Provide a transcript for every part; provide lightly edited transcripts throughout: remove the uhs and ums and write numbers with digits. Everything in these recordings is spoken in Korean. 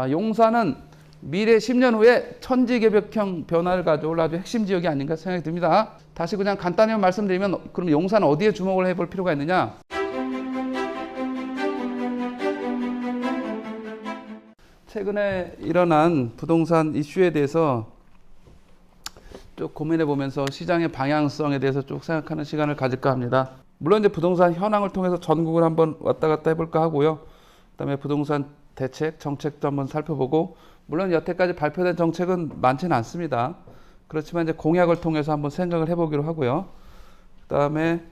용산은 미래 10년 후에 천지개벽형 변화를 가져올 아주 핵심 지역이 아닌가 생각이 듭니다. 다시 그냥 간단히 말씀드리면 그럼 용산 어디에 주목을 해볼 필요가 있느냐? 최근에 일어난 부동산 이슈에 대해서 쭉 고민해 보면서 시장의 방향성에 대해서 쭉 생각하는 시간을 가질까 합니다. 물론 이제 부동산 현황을 통해서 전국을 한번 왔다 갔다 해볼까 하고요. 그다음에 부동산 대책, 정책도 한번 살펴보고, 물론 여태까지 발표된 정책은 많지는 않습니다. 그렇지만 이제 공약을 통해서 한번 생각을 해보기로 하고요. 그다음에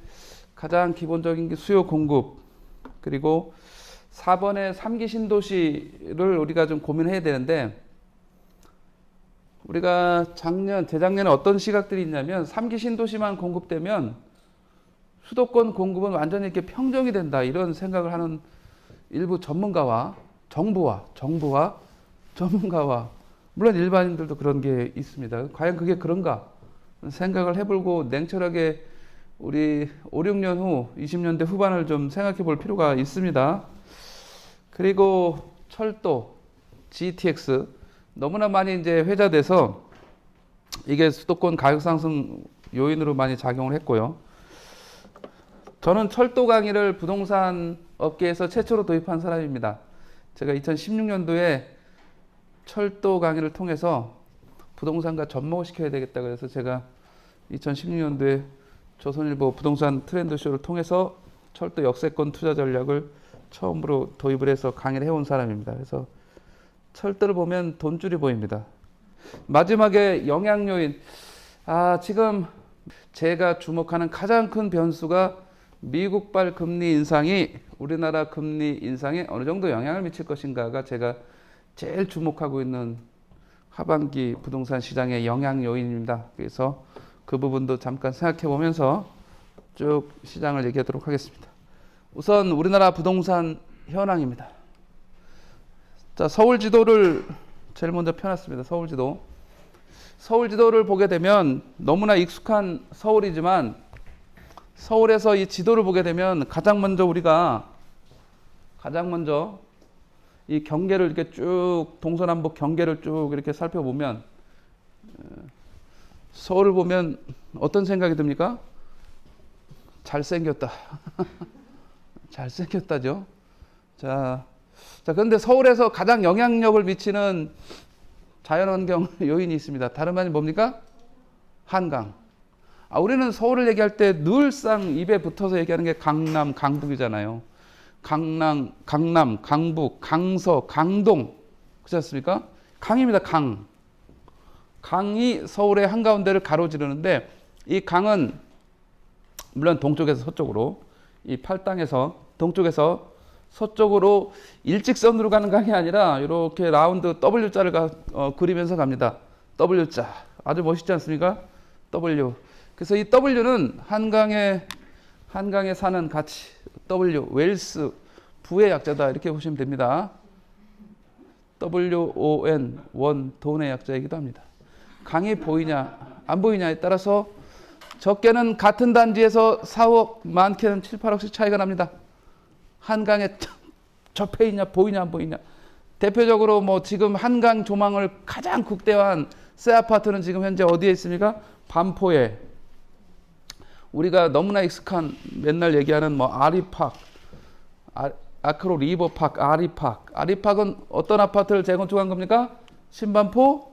가장 기본적인 게 수요 공급, 그리고 4번의 3기 신도시를 우리가 좀 고민해야 되는데, 우리가 재작년에 어떤 시각들이 있냐면 3기 신도시만 공급되면 수도권 공급은 완전히 이렇게 평정이 된다, 이런 생각을 하는 일부 전문가와 정부와 전문가와 물론 일반인들도 그런 게 있습니다. 과연 그게 그런가 생각을 해보고 냉철하게 우리 5, 6년 후 20년대 후반을 좀 생각해 볼 필요가 있습니다. 그리고 철도, GTX 너무나 많이 이제 회자돼서 이게 수도권 가격 상승 요인으로 많이 작용을 했고요. 저는 철도 강의를 부동산 업계에서 최초로 도입한 사람입니다. 제가 2016년도에 철도 강의를 통해서 부동산과 접목을 시켜야 되겠다 그래서 제가 2016년도에 조선일보 부동산 트렌드쇼를 통해서 철도 역세권 투자 전략을 처음으로 도입을 해서 강의를 해온 사람입니다. 그래서 철도를 보면 돈줄이 보입니다. 마지막에 영향 요인, 지금 제가 주목하는 가장 큰 변수가 미국발 금리 인상이 우리나라 금리 인상에 어느 정도 영향을 미칠 것인가가 제가 제일 주목하고 있는 하반기 부동산 시장의 영향 요인입니다. 그래서 그 부분도 잠깐 생각해 보면서 쭉 시장을 얘기하도록 하겠습니다. 우선 우리나라 부동산 현황입니다. 자, 서울 지도를 제일 먼저 펴놨습니다. 서울 지도를 보게 되면 너무나 익숙한 서울이지만 서울에서 이 지도를 보게 되면 가장 먼저 이 경계를 이렇게 쭉 동서남북 경계를 쭉 이렇게 살펴보면 서울을 보면 어떤 생각이 듭니까? 잘생겼다. 잘생겼다죠. 자, 그런데 서울에서 가장 영향력을 미치는 자연환경 요인이 있습니다. 다름 아닌 뭡니까? 한강. 우리는 서울을 얘기할 때 늘상 입에 붙어서 얘기하는 게 강남, 강북이잖아요. 강남, 강북, 강서, 강동. 그렇지 않습니까? 강입니다, 강. 강이 서울의 한가운데를 가로지르는데 이 강은 물론 동쪽에서 서쪽으로, 이 팔당에서 동쪽에서 서쪽으로 일직선으로 가는 강이 아니라 이렇게 라운드 W자를 그리면서 갑니다. W자. 아주 멋있지 않습니까? W. 그래서 이 W는 한강에 사는 가치, W, 웰스, 부의 약자다, 이렇게 보시면 됩니다. WON, 원, 돈의 약자이기도 합니다. 강이 보이냐 안 보이냐에 따라서 적게는 같은 단지에서 4억, 많게는 7, 8억씩 차이가 납니다. 한강에 접해 있냐 보이냐 안 보이냐. 대표적으로 지금 한강 조망을 가장 극대화한 새 아파트는 지금 현재 어디에 있습니까? 반포에. 우리가 너무나 익숙한 맨날 얘기하는 아리팍, 아크로 리버팍, 아리팍. 아리팍은 어떤 아파트를 재건축한 겁니까? 신반포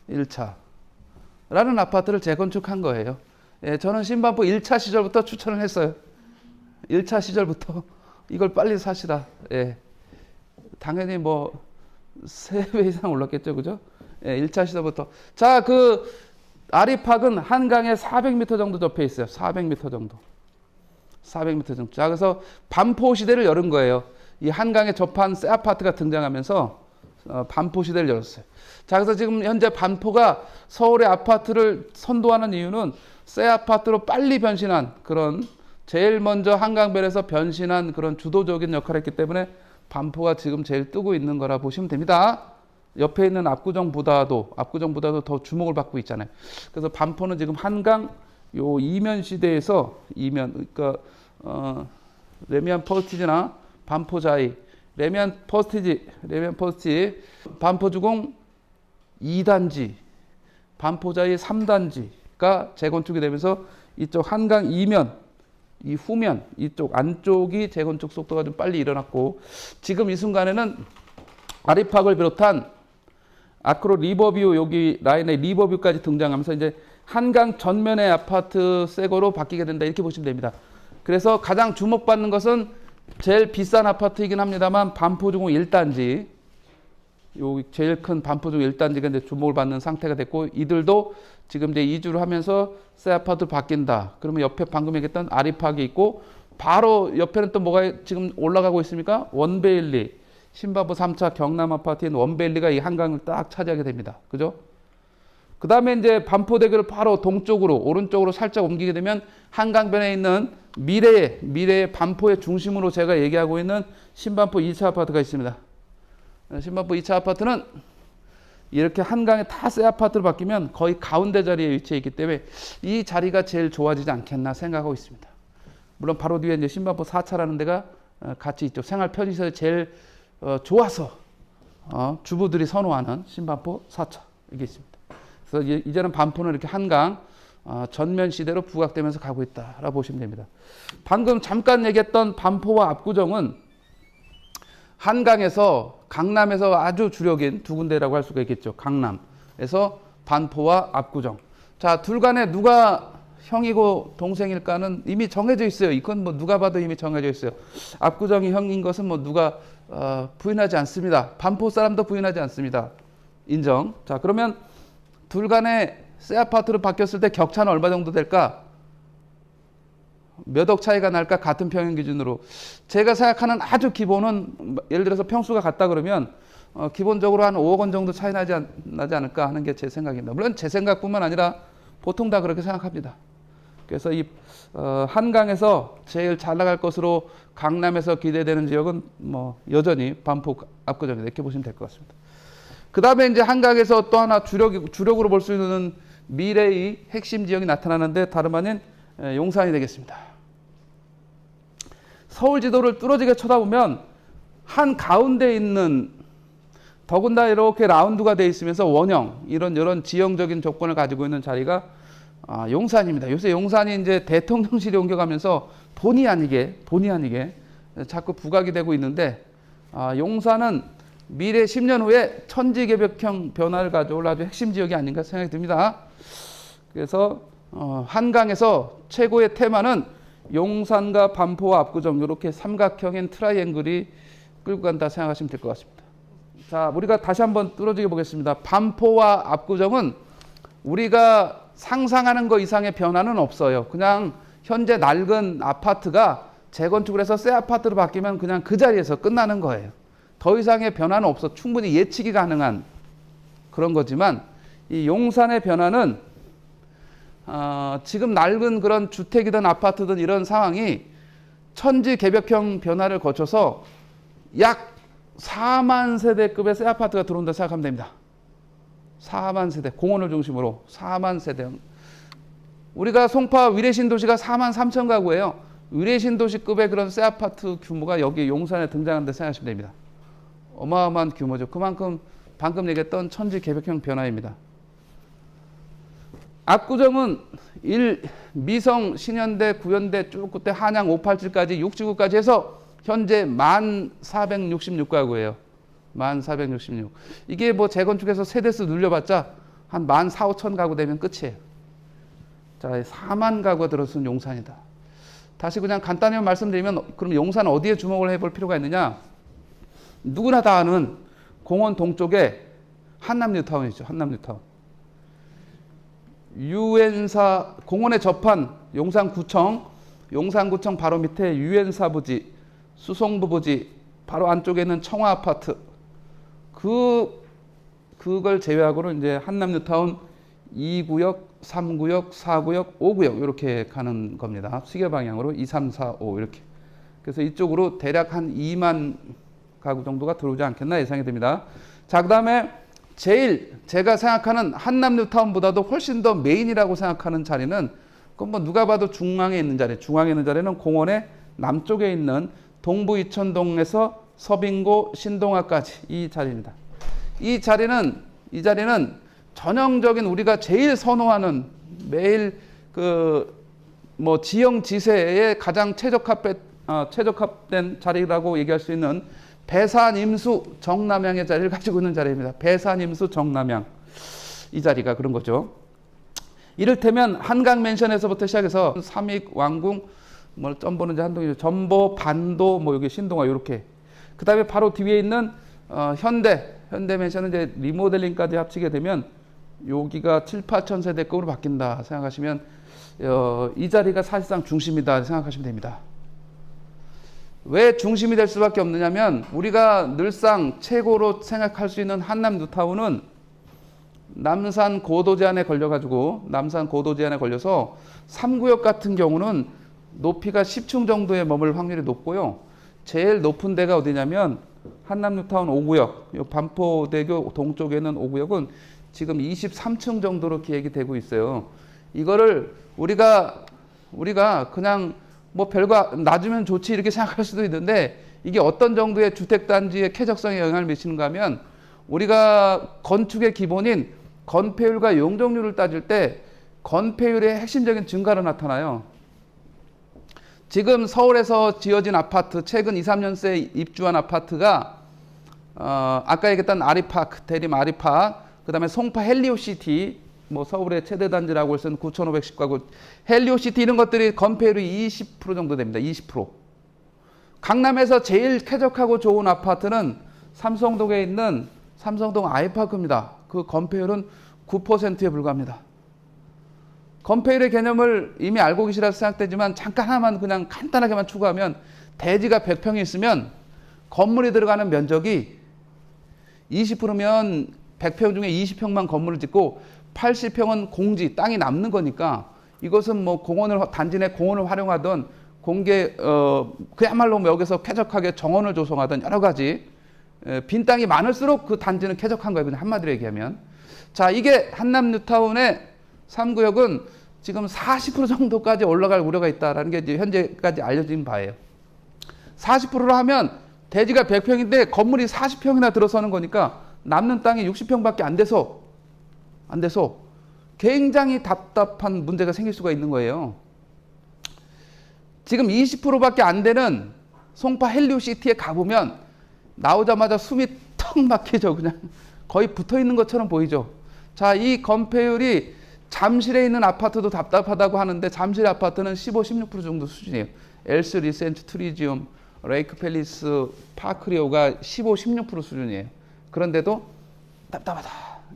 1차 라는 아파트를 재건축한 거예요. 예, 저는 신반포 1차 시절부터 추천을 했어요. 1차 시절부터 이걸 빨리 사시라. 예. 당연히 3배 이상 올랐겠죠, 그죠? 예, 1차 시절부터. 자, 아리팍은 한강에 400m 정도 접해 있어요. 400m 정도. 자, 그래서 반포 시대를 열은 거예요. 이 한강에 접한 새 아파트가 등장하면서 반포 시대를 열었어요. 자, 그래서 지금 현재 반포가 서울의 아파트를 선도하는 이유는 새 아파트로 빨리 변신한 그런, 제일 먼저 한강변에서 변신한 그런 주도적인 역할을 했기 때문에 반포가 지금 제일 뜨고 있는 거라 보시면 됩니다. 옆에 있는 압구정보다도 더 주목을 받고 있잖아요. 그래서 반포는 지금 한강 이면 시대에서 그러니까 레미안 퍼스티지나 반포 자이 레미안 퍼스티지, 반포주공 2단지, 반포자이 3단지가 재건축이 되면서 이쪽 한강 이면, 이 후면, 이쪽 안쪽이 재건축 속도가 좀 빨리 일어났고, 지금 이 순간에는 아리팍을 비롯한 아크로 리버뷰, 여기 라인에 리버뷰까지 등장하면서 이제 한강 전면의 아파트 새거로 바뀌게 된다, 이렇게 보시면 됩니다. 그래서 가장 주목받는 것은 제일 비싼 아파트이긴 합니다만 반포주공 1단지, 요 제일 큰 반포주공 1단지가 이제 주목을 받는 상태가 됐고, 이들도 지금 이제 이주를 하면서 새 아파트로 바뀐다. 그러면 옆에 방금 얘기했던 아리팍이 있고, 바로 옆에는 또 뭐가 지금 올라가고 있습니까? 원베일리, 신반포 3차 경남 아파트인 원베일리가 이 한강을 딱 차지하게 됩니다. 그죠? 그 다음에 이제 반포대교를 바로 동쪽으로, 오른쪽으로 살짝 옮기게 되면 한강변에 있는 미래의 반포의 중심으로 제가 얘기하고 있는 신반포 2차 아파트가 있습니다. 신반포 2차 아파트는 이렇게 한강에 다 새 아파트로 바뀌면 거의 가운데 자리에 위치해 있기 때문에 이 자리가 제일 좋아지지 않겠나 생각하고 있습니다. 물론 바로 뒤에 이제 신반포 4차라는 데가 같이 있죠. 생활 편의시설이 제일 좋아서 주부들이 선호하는 신반포 4차 이게 있습니다. 그래서 이제는 반포는 이렇게 한강 전면 시대로 부각되면서 가고 있다라고 보시면 됩니다. 방금 잠깐 얘기했던 반포와 압구정은 한강에서 강남에서 아주 주력인 두 군데라고 할 수가 있겠죠. 강남에서 반포와 압구정. 자, 둘 간에 누가 형이고 동생일까는 이미 정해져 있어요. 이건 뭐 누가 봐도 이미 정해져 있어요. 압구정이 형인 것은 뭐 누가 부인하지 않습니다. 반포 사람도 부인하지 않습니다. 인정. 자, 그러면 둘 간에 새 아파트로 바뀌었을 때 격차는 얼마 정도 될까? 몇 억 차이가 날까? 같은 평형 기준으로. 제가 생각하는 아주 기본은, 예를 들어서 평수가 같다 그러면 기본적으로 한 5억 원 정도 차이 나지 않을까 하는 게 제 생각입니다. 물론 제 생각뿐만 아니라 보통 다 그렇게 생각합니다. 그래서 이 한강에서 제일 잘 나갈 것으로 강남에서 기대되는 지역은 뭐 여전히 반포 압구정이다, 이렇게 보시면 될 것 같습니다. 그 다음에 이제 한강에서 또 하나 주력으로 볼 수 있는 미래의 핵심 지역이 나타나는데 다름 아닌 용산이 되겠습니다. 서울 지도를 뚫어지게 쳐다보면 한 가운데 있는, 더군다나 이렇게 라운드가 되어 있으면서 원형, 이런 지형적인 조건을 가지고 있는 자리가 용산입니다. 요새 용산이 이제 대통령실이 옮겨가면서 본의 아니게 자꾸 부각이 되고 있는데, 용산은 미래 10년 후에 천지개벽형 변화를 가져올 아주 핵심 지역이 아닌가 생각이 듭니다. 그래서 한강에서 최고의 테마는 용산과 반포와 압구정, 이렇게 삼각형인 트라이앵글이 끌고 간다 생각하시면 될 것 같습니다. 자, 우리가 다시 한번 뚫어지게 보겠습니다. 반포와 압구정은 우리가 상상하는 것 이상의 변화는 없어요. 그냥 현재 낡은 아파트가 재건축을 해서 새 아파트로 바뀌면 그냥 그 자리에서 끝나는 거예요. 더 이상의 변화는 없어. 충분히 예측이 가능한 그런 거지만, 이 용산의 변화는 지금 낡은 그런 주택이든 아파트든 이런 상황이 천지개벽형 변화를 거쳐서 약 4만 세대급의 새 아파트가 들어온다 생각하면 됩니다. 4만 세대, 공원을 중심으로 4만 세대. 우리가 송파 위례신도시가 4만 3천 가구예요. 위례신도시급의 그런 새 아파트 규모가 여기 용산에 등장한다 생각하시면 됩니다. 어마어마한 규모죠. 그만큼 방금 얘기했던 천지개벽형 변화입니다. 압구정은 미성, 신현대, 구현대 쭉 그때 한양 587까지 69까지 해서 현재 1466가구예요. 1466. 이게 뭐 재건축해서 세대수 늘려봤자 한 14,000, 5천 가구 되면 끝이에요. 자, 4만 가구가 들어선 용산이다. 다시 그냥 간단히 말씀드리면, 그럼 용산 어디에 주목을 해볼 필요가 있느냐? 누구나 다 아는 공원 동쪽에 한남뉴타운이죠. 한남뉴타운. 유엔사 공원에 접한 용산구청 바로 밑에 유엔사 부지, 수송부 부지, 바로 안쪽에 있는 청화 아파트, 그걸 제외하고는 이제 한남뉴타운 2구역, 3구역, 4구역, 5구역 이렇게 가는 겁니다. 시계 방향으로 2, 3, 4, 5 이렇게. 그래서 이쪽으로 대략 한 2만 가구 정도가 들어오지 않겠나 예상이 됩니다. 자, 그 다음에 제가 생각하는 한남뉴타운보다도 훨씬 더 메인이라고 생각하는 자리는, 그건 뭐 누가 봐도 중앙에 있는 자리는 공원의 남쪽에 있는 동부 이천동에서 서빙고, 신동아까지 이 자리입니다. 이 자리는 전형적인 우리가 제일 선호하는 매일 지형 지세에 가장 최적화된 자리라고 얘기할 수 있는 배산, 임수, 정남향의 자리를 가지고 있는 자리입니다. 배산, 임수, 정남향. 이 자리가 그런 거죠. 이를테면 한강맨션에서부터 시작해서 삼익, 왕궁, 점보는 한동이죠. 점보, 반도, 여기 신동아 이렇게. 그 다음에 바로 뒤에 있는 현대맨션은 이제 리모델링까지 합치게 되면 여기가 7, 8천 세대급으로 바뀐다 생각하시면 이 자리가 사실상 중심이다 생각하시면 됩니다. 왜 중심이 될 수밖에 없느냐면 우리가 늘상 최고로 생각할 수 있는 한남 뉴타운은 남산 고도 제한에 걸려서 3구역 같은 경우는 높이가 10층 정도에 머물 확률이 높고요. 제일 높은 데가 어디냐면 한남 뉴타운 5구역, 반포대교 동쪽에 있는 5구역은 지금 23층 정도로 기획이 되고 있어요. 이거를 우리가 그냥 별거 놔주면 좋지 이렇게 생각할 수도 있는데 이게 어떤 정도의 주택단지의 쾌적성에 영향을 미치는가 하면 우리가 건축의 기본인 건폐율과 용적률을 따질 때 건폐율의 핵심적인 증가로 나타나요. 지금 서울에서 지어진 아파트, 최근 2, 3년 새 입주한 아파트가 아까 얘기했던 아리파크, 대림 아리파크, 그 다음에 송파 헬리오시티, 서울의 최대 단지라고 해서 9,510가구, 헬리오시티 이런 것들이 건폐율이 20% 정도 됩니다. 20%. 강남에서 제일 쾌적하고 좋은 아파트는 삼성동에 있는 삼성동 아이파크입니다. 그 건폐율은 9%에 불과합니다. 건폐율의 개념을 이미 알고 계시라고 생각되지만 잠깐 하나만 그냥 간단하게만 추가하면 대지가 100평이 있으면 건물이 들어가는 면적이 20%면 100평 중에 20평만 건물을 짓고 80평은 공지, 땅이 남는 거니까 이것은 단지 내 공원을 활용하던 그야말로 여기서 쾌적하게 정원을 조성하던 여러 가지 빈 땅이 많을수록 그 단지는 쾌적한 거예요. 그냥 한마디로 얘기하면. 자, 이게 한남 뉴타운의 3구역은 지금 40% 정도까지 올라갈 우려가 있다는 게 이제 현재까지 알려진 바예요. 40%로 하면 대지가 100평인데 건물이 40평이나 들어서는 거니까 남는 땅이 60평밖에 안 돼서 굉장히 답답한 문제가 생길 수가 있는 거예요. 지금 20%밖에 안 되는 송파 헬리오시티에 가보면 나오자마자 숨이 턱 막히죠. 그냥 거의 붙어 있는 것처럼 보이죠. 자, 이 건폐율이 잠실에 있는 아파트도 답답하다고 하는데 잠실 아파트는 15, 16% 정도 수준이에요. 엘스 리센트 트리지움, 레이크 팰리스, 파크리오가 15, 16% 수준이에요. 그런데도 답답하다.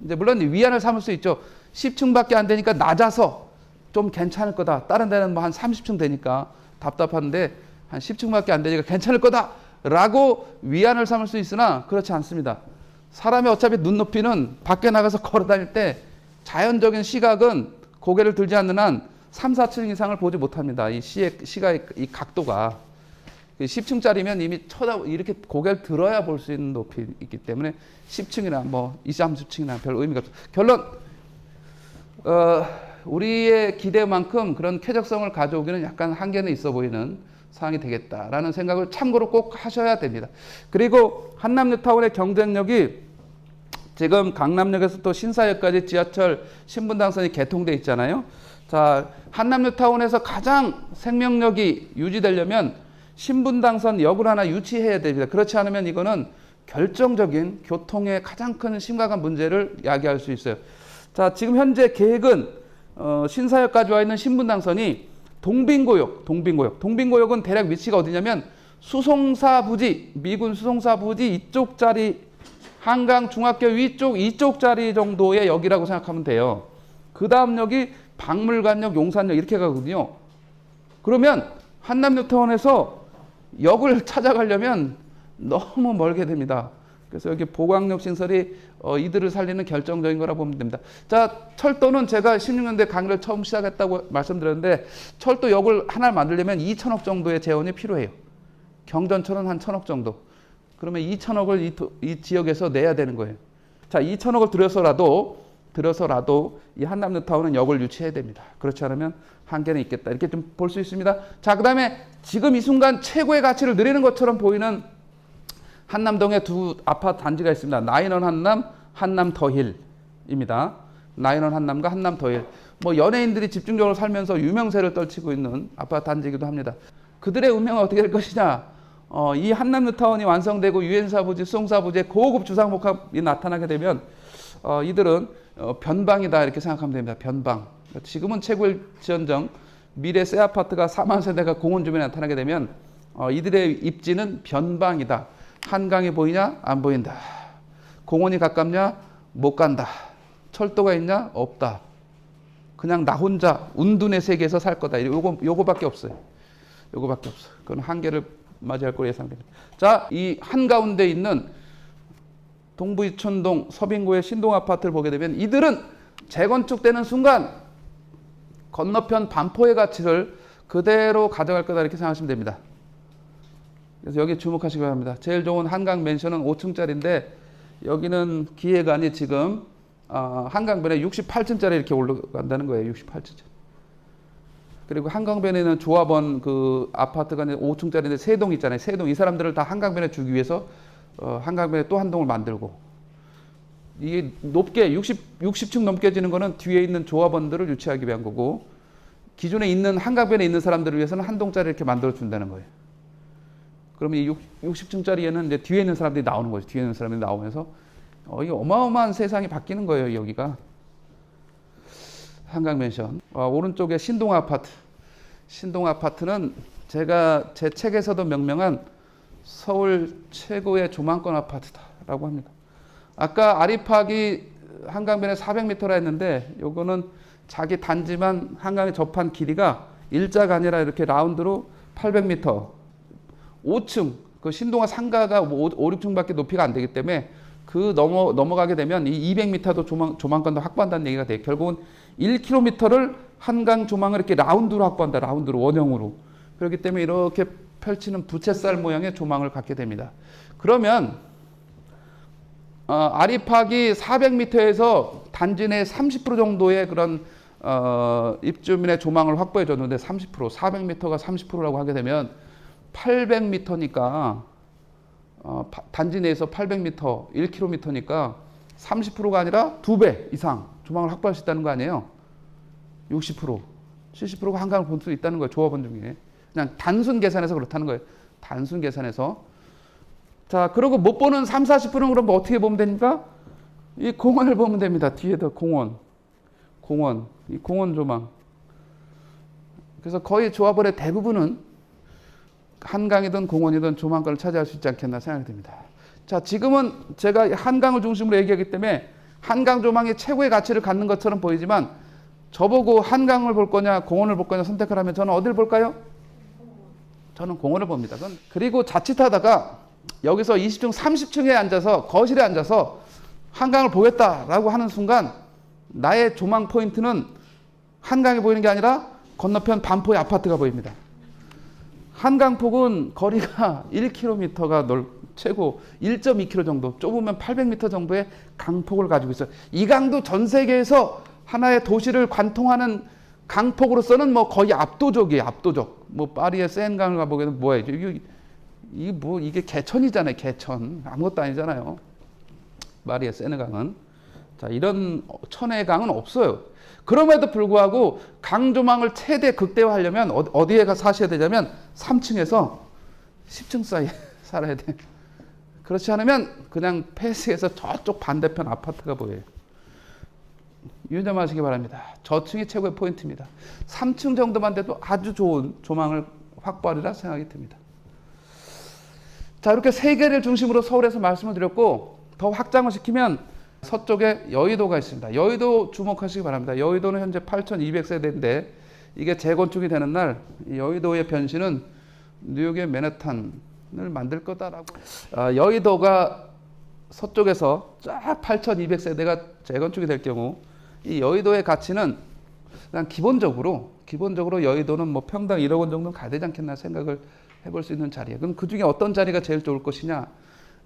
이제 물론 위안을 삼을 수 있죠. 10층밖에 안 되니까 낮아서 좀 괜찮을 거다. 다른 데는 한 30층 되니까 답답한데 한 10층밖에 안 되니까 괜찮을 거다라고 위안을 삼을 수 있으나 그렇지 않습니다. 사람이 어차피 눈높이는 밖에 나가서 걸어 다닐 때 자연적인 시각은 고개를 들지 않는 한 3, 4층 이상을 보지 못합니다. 이 시각의 이 각도가 10층짜리면 이미 이렇게 고개를 들어야 볼 수 있는 높이이기 때문에 10층이나 20, 30층이나 별 의미가 없어요. 결론, 우리의 기대만큼 그런 쾌적성을 가져오기는 약간 한계는 있어 보이는 상황이 되겠다라는 생각을 참고로 꼭 하셔야 됩니다. 그리고 한남 뉴타운의 경쟁력이 지금 강남역에서 또 신사역까지 지하철 신분당선이 개통돼 있잖아요. 자, 한남 뉴타운에서 가장 생명력이 유지되려면 신분당선 역을 하나 유치해야 됩니다. 그렇지 않으면 이거는 결정적인 교통의 가장 큰 심각한 문제를 야기할 수 있어요. 자, 지금 현재 계획은 신사역까지 와 있는 신분당선이 동빙고역은 대략 위치가 어디냐면 수송사 부지, 미군 수송사 부지 이쪽 자리, 한강 중학교 위쪽 이쪽 자리 정도의 역이라고 생각하면 돼요. 그 다음 역이 박물관역, 용산역 이렇게 가거든요. 그러면 한남 뉴타운에서 역을 찾아가려면 너무 멀게 됩니다. 그래서 여기 보강역 신설이 이들을 살리는 결정적인 거라 보면 됩니다. 자, 철도는 제가 16년대 강의를 처음 시작했다고 말씀드렸는데 철도역을 하나 만들려면 2천억 정도의 재원이 필요해요. 경전철은 한 1,000억 정도. 그러면 2천억을 이 지역에서 내야 되는 거예요. 자, 2천억을 들여서라도 이 한남 뉴타운은 역을 유치해야 됩니다. 그렇지 않으면 한계는 있겠다. 이렇게 좀 볼 수 있습니다. 자, 그 다음에 지금 이 순간 최고의 가치를 누리는 것처럼 보이는 한남동에 두 아파트 단지가 있습니다. 나인원 한남, 한남 더힐입니다. 나인원 한남과 한남 더힐. 뭐 연예인들이 집중적으로 살면서 유명세를 떨치고 있는 아파트 단지이기도 합니다. 그들의 운명은 어떻게 될 것이냐? 이 한남 뉴타운이 완성되고 유엔사 부지, 수송사 부지의 고급 주상복합이 나타나게 되면 이들은 변방이다 이렇게 생각하면 됩니다. 변방. 지금은 최고일지언정 미래 새 아파트가 4만 세대가 공원 주변에 나타나게 되면 이들의 입지는 변방이다. 한강이 보이냐? 안 보인다. 공원이 가깝냐? 못 간다. 철도가 있냐? 없다. 그냥 나 혼자 운둔의 세계에서 살 거다. 요거밖에 없어요. 요거밖에 없어. 그건 한계를 맞이할 거로 예상됩니다. 자, 이 한가운데 있는 동부 이촌동 서빙구의 신동 아파트를 보게 되면 이들은 재건축되는 순간 건너편 반포의 가치를 그대로 가져갈 거다 이렇게 생각하시면 됩니다. 그래서 여기 주목하시기 바랍니다. 제일 좋은 한강 맨션은 5층짜리인데 여기는 기획안이 지금 한강변에 68층짜리 이렇게 올라간다는 거예요. 68층짜리. 그리고 한강변에 있는 조합원 그 아파트가 5층짜리인데 세 동 있잖아요. 세 동. 이 사람들을 다 한강변에 주기 위해서 한강변에 또 한 동을 만들고 이게 높게 60층 넘게 지는 거는 뒤에 있는 조합원들을 유치하기 위한 거고 기존에 있는 한강변에 있는 사람들을 위해서는 한 동짜리 이렇게 만들어 준다는 거예요. 그러면 이 60층짜리에는 이제 뒤에 있는 사람들이 나오는 거죠. 뒤에 있는 사람들이 나오면서 이 어마어마한 세상이 바뀌는 거예요. 여기가 한강맨션. 오른쪽에 신동 아파트. 신동 아파트는 제가 제 책에서도 명명한 서울 최고의 조망권 아파트다라고 합니다. 아까 아리팍이 한강변에 400m라 했는데 요거는 자기 단지만 한강에 접한 길이가 일자가 아니라 이렇게 라운드로 800m. 5층 그 신동아 상가가 5, 6층밖에 높이가 안 되기 때문에 그 넘어가게 되면 이 200m도 조망권도 확보한다는 얘기가 돼요. 결국은 1km를 한강 조망을 이렇게 라운드로 확보한다. 라운드로 원형으로. 그렇기 때문에 이렇게 펼치는 부채살 모양의 조망을 갖게 됩니다. 그러면 아리팍이 400m에서 단지 내 30% 정도의 그런 입주민의 조망을 확보해 줬는데 30%, 400m가 30%라고 하게 되면 800m니까 단지 내에서 800m, 1km니까 30%가 아니라 2배 이상 조망을 확보할 수 있다는 거 아니에요? 60%, 70%가 한강을 볼 수 있다는 거예요. 조합원 중에. 그냥 단순 계산해서 그렇다는 거예요. 단순 계산해서. 자, 그리고 못 보는 3, 40%는 그럼 어떻게 보면 됩니까? 이 공원을 보면 됩니다. 뒤에도 공원. 이 공원 조망. 그래서 거의 조합원의 대부분은 한강이든 공원이든 조망권을 차지할 수 있지 않겠나 생각이 듭니다. 자, 지금은 제가 한강을 중심으로 얘기하기 때문에 한강 조망이 최고의 가치를 갖는 것처럼 보이지만 저보고 한강을 볼 거냐 공원을 볼 거냐 선택을 하면 저는 어디를 볼까요? 저는 공원을 봅니다. 그리고 자칫하다가 여기서 20층, 30층에 앉아서 거실에 앉아서 한강을 보겠다라고 하는 순간 나의 조망 포인트는 한강이 보이는 게 아니라 건너편 반포의 아파트가 보입니다. 한강폭은 거리가 1km가 최고 1.2km 정도, 좁으면 800m 정도의 강폭을 가지고 있어요. 이 강도 전 세계에서 하나의 도시를 관통하는 강폭으로서는 뭐 거의 압도적이에요. 압도적. 뭐 파리의 세인강을 가보게 되면 뭐예요? 이게 개천이잖아요. 개천. 아무것도 아니잖아요. 파리의 세인강은. 자, 이런 천혜의 강은 없어요. 그럼에도 불구하고 강조망을 최대 극대화하려면 어디에 가 사셔야 되냐면 3층에서 10층 사이에 살아야 돼. 그렇지 않으면 그냥 패스해서 저쪽 반대편 아파트가 보여요. 유념하시기 바랍니다. 저층이 최고의 포인트입니다. 3층 정도만 돼도 아주 좋은 조망을 확보하리라 생각이 듭니다. 자, 이렇게 세 개를 중심으로 서울에서 말씀을 드렸고 더 확장을 시키면 서쪽에 여의도가 있습니다. 여의도 주목하시기 바랍니다. 여의도는 현재 8,200세대인데 이게 재건축이 되는 날 여의도의 변신은 뉴욕의 맨해튼을 만들 거다라고. 여의도가 서쪽에서 쫙 8,200세대가 재건축이 될 경우 이 여의도의 가치는 그냥 기본적으로 여의도는 뭐 평당 1억 원 정도는 가야 되지 않겠나 생각을 해볼 수 있는 자리예요. 그럼 그 중에 어떤 자리가 제일 좋을 것이냐?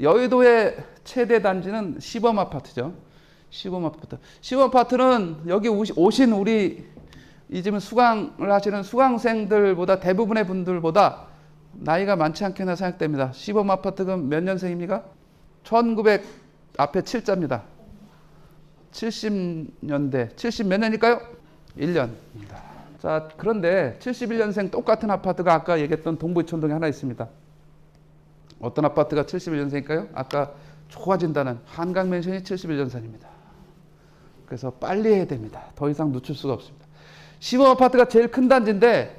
여의도의 최대 단지는 시범 아파트죠. 시범 아파트. 시범 아파트는 여기 오신 우리 이 집은 수강을 하시는 수강생들보다 대부분의 분들보다 나이가 많지 않게나 생각됩니다. 시범 아파트가 몇 년생입니까? 1900 앞에 7자입니다. 70년대, 70 몇 년일까요? 1년입니다. 자, 그런데 71년생 똑같은 아파트가 아까 얘기했던 동부이촌동에 하나 있습니다. 어떤 아파트가 71년생일까요? 아까 좋아진다는 한강맨션이 71년생입니다. 그래서 빨리 해야 됩니다. 더 이상 늦출 수가 없습니다. 시범 아파트가 제일 큰 단지인데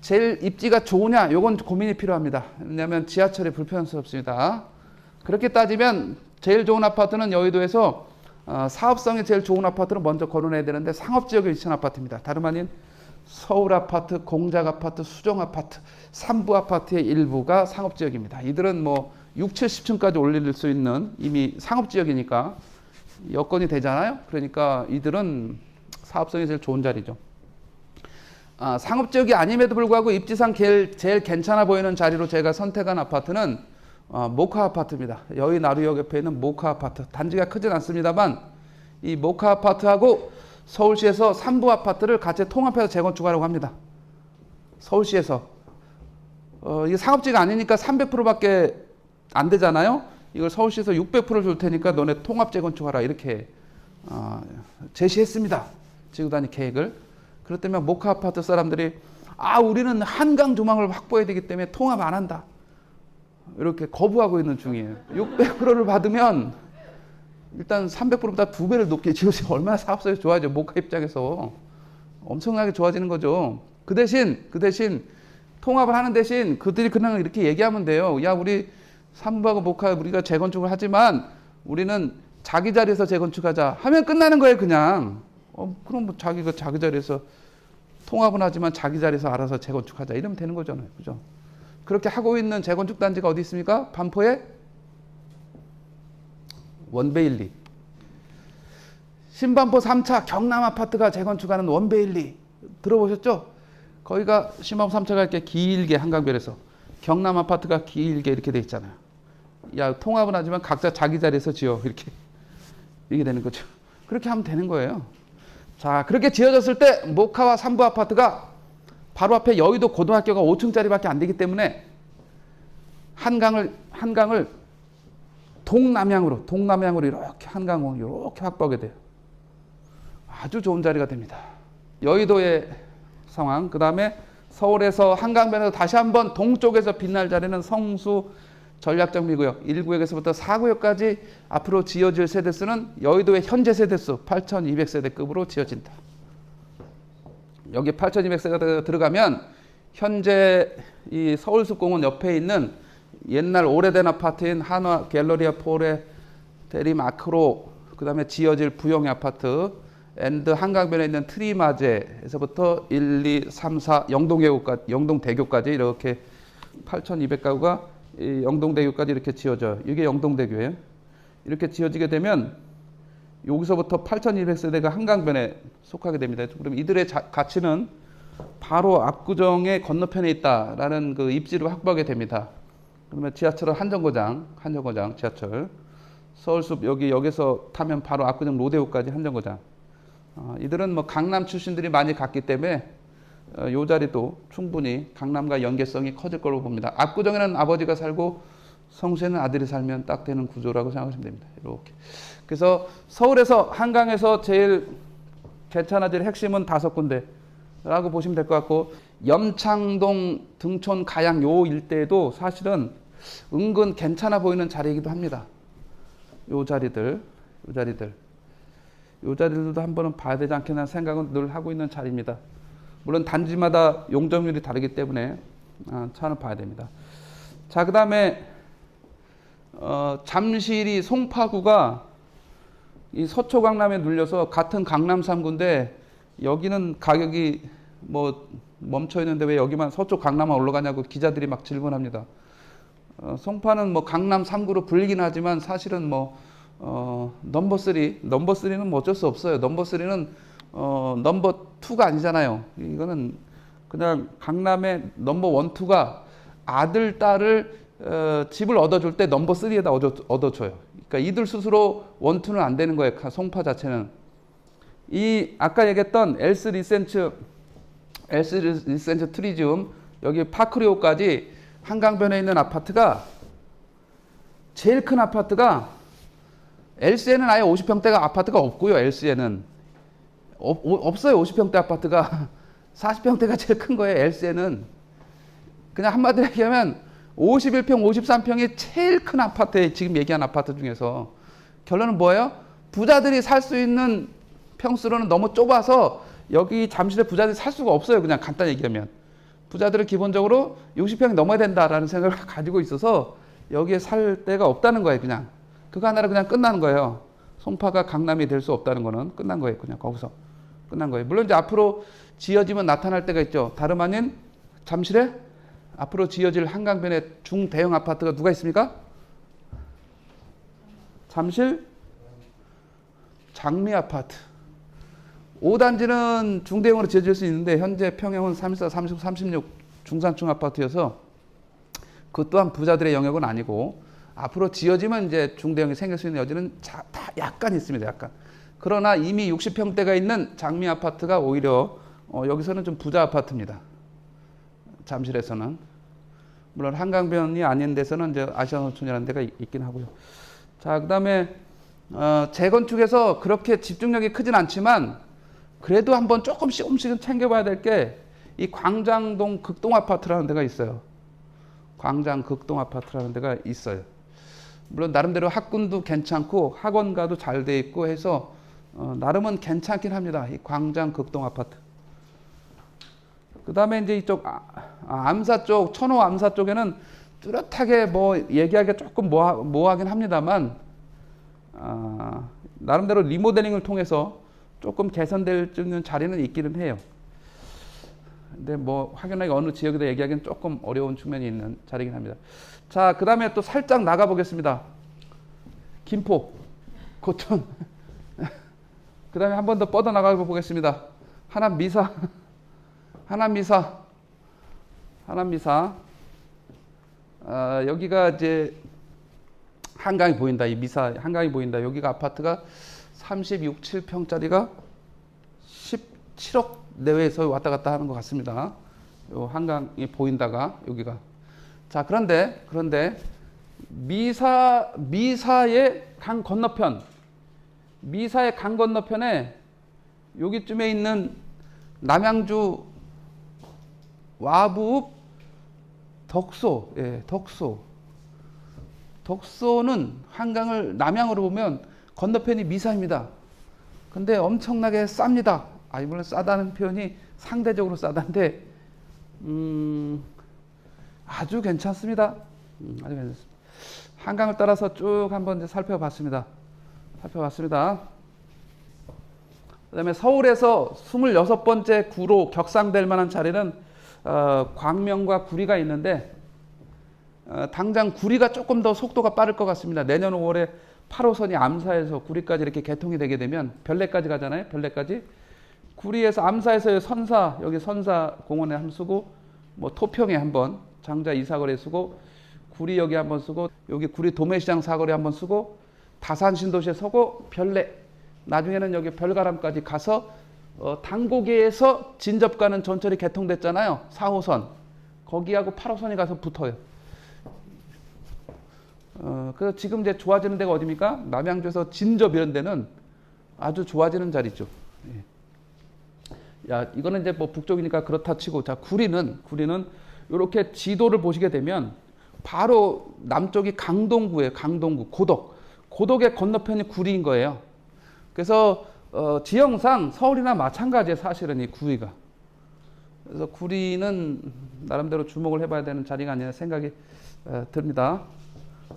제일 입지가 좋으냐? 요건 고민이 필요합니다. 왜냐하면 지하철이 불편스럽습니다. 그렇게 따지면 제일 좋은 아파트는 여의도에서 사업성이 제일 좋은 아파트를 먼저 거론해야 되는데 상업지역에 위치한 아파트입니다. 다름 아닌 서울 아파트, 공작 아파트, 수정 아파트, 삼부 아파트의 일부가 상업지역입니다. 이들은 뭐 6, 70층까지 올릴 수 있는 이미 상업지역이니까 여건이 되잖아요. 그러니까 이들은 사업성이 제일 좋은 자리죠. 상업지역이 아님에도 불구하고 입지상 제일 괜찮아 보이는 자리로 제가 선택한 아파트는 모카 아파트입니다. 여의 나루역 옆에 있는 모카 아파트. 단지가 크진 않습니다만 이 모카 아파트하고 서울시에서 3부 아파트를 같이 통합해서 재건축하려고 합니다. 서울시에서. 이게 상업지가 아니니까 300%밖에 안 되잖아요. 이걸 서울시에서 600%를 줄 테니까 너네 통합 재건축하라 이렇게 제시했습니다. 지구단위 계획을. 그렇다면 모카 아파트 사람들이 우리는 한강 조망을 확보해야 되기 때문에 통합 안 한다. 이렇게 거부하고 있는 중이에요. 600%를 받으면 일단 300%보다 2배를 높게 지어서 얼마나 사업성이 좋아져. 모카 입장에서 엄청나게 좋아지는 거죠. 그 대신 통합을 하는 대신 그들이 그냥 이렇게 얘기하면 돼요. 야, 우리 삼부하고 모카 우리가 재건축을 하지만 우리는 자기 자리에서 재건축하자 하면 끝나는 거예요. 그냥 그럼 뭐 자기 자리에서 통합은 하지만 자기 자리에서 알아서 재건축하자 이러면 되는 거잖아요. 그죠? 그렇게 하고 있는 재건축 단지가 어디 있습니까? 반포에 원베일리. 신반포 3차 경남 아파트가 재건축하는 원베일리 들어보셨죠? 거기가 신반포 3차가 이렇게 길게 한강변에서 경남 아파트가 길게 이렇게 돼 있잖아요. 야, 통합은 하지만 각자 자기 자리에서 지어 이게 되는 거죠. 그렇게 하면 되는 거예요. 자, 그렇게 지어졌을 때 모카와 삼부 아파트가 바로 앞에 여의도 고등학교가 5층짜리밖에 안 되기 때문에 한강을 동남향으로 이렇게 한강을 이렇게 확보하게 돼요. 아주 좋은 자리가 됩니다. 여의도의 상황, 그 다음에 서울에서 한강변에서 다시 한번 동쪽에서 빛날 자리는 성수 전략정비구역 1구역에서부터 4구역까지 앞으로 지어질 세대수는 여의도의 현재 세대수 8,200세대급으로 지어진다. 여기 8,200세대가 들어가면 현재 이 서울숲공원 옆에 있는 옛날 오래된 아파트인 한화 갤러리아 폴의 대리마크로, 그 다음에 지어질 부영의 아파트 앤드 한강변에 있는 트리마제에서부터 1, 2, 3, 4 영동대교까지 이렇게 8,200가구가 영동대교까지 이렇게 지어져요. 이게 영동대교예요. 이렇게 지어지게 되면 여기서부터 8,200세대가 한강변에 속하게 됩니다. 그럼 이들의 가치는 바로 압구정의 건너편에 있다라는 그 입지를 확보하게 됩니다. 그러면 지하철은 한정거장 지하철, 서울숲 여기서 타면 바로 압구정 로데오까지 한정거장. 이들은 뭐 강남 출신들이 많이 갔기 때문에 이 자리도 충분히 강남과 연계성이 커질 걸로 봅니다. 압구정에는 아버지가 살고 성수에는 아들이 살면 딱 되는 구조라고 생각하시면 됩니다. 이렇게. 그래서 서울에서 한강에서 제일 괜찮아질 핵심은 5군데라고 보시면 될 것 같고, 염창동, 등촌, 가양 요 일대도 사실은 은근 괜찮아 보이는 자리이기도 합니다. 요 자리들도 한 번은 봐야 되지 않겠나 생각은 늘 하고 있는 자리입니다. 물론 단지마다 용적률이 다르기 때문에 차는 봐야 됩니다. 자, 그 다음에 잠실이 송파구가 이 서초 강남에 눌려서 같은 강남 3구인데 여기는 가격이 뭐 멈춰 있는데 왜 여기만 서초 강남만 올라가냐고 기자들이 막 질문합니다. 송파는 뭐 강남 3구로 불리긴 하지만 사실은 뭐 넘버3는 뭐 어쩔 수 없어요. 넘버3는 넘버 2가 아니잖아요. 이거는 그냥 강남의 넘버 1, 2가 아들, 딸을 집을 얻어줄 때 넘버 3에다 얻어줘요. 그러니까 이들 스스로 1, 2는 안 되는 거예요. 송파 자체는. 이 아까 얘기했던 엘스 리센츠 트리지움 여기 파크리오까지 한강변에 있는 아파트가 제일 큰 아파트가 LC에는 아예 50평대가 아파트가 없고요. LC에는 없어요. 50평대 아파트가 40평대가 제일 큰 거예요. LC에는 그냥 한마디로 얘기하면 51평, 53평이 제일 큰 아파트예요. 지금 얘기한 아파트 중에서. 결론은 뭐예요? 부자들이 살 수 있는 평수로는 너무 좁아서 여기 잠실에 부자들이 살 수가 없어요. 그냥 간단히 얘기하면. 부자들은 기본적으로 60평이 넘어야 된다라는 생각을 가지고 있어서 여기에 살 데가 없다는 거예요. 그냥. 그거 하나로 그냥 끝나는 거예요. 송파가 강남이 될 수 없다는 거는 끝난 거예요. 그냥 거기서. 끝난 거예요. 물론 이제 앞으로 지어지면 나타날 때가 있죠. 다름 아닌 잠실에 앞으로 지어질 한강변에 중대형 아파트가 누가 있습니까? 잠실 장미 아파트. 5단지는 중대형으로 지어질 수 있는데 현재 평형은 34, 30, 36 중산층 아파트여서 그 또한 부자들의 영역은 아니고 앞으로 지어지면 이제 중대형이 생길 수 있는 여지는 다 약간 있습니다. 약간. 그러나 이미 60평대가 있는 장미 아파트가 오히려 여기서는 좀 부자 아파트입니다. 잠실에서는. 물론 한강변이 아닌 데서는 이제 아시아노촌이라는 데가 있긴 하고요. 자, 그 다음에 재건축에서 그렇게 집중력이 크진 않지만 그래도 한번 조금씩은 챙겨봐야 될 게 이 광장동 극동 아파트라는 데가 있어요. 광장 극동 아파트라는 데가 있어요. 물론 나름대로 학군도 괜찮고 학원가도 잘 돼 있고 해서 나름은 괜찮긴 합니다. 이 광장 극동 아파트. 그 다음에 이제 이쪽 암사 쪽, 천호 암사 쪽에는 뚜렷하게 뭐 얘기하기가 조금 모호하긴 합니다만 나름대로 리모델링을 통해서 조금 개선될 수 있는 자리는 있기는 해요. 근데 뭐 확연하게 어느 지역에다 얘기하기는 조금 어려운 측면이 있는 자리긴 합니다. 자, 그 다음에 또 살짝 나가 보겠습니다. 김포, 고촌. 그 다음에 한 번 더 뻗어 나가 보겠습니다. 하남미사. 여기가 이제 한강이 보인다. 이 미사 한강이 보인다. 여기가 아파트가 36, 7평짜리가 17억 내외에서 왔다 갔다 하는 것 같습니다. 요 한강이 보인다가 여기가. 자, 그런데 미사의 강 건너편에 여기쯤에 있는 남양주 와부읍 덕소는 한강을 남양으로 보면 건너편이 미사입니다. 근데 엄청나게 쌉니다. 물론 싸다는 표현이 상대적으로 싸다인데 아주 괜찮습니다. 아주 괜찮습니다. 한강을 따라서 쭉 한번 이제 살펴봤습니다. 그 다음에 서울에서 26번째 구로 격상될 만한 자리는 광명과 구리가 있는데 당장 구리가 조금 더 속도가 빠를 것 같습니다. 내년 5월에 8호선이 암사에서 구리까지 이렇게 개통이 되게 되면 별내까지 가잖아요. 별내까지. 구리에서 암사에서 선사, 여기 선사공원에 한번 쓰고 뭐 토평에 한번 장자 이사거리에 쓰고 구리역에 한번 쓰고 여기 구리 도매시장 사거리에 한번 쓰고 다산 신도시에 서고 별내 나중에는 여기 별가람까지 가서 당고개에서 진접 가는 전철이 개통됐잖아요. 4호선. 거기하고 8호선이 가서 붙어요. 그래서 지금 이제 좋아지는 데가 어디입니까? 남양주에서 진접 이런 데는 아주 좋아지는 자리죠. 예. 야, 이거는 이제 뭐 북쪽이니까 그렇다 치고, 자, 구리는 이렇게 지도를 보시게 되면 바로 남쪽이 강동구예요. 강동구, 고덕의 건너편이 구리인 거예요. 그래서 지형상 서울이나 마찬가지예요. 사실은 이 구리가. 그래서 구리는 나름대로 주목을 해봐야 되는 자리가 아니라 생각이 듭니다.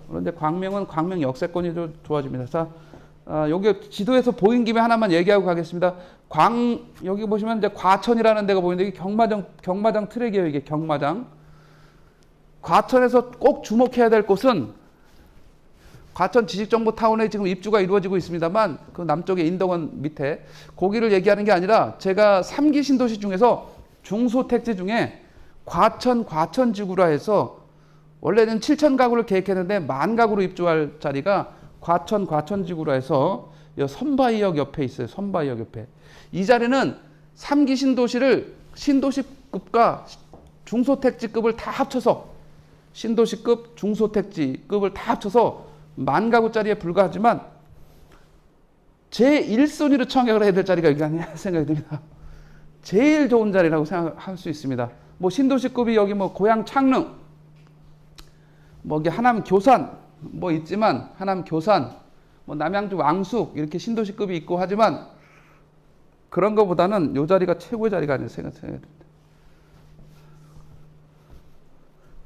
그런데 광명은 광명 역세권이 좀 좋아집니다. 자, 여기 지도에서 보인 김에 하나만 얘기하고 가겠습니다. 여기 보시면 이제 과천이라는 데가 보이는데 이게 경마장 트랙이에요. 이게 경마장. 과천에서 꼭 주목해야 될 곳은 과천 지식정보타운에 지금 입주가 이루어지고 있습니다만 그 남쪽에 인덕원 밑에 거기를 얘기하는 게 아니라 제가 3기 신도시 중에서 중소택지 중에 과천지구라 해서 원래는 7천 가구를 계획했는데 1만 가구로 입주할 자리가 과천지구라 해서 선바이역 옆에 있어요. 선바이역 옆에. 이 자리는 3기 신도시를 신도시급과 중소택지급을 다 합쳐서 신도시급, 중소택지급을 다 합쳐서 10,000가구짜리에 불과하지만 제1순위로 청약을 해야 될 자리가 여기 아니냐 생각이 듭니다. 제일 좋은 자리라고 생각할 수 있습니다. 뭐 신도시급이 여기 뭐 고양 창릉, 뭐 여기 하남 교산 뭐 있지만 하남 교산, 뭐 남양주 왕숙 이렇게 신도시급이 있고 하지만 그런 것보다는 이 자리가 최고의 자리가 아니라 생각이 듭니다.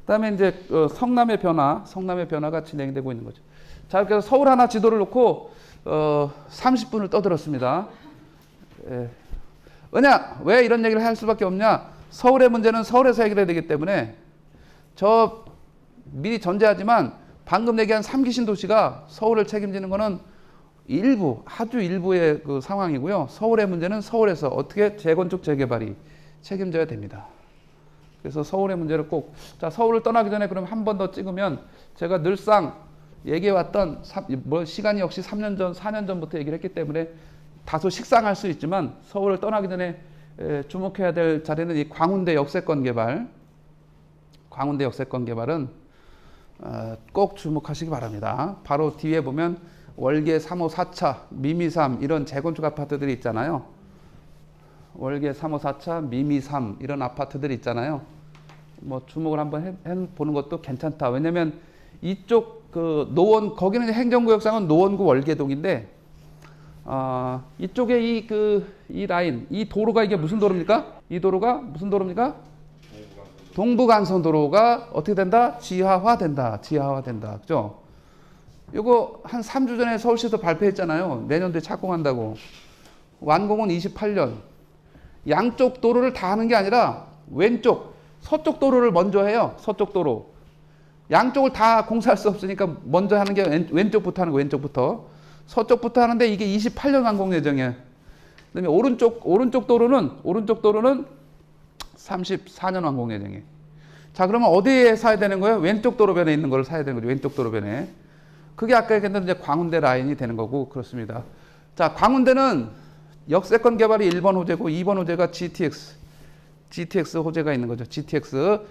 그다음에 이제 성남의 변화가 진행되고 있는 거죠. 자, 그래서 서울 하나 지도를 놓고 30분을 떠들었습니다. 왜 이런 얘기를 할 수밖에 없냐? 서울의 문제는 서울에서 해결해야 되기 때문에 저 미리 전제하지만 방금 얘기한 3기 신도시가 서울을 책임지는 것은 아주 일부의 그 상황이고요. 서울의 문제는 서울에서 어떻게 재건축 재개발이 책임져야 됩니다. 그래서 서울의 문제를 꼭, 자, 서울을 떠나기 전에 그럼 한 번 더 찍으면 제가 늘상 얘기해왔던 시간이 역시 3년 전, 4년 전부터 얘기를 했기 때문에 다소 식상할 수 있지만 서울을 떠나기 전에 주목해야 될 자리는 이 광운대 역세권 개발. 광운대 역세권 개발은 꼭 주목하시기 바랍니다. 바로 뒤에 보면 월계 3호 4차, 미미3 이런 재건축 아파트들이 있잖아요. 월계 3호 4차, 미미3 이런 아파트들이 있잖아요. 뭐 주목을 한번 해보는 것도 괜찮다. 왜냐면 이쪽 그 노원, 거기는 행정구역상은 노원구 월계동인데 이쪽에 이 라인, 이 도로가 이게 무슨 도로입니까? 이 도로가 무슨 도로입니까? 동부간선도로가 어떻게 된다? 지하화된다. 그죠? 이거 한 3주 전에 서울시에서 발표했잖아요. 내년도에 착공한다고. 완공은 28년. 양쪽 도로를 다 하는 게 아니라 왼쪽, 서쪽 도로를 먼저 해요. 서쪽 도로. 양쪽을 다 공사할 수 없으니까 먼저 하는 게 왼쪽부터 하는 거, 왼쪽부터. 서쪽부터 하는데 이게 28년 완공 예정이에요. 그다음에 오른쪽 도로는 34년 완공 예정이에요. 자, 그러면 어디에 사야 되는 거예요? 왼쪽 도로변에 있는 걸 사야 되는 거죠. 왼쪽 도로변에. 그게 아까 얘기했던 이제 광운대 라인이 되는 거고 그렇습니다. 자, 광운대는 역세권 개발이 1번 호재고 2번 호재가 GTX 호재가 있는 거죠. GTX.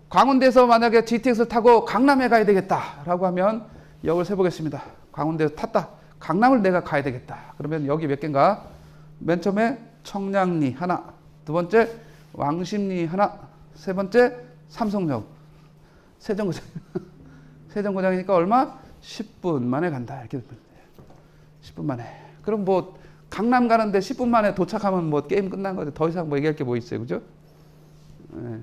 광운대에서 만약에 GTX 타고 강남에 가야 되겠다라고 하면 역을 세보겠습니다. 광운대에서 탔다. 강남을 내가 가야 되겠다. 그러면 여기 몇 개인가? 맨 처음에 청량리 하나, 두 번째 왕십리 하나, 세 번째 삼성역, 세정거장이니까 얼마? 10분 만에 간다. 이렇게 10분 만에. 그럼 뭐 강남 가는데 10분 만에 도착하면 뭐 게임 끝난 거죠. 더 이상 뭐 얘기할 게 뭐 있어요, 그죠? 네.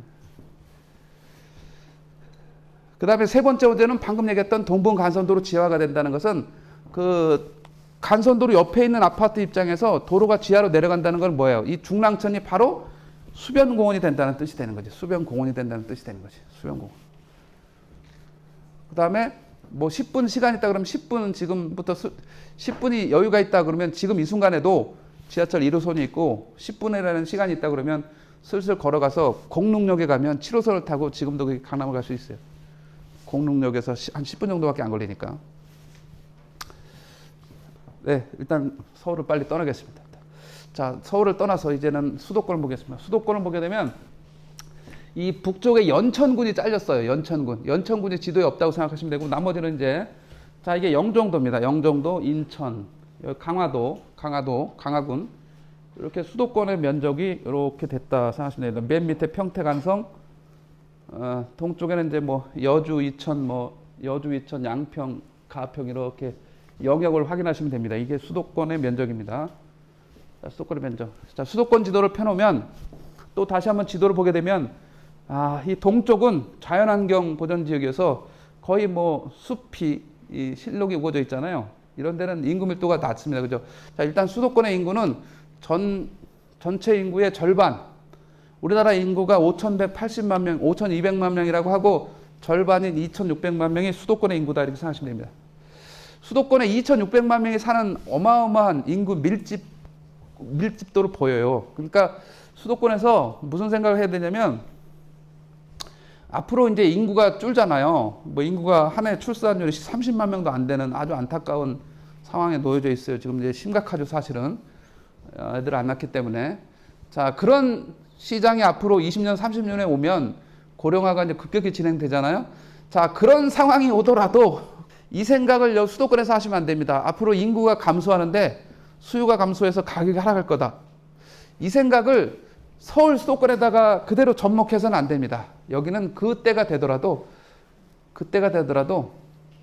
그 다음에 세 번째 문제는 방금 얘기했던 동부간선도로 지하화가 된다는 것은 그 간선도로 옆에 있는 아파트 입장에서 도로가 지하로 내려간다는 건 뭐예요? 이 중랑천이 바로 수변공원이 된다는 뜻이 되는 거지. 수변공원이 된다는 뜻이 되는 거지. 수변공원. 그 다음에 뭐 10분 시간 있다 그러면 10분 지금부터 10분이 여유가 있다 그러면 지금 이 순간에도 지하철 1호선이 있고 10분이라는 시간이 있다 그러면 슬슬 걸어가서 공릉역에 가면 7호선을 타고 지금도 강남을 갈 수 있어요. 공릉역에서 한 10분 정도밖에 안 걸리니까. 네, 일단 서울을 빨리 떠나겠습니다. 자, 서울을 떠나서 이제는 수도권을 보겠습니다. 수도권을 보게 되면 이 북쪽에 연천군이 잘렸어요. 연천군이 지도에 없다고 생각하시면 되고 나머지는 이제 자, 이게 영종도입니다. 영종도, 인천, 여기 강화군 이렇게 수도권의 면적이 이렇게 됐다 생각하시면 됩니다. 맨 밑에 평택안성, 동쪽에는 이제 뭐 여주, 이천, 양평, 가평 이렇게 영역을 확인하시면 됩니다. 이게 수도권의 면적입니다. 자, 수도권의 면적. 자, 수도권 지도를 펴놓으면 또 다시 한번 지도를 보게 되면 이 동쪽은 자연환경 보전 지역이어서 거의 뭐 숲이 이 실록이 우거져 있잖아요. 이런 데는 인구 밀도가 낮습니다. 그죠? 자, 일단 수도권의 인구는 전체 인구의 절반. 우리나라 인구가 5,180만 명, 5,200만 명이라고 하고 절반인 2,600만 명이 수도권의 인구다 이렇게 생각하시면 됩니다. 수도권에 2,600만 명이 사는 어마어마한 인구 밀집도로 보여요. 그러니까 수도권에서 무슨 생각을 해야 되냐면 앞으로 이제 인구가 줄잖아요. 뭐 인구가 한 해 출산율이 30만 명도 안 되는 아주 안타까운 상황에 놓여져 있어요. 지금 이제 심각하죠, 사실은. 애들 안 낳기 때문에. 자, 그런 시장이 앞으로 20년, 30년에 오면 고령화가 이제 급격히 진행되잖아요. 자, 그런 상황이 오더라도 이 생각을 수도권에서 하시면 안 됩니다. 앞으로 인구가 감소하는데 수요가 감소해서 가격이 하락할 거다. 이 생각을 서울 수도권에다가 그대로 접목해서는 안 됩니다. 여기는 그때가 되더라도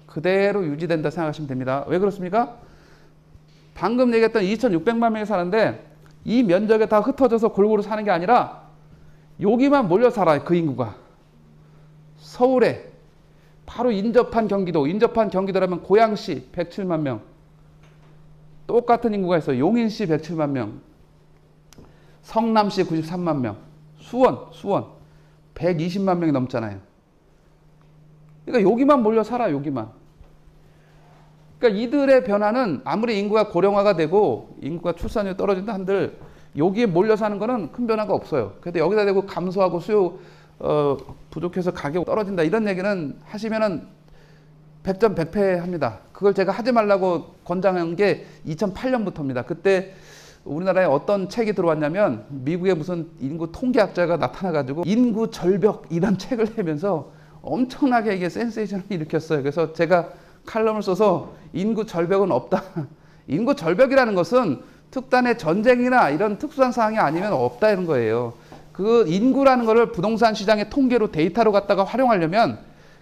그대로 유지된다 생각하시면 됩니다. 왜 그렇습니까? 방금 얘기했던 2,600만 명이 사는데 이 면적에 다 흩어져서 골고루 사는 게 아니라 여기만 몰려 살아요. 그 인구가. 서울에 바로 인접한 경기도라면 고양시 107만 명, 똑같은 인구가 있어요. 용인시 107만 명, 성남시 93만 명, 수원 120만 명이 넘잖아요. 그러니까 여기만 몰려 살아. 여기만. 그러니까 이들의 변화는 아무리 인구가 고령화가 되고 인구가 출산율이 떨어진다 한들 여기에 몰려 사는 거는 큰 변화가 없어요. 그래도 여기다 대고 감소하고 수요 부족해서 가격 떨어진다 이런 얘기는 하시면은 100점 100패 합니다. 그걸 제가 하지 말라고 권장한 게 2008년부터입니다. 그때 우리나라에 어떤 책이 들어왔냐면 미국의 무슨 인구 통계학자가 나타나가지고 인구 절벽 이런 책을 내면서 엄청나게 이게 센세이션을 일으켰어요. 그래서 제가 칼럼을 써서 인구 절벽은 없다. 인구 절벽이라는 것은 특단의 전쟁이나 이런 특수한 상황이 아니면 없다 이런 거예요. 그 인구라는 거를 부동산 시장의 통계로 데이터로 갖다가 활용하려면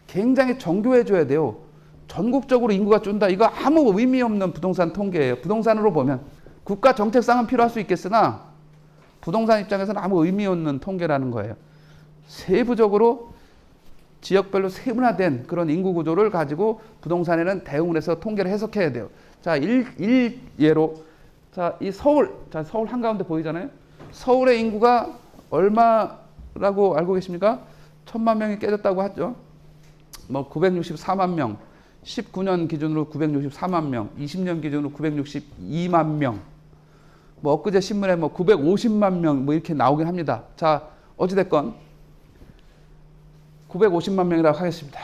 굉장히 정교해 줘야 돼요. 전국적으로 인구가 준다. 이거 아무 의미 없는 부동산 통계예요. 부동산으로 보면 국가 정책상은 필요할 수 있겠으나 부동산 입장에서는 아무 의미 없는 통계라는 거예요. 세부적으로 지역별로 세분화된 그런 인구 구조를 가지고 부동산에는 대응을 해서 통계를 해석해야 돼요. 자, 일예로 자, 이 서울 한가운데 보이잖아요. 서울의 인구가 얼마라고 알고 계십니까? 1,000만 명이 깨졌다고 하죠. 뭐 964만 명, 19년 기준으로 964만 명, 20년 기준으로 962만 명. 뭐 엊그제 신문에 뭐 950만 명 뭐 이렇게 나오긴 합니다. 자, 어찌됐건 950만 명이라고 하겠습니다.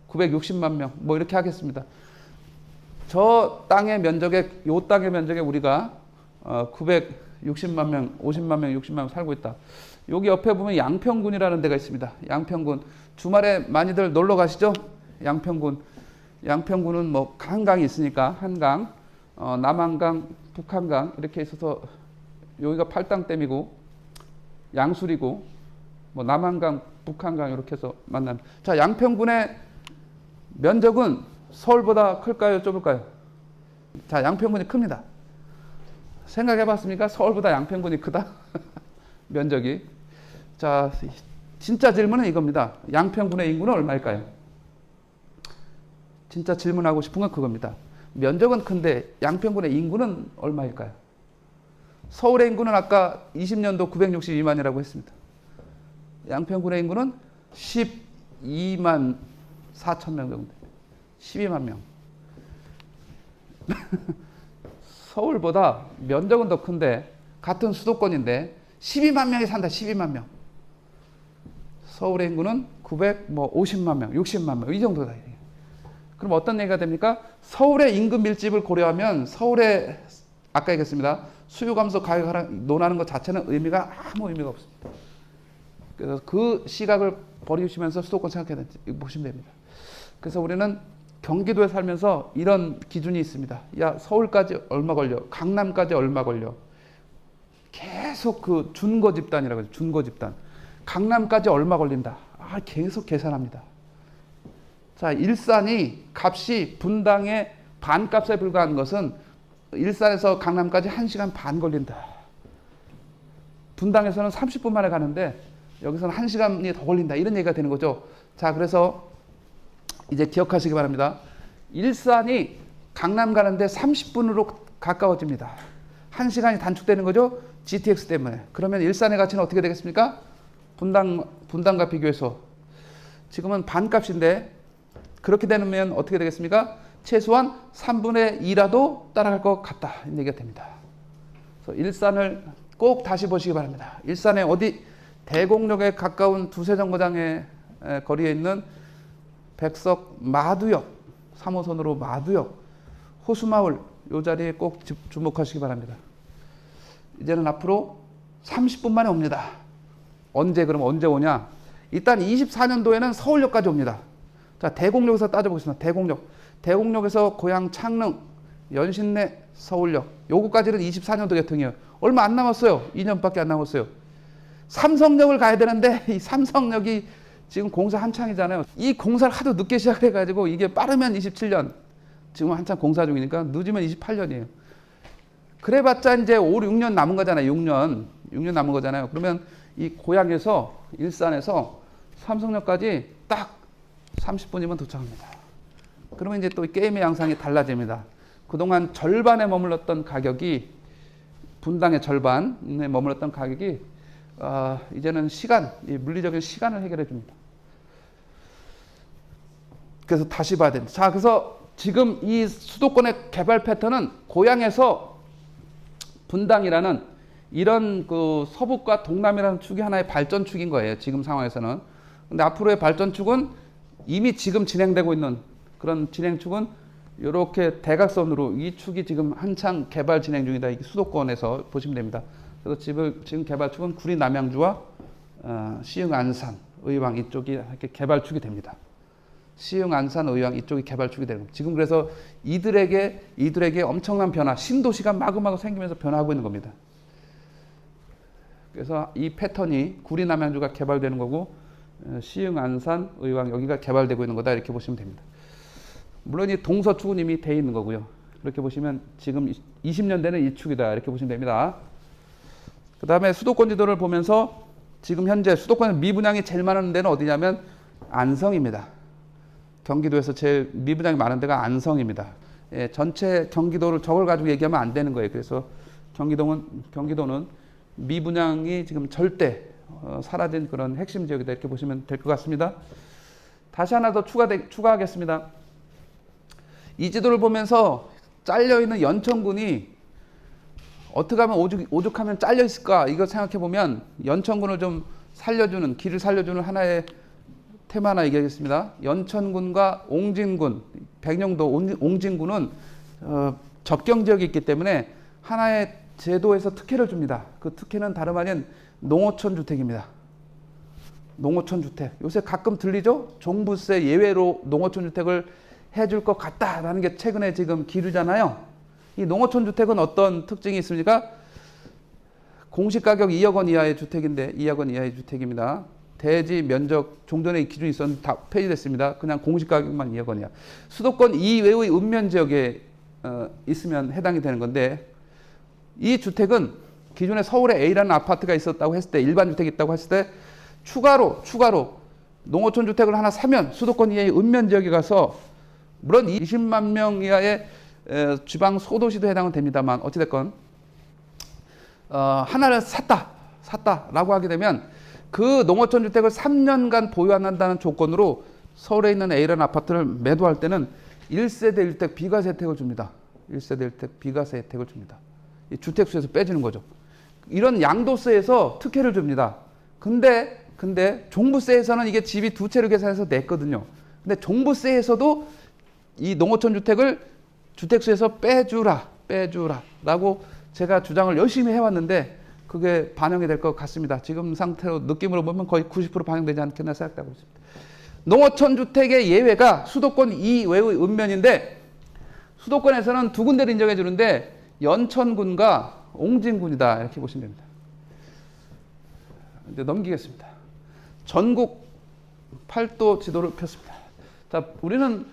960만 명 뭐 이렇게 하겠습니다. 저 땅의 면적에 우리가 960만 명, 50만 명, 60만 명 살고 있다. 여기 옆에 보면 양평군이라는 데가 있습니다. 양평군. 주말에 많이들 놀러 가시죠? 양평군은 뭐 한강이 있으니까 한강, 남한강, 북한강 이렇게 있어서 여기가 팔당댐이고 양수리고 뭐 남한강, 북한강 이렇게 해서 만납니다. 자, 양평군의 면적은 서울보다 클까요? 좁을까요? 자, 양평군이 큽니다. 생각해 봤습니까? 서울보다 양평군이 크다? 면적이. 자, 진짜 질문은 이겁니다. 양평군의 인구는 얼마일까요? 진짜 질문하고 싶은 건 그겁니다. 면적은 큰데 양평군의 인구는 얼마일까요? 서울의 인구는 아까 20년도 962만이라고 했습니다. 양평군의 인구는 12만 4천 명 정도. 12만 명. 서울보다 면적은 더 큰데 같은 수도권인데 12만 명이 산다. 12만 명. 서울의 인구는 950만 명, 60만 명 이 정도다. 그럼 어떤 얘기가 됩니까? 서울의 인구 밀집을 고려하면 서울의 아까 얘기했습니다. 수요 감소 가격 하락 논하는 것 자체는 의미가 아무 의미가 없습니다. 그래서 그 시각을 버리시면서 수도권 생각해야 된다. 이거 보시면 됩니다. 그래서 우리는 경기도에 살면서 이런 기준이 있습니다. 야, 서울까지 얼마 걸려? 강남까지 얼마 걸려? 계속 그 준거 집단이라고 해요. 준거 집단. 강남까지 얼마 걸린다. 계속 계산합니다. 자, 일산이 값이 분당의 반값에 불과한 것은 일산에서 강남까지 1시간 반 걸린다. 분당에서는 30분 만에 가는데 여기서는 1시간이 더 걸린다. 이런 얘기가 되는 거죠. 자, 그래서 이제 기억하시기 바랍니다. 일산이 강남 가는데 30분으로 가까워집니다. 1시간이 단축되는 거죠. GTX 때문에. 그러면 일산의 가치는 어떻게 되겠습니까? 분당과 비교해서 지금은 반값인데 그렇게 되면 어떻게 되겠습니까? 최소한 3분의 2라도 따라갈 것 같다. 이런 얘기가 됩니다. 그래서 일산을 꼭 다시 보시기 바랍니다. 일산에 어디 대곡역에 가까운 두세 정거장의 거리에 있는 백석 마두역 3호선으로 마두역 호수마을 이 자리에 꼭 주목하시기 바랍니다. 이제는 앞으로 30분 만에 옵니다. 그럼 언제 오냐? 일단 24년도에는 서울역까지 옵니다. 자, 대곡역에서 따져보겠습니다. 대곡역에서 고향 창릉, 연신내, 서울역. 요거까지는 24년도 개통이에요. 얼마 안 남았어요. 2년밖에 안 남았어요. 삼성역을 가야 되는데 이 삼성역이 지금 공사 한창이잖아요. 이 공사를 하도 늦게 시작해가지고 이게 빠르면 27년, 지금 한창 공사 중이니까 늦으면 28년이에요. 그래봤자 이제 5, 6년 남은 거잖아요. 6년 남은 거잖아요. 그러면 이 고향에서 일산에서 삼성역까지 딱 30분이면 도착합니다. 그러면 이제 또 게임의 양상이 달라집니다. 그동안 절반에 머물렀던 가격이, 분당의 절반에 머물렀던 가격이 이제는 시간, 이 물리적인 시간을 해결해 줍니다. 그래서 다시 봐야 됩니다. 자, 그래서 지금 이 수도권의 개발 패턴은 고향에서 분당이라는 이런 그 서북과 동남이라는 축이 하나의 발전축인 거예요. 지금 상황에서는. 근데 앞으로의 발전축은 이미 지금 진행되고 있는 그런 진행축은 이렇게 대각선으로 이 축이 지금 한창 개발 진행 중이다. 이게 수도권에서 보시면 됩니다. 그래서 지금 개발축은 구리 남양주와 시흥 안산 의왕 이쪽이 이렇게 개발축이 됩니다. 시흥 안산 의왕 이쪽이 개발축이 되는 겁니다. 지금 그래서 이들에게 엄청난 변화, 신도시가 마구마구 생기면서 변화하고 있는 겁니다. 그래서 이 패턴이 구리 남양주가 개발되는 거고 시흥 안산 의왕 여기가 개발되고 있는 거다 이렇게 보시면 됩니다. 물론 이 동서축은 이미 돼 있는 거고요. 그렇게 보시면 지금 20년 되는 이 축이다 이렇게 보시면 됩니다. 그 다음에 수도권 지도를 보면서 지금 현재 수도권 미분양이 제일 많은 데는 어디냐면 안성입니다. 경기도에서 제일 미분양이 많은 데가 안성입니다. 예, 전체 경기도를 저걸 가지고 얘기하면 안 되는 거예요. 그래서 경기도는 미분양이 지금 절대 사라진 그런 핵심 지역이다 이렇게 보시면 될 것 같습니다. 다시 하나 더 추가하겠습니다. 이 지도를 보면서 잘려있는 연천군이 어떻게 하면 오죽하면 잘려 있을까 이거 생각해 보면 연천군을 좀 살려주는 길을 살려주는 하나의 테마 하나 얘기하겠습니다. 연천군과 옹진군, 백령도 옹진군은 접경 지역이 있기 때문에 하나의 제도에서 특혜를 줍니다. 그 특혜는 다름 아닌 농어촌 주택입니다. 농어촌 주택. 요새 가끔 들리죠? 종부세 예외로 농어촌 주택을 해줄 것 같다라는 게 최근에 지금 기류잖아요. 이 농어촌 주택은 어떤 특징이 있습니까? 공시가격 2억 원 이하의 주택인데 2억 원 이하의 주택입니다. 대지 면적 종전에 기준이 있었는데 다 폐지됐습니다. 그냥 공시가격만 2억 원 이하. 수도권 이외의 읍면 지역에 있으면 해당이 되는 건데 이 주택은 기존에 서울에 A라는 아파트가 있었다고 했을 때 일반 주택이 있다고 했을 때 추가로 농어촌 주택을 하나 사면 수도권 이하의 읍면 지역에 가서 물론 20만 명 이하의 지방 소도시도 해당은 됩니다만 어찌됐건 하나를 샀다라고 하게 되면 그 농어촌 주택을 3년간 보유한다는 조건으로 서울에 있는 A라는 아파트를 매도할 때는 1세대 1택 비과세 혜택을 줍니다. 1세대 1택 비과세 혜택을 줍니다. 이 주택수에서 빼주는 거죠. 이런 양도세에서 특혜를 줍니다. 근데 종부세에서는 이게 집이 두 채로 계산해서 냈거든요. 근데 종부세에서도 이 농어촌 주택을 주택수에서 빼주라라고 제가 주장을 열심히 해왔는데 그게 반영이 될 것 같습니다. 지금 상태로 느낌으로 보면 거의 90% 반영되지 않겠나 생각하고 있습니다. 농어촌 주택의 예외가 수도권 이외의 읍면인데 수도권에서는 두 군데를 인정해 주는데 연천군과 옹진군이다 이렇게 보시면 됩니다. 이제 넘기겠습니다. 전국 8도 지도를 폈습니다. 자, 우리는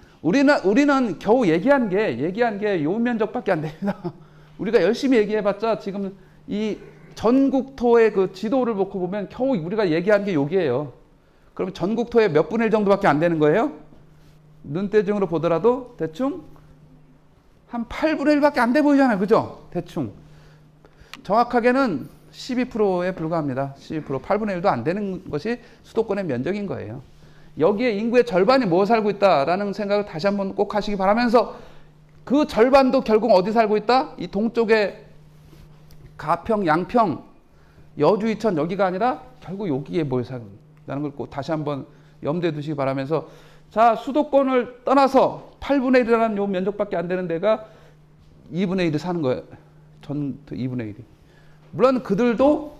겨우 얘기한 게 요 면적밖에 안 됩니다. 우리가 열심히 얘기해봤자 지금 이 전국토의 그 지도를 놓고 보면 겨우 우리가 얘기한 게 여기예요. 그러면 전국토의 몇 분의 1 정도밖에 안 되는 거예요? 눈대중으로 보더라도 대충 한 8분의 1밖에 안 돼 보이잖아요. 그죠? 대충. 정확하게는 12%에 불과합니다. 12%, 8분의 1도 안 되는 것이 수도권의 면적인 거예요. 여기에 인구의 절반이 뭐 살고 있다라는 생각을 다시 한번 꼭 하시기 바라면서 그 절반도 결국 어디 살고 있다? 이 동쪽에 가평, 양평, 여주, 이천 여기가 아니라 결국 여기에 모여 산다는 걸 꼭 다시 한번 염두에 두시기 바라면서 자, 수도권을 떠나서 8분의 1이라는 요 면적밖에 안 되는 데가 2분의 1이 사는 거예요. 전 2분의 1이. 물론 그들도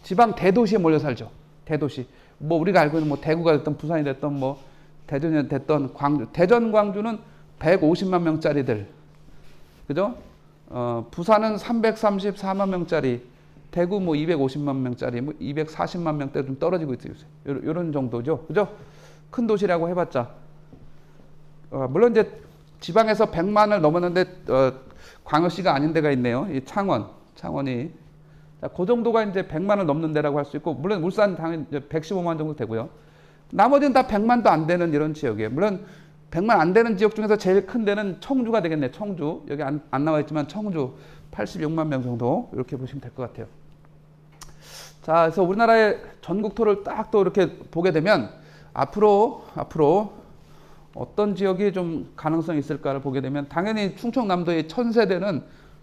지방 대도시에 몰려 살죠. 대도시. 뭐 우리가 알고 있는 뭐 대구가 됐든 부산이 됐든 뭐 대전이 됐던 광주, 대전 광주는 150만 명짜리들, 그죠? 부산은 334만 명짜리, 대구 뭐 250만 명짜리, 뭐 240만 명대 좀 떨어지고 있어요. 이런 정도죠, 그죠? 큰 도시라고 해봤자, 물론 이제 지방에서 100만을 넘었는데 광역시가 아닌 데가 있네요. 이 창원이. 자, 그 정도가 이제 100만을 넘는 데라고 할 수 있고, 물론 울산 당연히 115만 정도 되고요. 나머지는 다 100만도 안 되는 이런 지역이에요. 물론 100만 안 되는 지역 중에서 제일 큰 데는 청주가 되겠네. 청주. 여기 안 나와 있지만 청주 86만 명 정도 이렇게 보시면 될 것 같아요. 자, 그래서 우리나라의 전국 토를 딱 또 이렇게 보게 되면 앞으로 어떤 지역이 좀 가능성이 있을까를 보게 되면 당연히 충청남도의 천세대는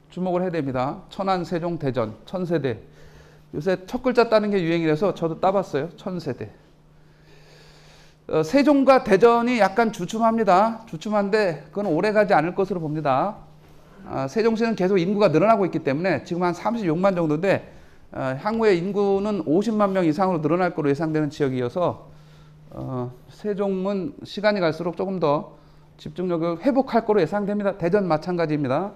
주목을 해야 됩니다. 천안, 세종, 대전, 천세대. 요새 첫 글자 따는 게 유행이라서 저도 따봤어요. 천세대. 세종과 대전이 약간 주춤합니다. 주춤한데 그건 오래가지 않을 것으로 봅니다. 세종시는 계속 인구가 늘어나고 있기 때문에 지금 한 36만 정도인데 향후에 인구는 50만 명 이상으로 늘어날 것으로 예상되는 지역이어서 세종은 시간이 갈수록 조금 더 집중력을 회복할 것으로 예상됩니다. 대전 마찬가지입니다.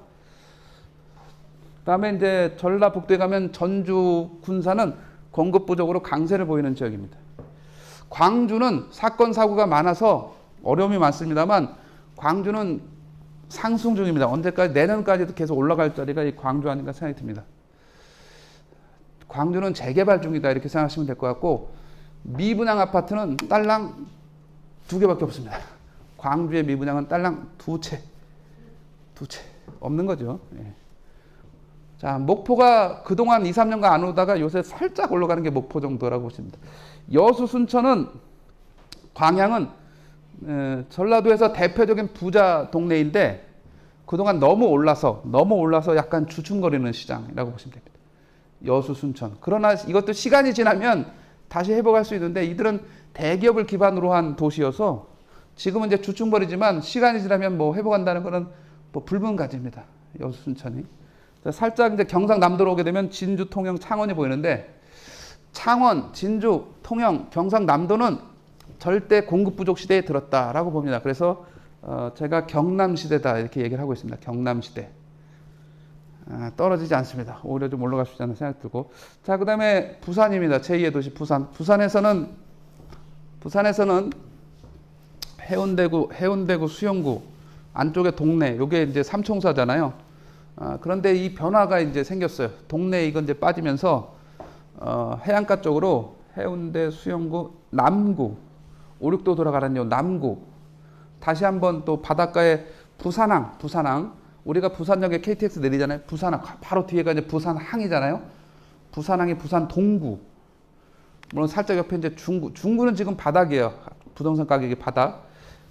그다음에 이제 전라북도에 가면 전주, 군사는 공급 부족으로 강세를 보이는 지역입니다. 광주는 사건 사고가 많아서 어려움이 많습니다만 광주는 상승 중입니다. 언제까지? 내년까지도 계속 올라갈 자리가 이 광주 아닌가 생각이 듭니다. 광주는 재개발 중이다 이렇게 생각하시면 될 것 같고, 미분양 아파트는 딸랑 2개밖에 없습니다. 광주의 미분양은 딸랑 2채 없는 거죠. 예. 자, 목포가 그동안 2, 3년간 안 오다가 요새 살짝 올라가는 게 목포 정도라고 보시면 됩니다. 여수, 순천은, 광양은 전라도에서 대표적인 부자 동네인데 그동안 너무 올라서 약간 주춤거리는 시장이라고 보시면 됩니다. 여수, 순천. 그러나 이것도 시간이 지나면 다시 회복할 수 있는데 이들은 대기업을 기반으로 한 도시여서 지금은 이제 주춤거리지만 시간이 지나면 뭐 회복한다는 것은 뭐 불문가지입니다. 여수, 순천이. 살짝 이제 경상남도로 오게 되면 진주, 통영, 창원이 보이는데 창원, 진주, 통영, 경상남도는 절대 공급 부족 시대에 들었다라고 봅니다. 그래서 제가 경남시대다 이렇게 얘기를 하고 있습니다. 경남시대. 떨어지지 않습니다. 오히려 좀 올라갈 수 있다는 생각이 들고. 자, 그 다음에 부산입니다. 제2의 도시 부산. 부산에서는 해운대구, 수영구 안쪽에 동네, 요게 이제 삼총사잖아요. 그런데 이 변화가 이제 생겼어요. 동네 이건 이제 빠지면서 해안가 쪽으로 해운대, 수영구, 남구, 5, 6도 돌아가는 요 남구. 다시 한번 또 바닷가에 부산항. 우리가 부산역에 KTX 내리잖아요. 부산항 바로 뒤에가 이제 부산항이잖아요. 부산항이 부산 동구. 물론 살짝 옆에 이제 중구는 지금 바닥이에요. 부동산 가격이 바닥.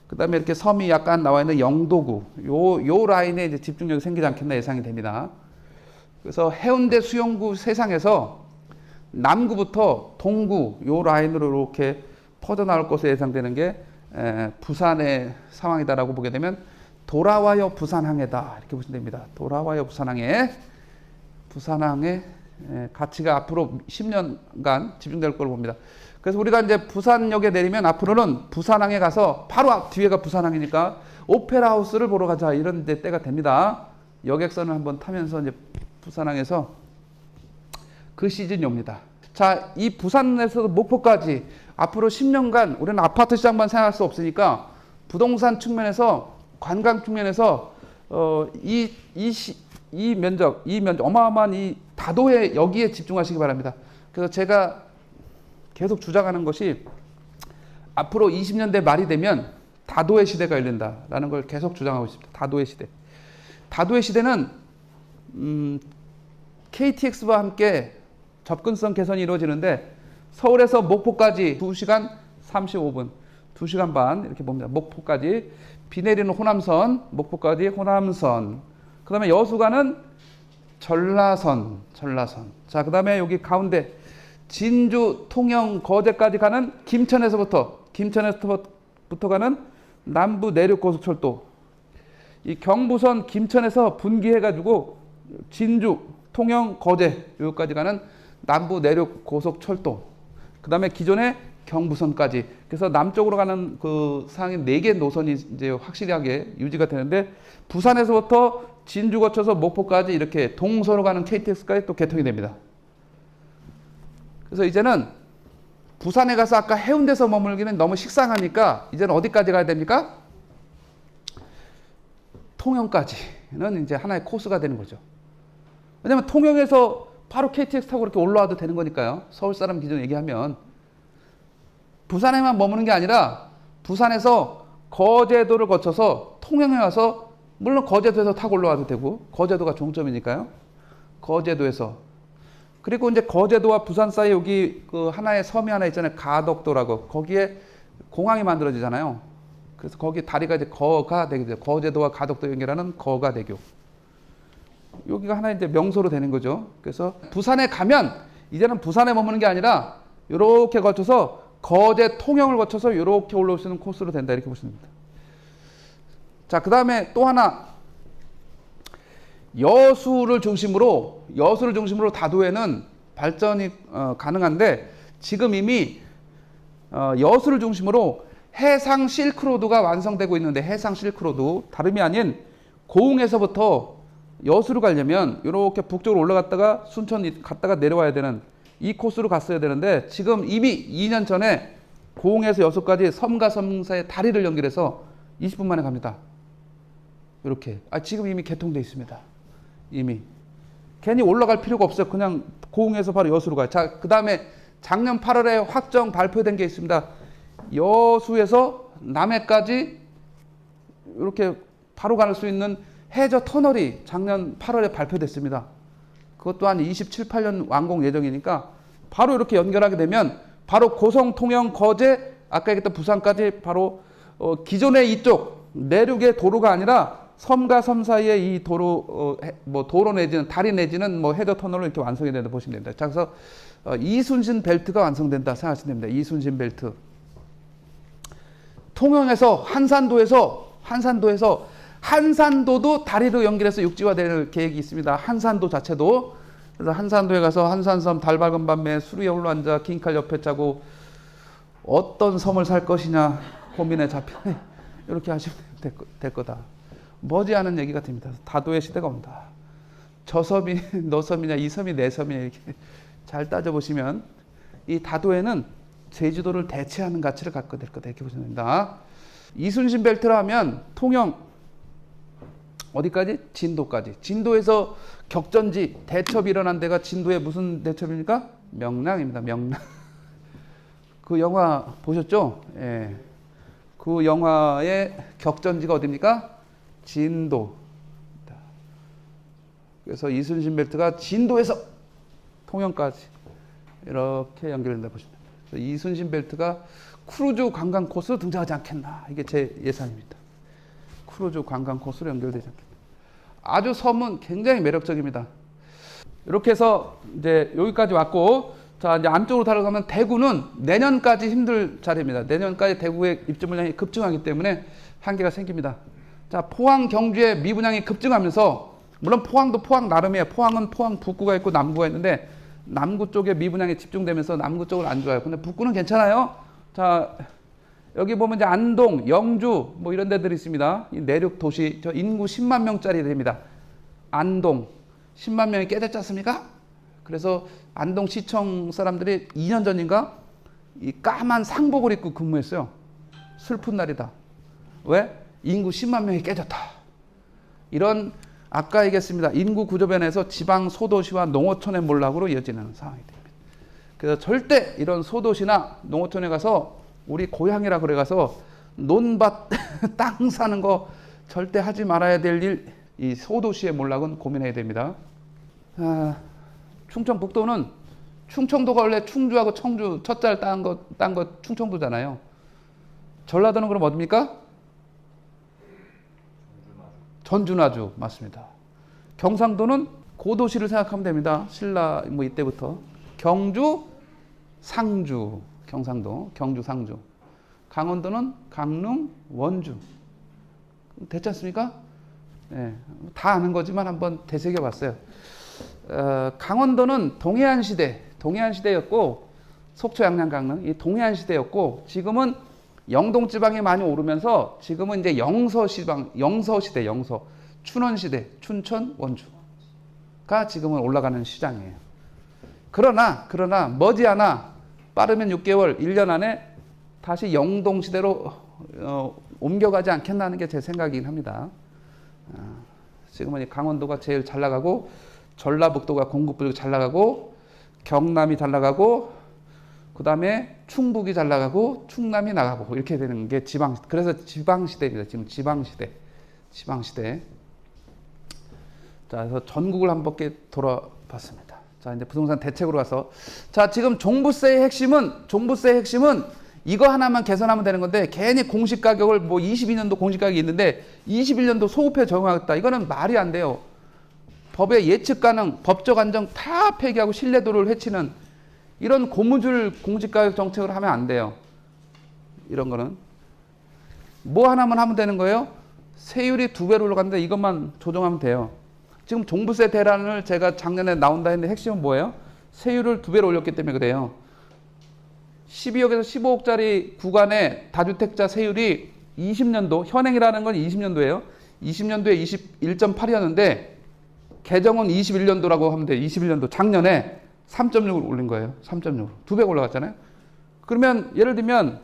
그 다음에 이렇게 섬이 약간 나와 있는 영도구. 요 라인에 이제 집중력이 생기지 않겠나 예상이 됩니다. 그래서 해운대, 수영구 세상에서 남구부터 동구 요 라인으로 이렇게 퍼져나올 것으로 예상되는 게 부산의 상황이다라고 보게 되면 돌아와요 부산항해다 이렇게 보시면 됩니다. 돌아와요 부산항의 가치가 앞으로 10년간 집중될 걸로 봅니다. 그래서 우리가 이제 부산역에 내리면 앞으로는 부산항에 가서 바로 뒤에가 부산항이니까 오페라 하우스를 보러 가자 이런 데 때가 됩니다. 여객선을 한번 타면서 이제 부산항에서 그 시즌이 옵니다. 자, 이 부산에서 목포까지 앞으로 10년간 우리는 아파트 시장만 생각할 수 없으니까 부동산 측면에서 관광 측면에서 이 면적 어마어마한 이 다도해 여기에 집중하시기 바랍니다. 그래서 제가 계속 주장하는 것이 앞으로 20년대 말이 되면 다도해 시대가 열린다라는 걸 계속 주장하고 있습니다. 다도해 시대. 다도해 시대는 KTX와 함께 접근성 개선이 이루어지는데 서울에서 목포까지 2시간 35분, 2시간 반 이렇게 봅니다. 목포까지 비 내리는 호남선, 목포까지 호남선. 그 다음에 여수가는 전라선. 자, 그 다음에 여기 가운데 진주, 통영, 거제까지 가는 김천에서부터 가는 남부 내륙 고속철도. 이 경부선 김천에서 분기해가지고 진주, 통영, 거제 여기까지 가는 남부 내륙 고속철도. 그 다음에 기존에 경부선까지. 그래서 남쪽으로 가는 그 상위 4개 노선이 이제 확실하게 유지가 되는데, 부산에서부터 진주 거쳐서 목포까지 이렇게 동서로 가는 KTX까지 또 개통이 됩니다. 그래서 이제는 부산에 가서 아까 해운대에서 머물기는 너무 식상하니까 이제는 어디까지 가야 됩니까? 통영까지는 이제 하나의 코스가 되는 거죠. 왜냐면 통영에서 바로 KTX 타고 이렇게 올라와도 되는 거니까요. 서울 사람 기준 얘기하면. 부산에만 머무는 게 아니라 부산에서 거제도를 거쳐서 통영에 와서, 물론 거제도에서 타고 올라와도 되고, 거제도가 종점이니까요. 거제도에서. 그리고 이제 거제도와 부산 사이 여기 그 하나의 섬이 하나 있잖아요. 가덕도라고. 거기에 공항이 만들어지잖아요. 그래서 거기 다리가 이제 거가대교죠. 거제도와 가덕도 연결하는 거가대교. 여기가 하나의 이제 명소로 되는 거죠. 그래서 부산에 가면 이제는 부산에 머무는 게 아니라 이렇게 거쳐서 거제 통영을 거쳐서 이렇게 올라올 수 있는 코스로 된다, 이렇게 보시면 됩니다. 자, 그 다음에 또 하나, 여수를 중심으로 다도해는 발전이 가능한데, 지금 이미 여수를 중심으로 해상 실크로드가 완성되고 있는데, 해상 실크로드 다름이 아닌 고흥에서부터 여수로 가려면 이렇게 북쪽으로 올라갔다가 순천 갔다가 내려와야 되는 이 코스로 갔어야 되는데, 지금 이미 2년 전에 고흥에서 여수까지 섬과 섬 사이에 다리를 연결해서 20분 만에 갑니다. 이렇게. 지금 이미 개통되어 있습니다. 이미. 괜히 올라갈 필요가 없어요. 그냥 고흥에서 바로 여수로 가요. 자, 그 다음에 작년 8월에 확정 발표된 게 있습니다. 여수에서 남해까지 이렇게 바로 갈 수 있는 해저 터널이 작년 8월에 발표됐습니다. 그것 또한 27, 8년 완공 예정이니까 바로 이렇게 연결하게 되면 바로 고성, 통영, 거제, 아까 얘기했던 부산까지 바로 기존의 이쪽 내륙의 도로가 아니라 섬과 섬 사이에 이 도로, 도로 내지는 다리 내지는 해저 터널로 이렇게 완성이 된다 보시면 됩니다. 자, 그래서 이순신 벨트가 완성된다 생각하시면 됩니다. 이순신 벨트. 통영에서 한산도도 다리로 연결해서 육지화될 계획이 있습니다. 한산도 자체도. 그래서 한산도에 가서 한산섬 달 밝은 밤에 수루에 올라앉아 긴칼 옆에 짜고 어떤 섬을 살 것이냐 고민에 잡혀 이렇게 하시면 될 거다. 머지않은 얘기가 됩니다. 다도의 시대가 온다. 저 섬이 너 섬이냐, 이 섬이 내 섬이냐, 이렇게 잘 따져보시면 이 다도에는 제주도를 대체하는 가치를 갖게 될 거다, 이렇게 보시면 됩니다. 이순신 벨트라 하면 통영 어디까지? 진도까지. 진도에서 격전지 대첩이 일어난 데가 진도의 무슨 대첩입니까? 명량입니다. 명량. 그 영화 보셨죠? 예. 그 영화의 격전지가 어디입니까? 진도. 그래서 이순신 벨트가 진도에서 통영까지 이렇게 연결된다 보시면 됩니다. 이순신 벨트가 크루즈 관광 코스로 등장하지 않겠나, 이게 제 예상입니다. 크루즈 관광 코스로 연결되지 않겠나. 아주 섬은 굉장히 매력적입니다. 이렇게 해서 이제 여기까지 왔고, 자, 이제 안쪽으로 들어가면 대구는 내년까지 힘들 자리입니다. 내년까지 대구의 입주 물량이 급증하기 때문에 한계가 생깁니다. 자, 포항, 경주의 미분양이 급증하면서, 물론 포항도 포항 나름이에요. 포항은 포항 북구가 있고 남구가 있는데, 남구 쪽에 미분양이 집중되면서 남구 쪽은 안 좋아요. 근데 북구는 괜찮아요. 자, 여기 보면 이제 안동, 영주 이런 데들이 있습니다. 이 내륙 도시, 저 인구 10만 명짜리 됩니다. 안동 10만 명이 깨졌지 않습니까? 그래서 안동 시청 사람들이 2년 전인가 이 까만 상복을 입고 근무했어요. 슬픈 날이다. 왜? 인구 10만 명이 깨졌다. 이런 아까 얘기했습니다. 인구 구조 변화에서 지방 소도시와 농어촌의 몰락으로 이어지는 상황이 됩니다. 그래서 절대 이런 소도시나 농어촌에 가서 우리 고향이라 그래 가서 논밭 땅 사는 거 절대 하지 말아야 될 일, 이 소도시의 몰락은 고민해야 됩니다. 충청북도는 충청도가 원래 충주하고 청주 첫 잘 딴 거 충청도잖아요. 전라도는 그럼 어디입니까? 전주나주 맞습니다. 경상도는 고도시를 생각하면 됩니다. 신라 이때부터 경주, 상주. 경상도, 경주, 상주. 강원도는 강릉, 원주. 됐지 않습니까? 네, 다 아는 거지만 한번 되새겨 봤어요. 강원도는 동해안 시대였고, 속초, 양양, 강릉 이 동해안 시대였고 지금은 영동 지방이 많이 오르면서 지금은 이제 영서 시대, 춘원 시대, 춘천, 원주가 지금은 올라가는 시장이에요. 그러나 머지않아 빠르면 6개월, 1년 안에 다시 영동 시대로 옮겨가지 않겠나는 게 제 생각이긴 합니다. 지금은 강원도가 제일 잘 나가고 전라북도가 공급 잘 나가고 경남이 잘 나가고 그 다음에 충북이 잘 나가고 충남이 나가고 이렇게 되는 게 그래서 지방시대입니다. 지금 지방시대. 자, 그래서 전국을 한 바퀴 돌아봤습니다. 자, 이제 부동산 대책으로 가서. 자, 지금 종부세의 핵심은 이거 하나만 개선하면 되는 건데 괜히 공시가격을 22년도 공시가격이 있는데 21년도 소급해 적용하겠다. 이거는 말이 안 돼요. 법의 예측 가능, 법적 안정 다 폐기하고 신뢰도를 해치는 이런 고무줄 공시가격 정책을 하면 안 돼요. 이런 거는. 뭐 하나만 하면 되는 거예요? 세율이 2배로 올라갔는데 이것만 조정하면 돼요. 지금 종부세 대란을 제가 작년에 나온다 했는데 핵심은 뭐예요? 세율을 2배로 올렸기 때문에 그래요. 12억에서 15억짜리 구간의 다주택자 세율이 20년도, 현행이라는 건 20년도예요. 20년도에 21.8이었는데 개정은 21년도라고 하면 돼요. 21년도 작년에 3.6을 올린 거예요. 3.6. 2배 올라갔잖아요. 그러면 예를 들면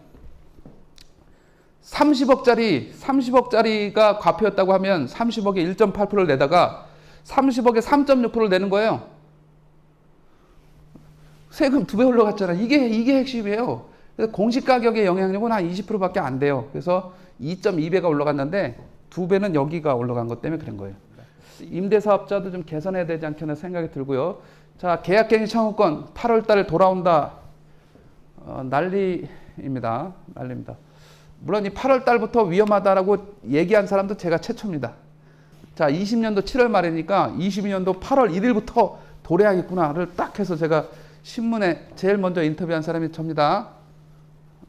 30억짜리가 과표였다고 하면 30억에 1.8%를 내다가 30억에 3.6%를 내는 거예요. 세금 2배 올라갔잖아요. 이게 핵심이에요. 그래서 공시가격의 영향력은 한 20%밖에 안 돼요. 그래서 2.2배가 올라갔는데 2배는 여기가 올라간 것 때문에 그런 거예요. 임대사업자도 좀 개선해야 되지 않겠나 생각이 들고요. 자, 계약갱신 청구권 8월 달에 돌아온다. 난리입니다. 물론 이 8월 달부터 위험하다라고 얘기한 사람도 제가 최초입니다. 자, 20년도 7월 말이니까 22년도 8월 1일부터 도래하겠구나를 딱 해서 제가 신문에 제일 먼저 인터뷰한 사람이 접니다.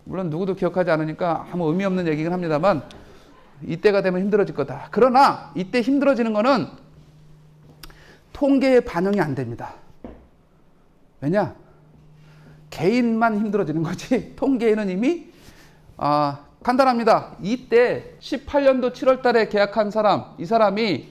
물론 누구도 기억하지 않으니까 아무 의미 없는 얘기긴 합니다만 이때가 되면 힘들어질 거다. 그러나 이때 힘들어지는 거는 통계에 반영이 안 됩니다. 왜냐? 개인만 힘들어지는 거지 통계에는 이미 간단합니다. 이때 18년도 7월 달에 계약한 사람, 이 사람이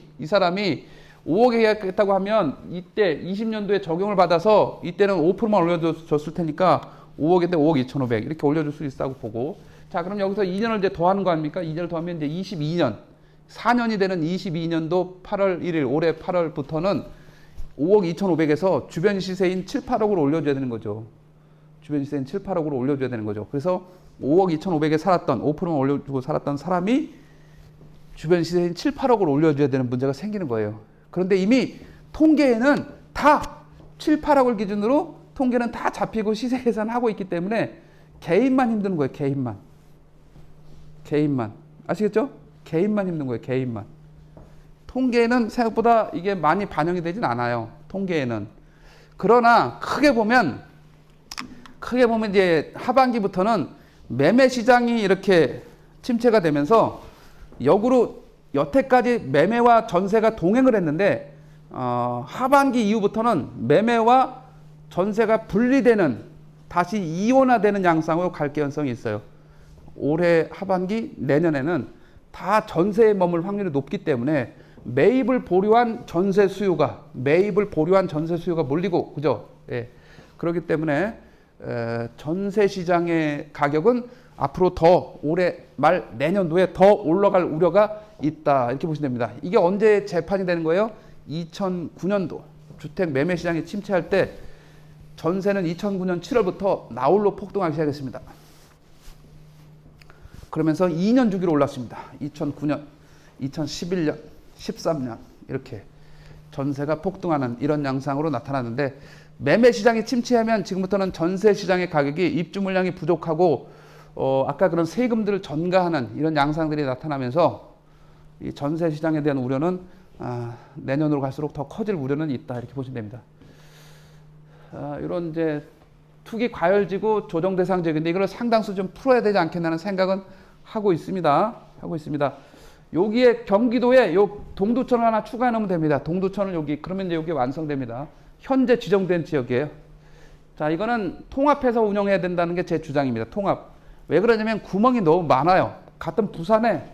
5억에 계약했다고 하면 이때 20년도에 적용을 받아서 이때는 5%만 올려줬을 테니까 5억인데 5억 2,500 이렇게 올려줄 수 있다고 보고. 자, 그럼 여기서 2년을 이제 더하는 거 아닙니까? 2년을 더하면 이제 22년, 4년이 되는 22년도 8월 1일, 올해 8월부터는 5억 2,500에서 주변 시세인 7, 8억으로 올려줘야 되는 거죠. 주변 시세인 7, 8억으로 올려줘야 되는 거죠. 그래서 5억 2,500에 살았던, 5%만 올려주고 살았던 사람이 주변 시세인 7, 8억을 올려줘야 되는 문제가 생기는 거예요. 그런데 이미 통계에는 다 7, 8억을 기준으로 통계는 다 잡히고 시세 계산하고 있기 때문에 개인만 힘든 거예요. 개인만. 아시겠죠? 개인만 힘든 거예요. 개인만. 통계에는 생각보다 이게 많이 반영이 되진 않아요. 통계에는. 그러나 크게 보면 이제 하반기부터는 매매 시장이 이렇게 침체가 되면서 역으로 여태까지 매매와 전세가 동행을 했는데 하반기 이후부터는 매매와 전세가 분리되는, 다시 이원화되는 양상으로 갈 가능성이 있어요. 올해 하반기, 내년에는 다 전세에 머물 확률이 높기 때문에 매입을 보류한 전세 수요가 몰리고, 그죠? 예. 그렇기 때문에 전세 시장의 가격은 앞으로 더 올해 말 내년도에 더 올라갈 우려가 있다, 이렇게 보시면 됩니다. 이게 언제 재판이 되는 거예요? 2009년도 주택 매매 시장이 침체할 때 전세는 2009년 7월부터 나홀로 폭등하기 시작했습니다. 그러면서 2년 주기로 올랐습니다. 2009년, 2011년, 13년 이렇게 전세가 폭등하는 이런 양상으로 나타나는데, 매매 시장이 침체하면 지금부터는 전세 시장의 가격이 입주 물량이 부족하고 아까 그런 세금들을 전가하는 이런 양상들이 나타나면서 이 전세 시장에 대한 우려는 내년으로 갈수록 더 커질 우려는 있다, 이렇게 보시면 됩니다. 이런 이제 투기 과열지구 조정 대상 지역인데 이걸 상당수 좀 풀어야 되지 않겠나는 생각은 하고 있습니다. 여기에 경기도에 요 동두천을 하나 추가해 놓으면 됩니다. 동두천을 여기, 그러면 이제 여기 완성됩니다. 현재 지정된 지역이에요. 자, 이거는 통합해서 운영해야 된다는 게 제 주장입니다. 통합. 왜 그러냐면 구멍이 너무 많아요. 같은 부산에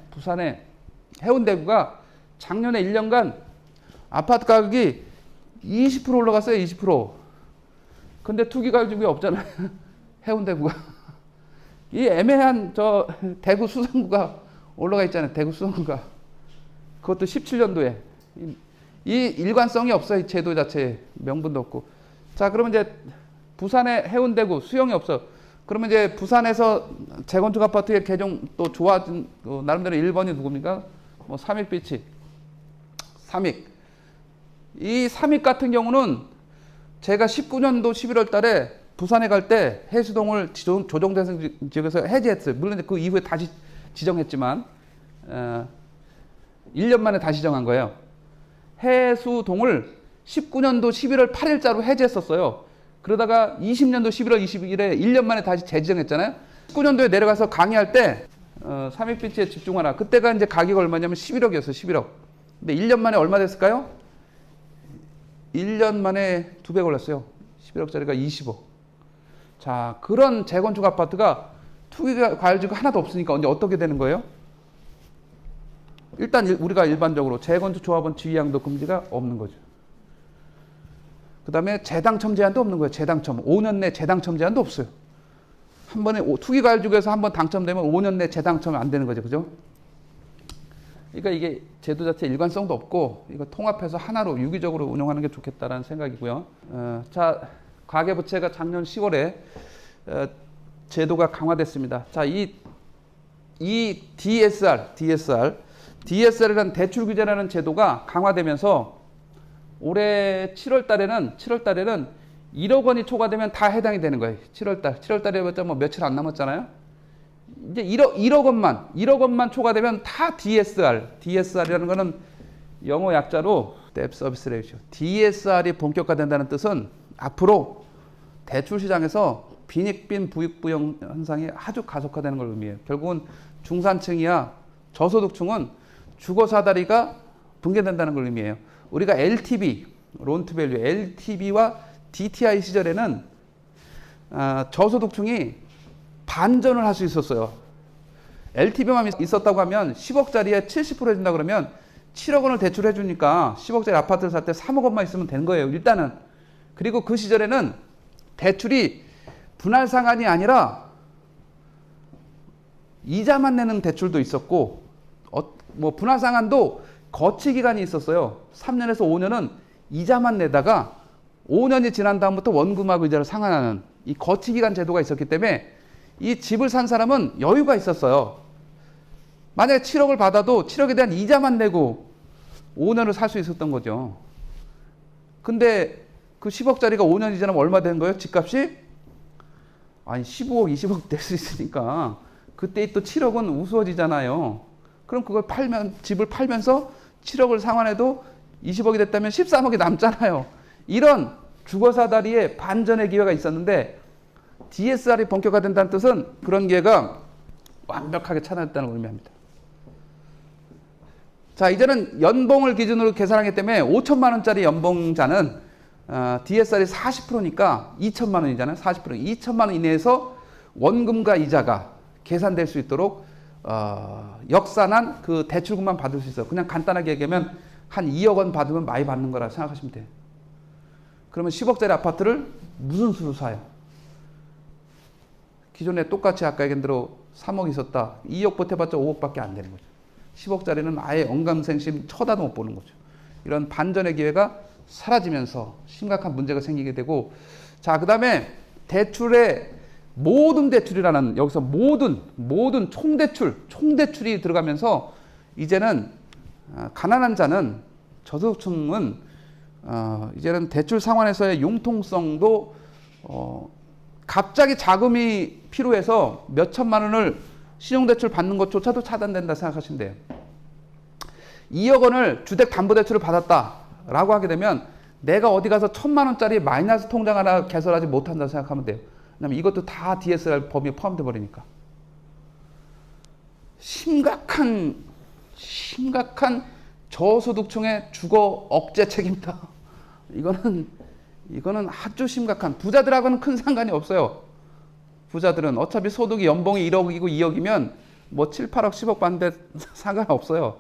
해운대구가 작년에 1년간 아파트 가격이 20% 올라갔어요. 20%. 근데 투기 가격이 없잖아요. 해운대구가. 이 애매한 저 대구 수성구가 올라가 있잖아요. 대구 수성구가. 그것도 17년도에. 이 일관성이 없어요. 이 제도 자체에. 명분도 없고. 자, 그러면 이제 부산의 해운대구 수용이 없어. 그러면 이제 부산에서 재건축 아파트의 개정 또 좋아진 나름대로 1번이 누굽니까? 뭐 삼익비치. 삼익. 이 삼익 같은 경우는 제가 19년도 11월 달에 부산에 갈 때 해수동을 조정대상 지역에서 해제했어요. 물론 그 이후에 다시 지정했지만 1년 만에 다시 지정한 거예요. 해수동을 19년도 11월 8일자로 해제했었어요. 그러다가 20년도 11월 20일에 1년 만에 다시 재지정했잖아요. 19년도에 내려가서 강의할 때 삼익비치에 집중하라. 그때가 이제 가격이 얼마냐면 11억이었어요. 11억. 근데 1년 만에 얼마 됐을까요? 1년 만에 2배 올랐어요. 11억짜리가 20억. 자, 그런 재건축 아파트가 투기 과열지가 하나도 없으니까 이제 어떻게 되는 거예요? 일단 우리가 일반적으로 재건축 조합원 지위양도 금지가 없는 거죠. 그 다음에 재당첨 제한도 없는 거예요. 재당첨. 5년 내 재당첨 제한도 없어요. 한 번에 투기 과열지구에서 한 번 당첨되면 5년 내 재당첨이 안 되는 거죠. 그죠? 그러니까 이게 제도 자체 일관성도 없고 이거 통합해서 하나로 유기적으로 운영하는 게 좋겠다라는 생각이고요. 자, 가계부채가 작년 10월에 제도가 강화됐습니다. 자, 이 DSR이라는 대출 규제라는 제도가 강화되면서 올해 7월 달에는 1억 원이 초과되면 다 해당이 되는 거예요. 7월 달에 뭐 며칠 안 남았잖아요. 이제 1억 원만 초과되면 다 DSR이라는 거는 영어 약자로 Debt Service Ratio. DSR이 본격화된다는 뜻은 앞으로 대출 시장에서 빈익빈 부익부영 현상이 아주 가속화되는 걸 의미해요. 결국은 중산층이야 저소득층은 주거 사다리가 붕괴된다는 걸 의미해요. 우리가 LTV, 론 투 밸류, LTV와 DTI 시절에는 저소득층이 반전을 할 수 있었어요. LTV만 있었다고 하면 10억짜리에 70% 해준다 그러면 7억 원을 대출해 주니까 10억짜리 아파트를 살 때 3억 원만 있으면 되는 거예요. 일단은. 그리고 그 시절에는 대출이 분할 상환이 아니라 이자만 내는 대출도 있었고 뭐 분할 상환도 거치 기간이 있었어요. 3년에서 5년은 이자만 내다가 5년이 지난 다음부터 원금하고 이자를 상환하는 이 거치 기간 제도가 있었기 때문에 이 집을 산 사람은 여유가 있었어요. 만약에 7억을 받아도 7억에 대한 이자만 내고 5년을 살 수 있었던 거죠. 근데 그 10억짜리가 5년이 지나면 얼마 되는 거예요? 집값이? 아니 15억, 20억 될 수 있으니까 그때 또 7억은 우스워지잖아요. 그럼 그걸 집을 팔면서 7억을 상환해도 20억이 됐다면 13억이 남잖아요. 이런 주거사다리의 반전의 기회가 있었는데 DSR이 본격화된다는 뜻은 그런 기회가 완벽하게 차단했다는 걸 의미합니다. 자, 이제는 연봉을 기준으로 계산하기 때문에 5천만 원짜리 연봉자는 DSR이 40%니까 2천만 원이잖아요. 40%. 2천만 원 이내에서 원금과 이자가 계산될 수 있도록 역산한 그 대출금만 받을 수 있어요. 그냥 간단하게 얘기하면 한 2억 원 받으면 많이 받는 거라 생각하시면 돼요. 그러면 10억짜리 아파트를 무슨 수로 사요? 기존에 똑같이 아까 얘기한 대로 3억 있었다. 2억 보태봤자 5억밖에 안 되는 거죠. 10억짜리는 아예 언감생심 쳐다도 못 보는 거죠. 이런 반전의 기회가 사라지면서 심각한 문제가 생기게 되고, 자, 그 다음에 대출의 모든 대출이라는, 여기서 모든 총대출이 들어가면서 이제는 가난한 자는, 저소득층은 이제는 대출 상환에서의 융통성도 갑자기 자금이 필요해서 몇 천만 원을 신용대출 받는 것조차도 차단된다 생각하시면 돼요. 2억 원을 주택담보대출을 받았다라고 하게 되면 내가 어디 가서 1,000만 원짜리 마이너스 통장 하나 개설하지 못한다 생각하면 돼요. 왜냐면 이것도 다 DSR 범위에 포함돼 버리니까. 심각한 저소득층의 주거 억제 책임이다. 이거는 이거는 아주 심각한, 부자들하고는 큰 상관이 없어요. 부자들은 어차피 소득이 연봉이 1억이고 2억이면 뭐 7, 8억, 10억 받는데 상관없어요.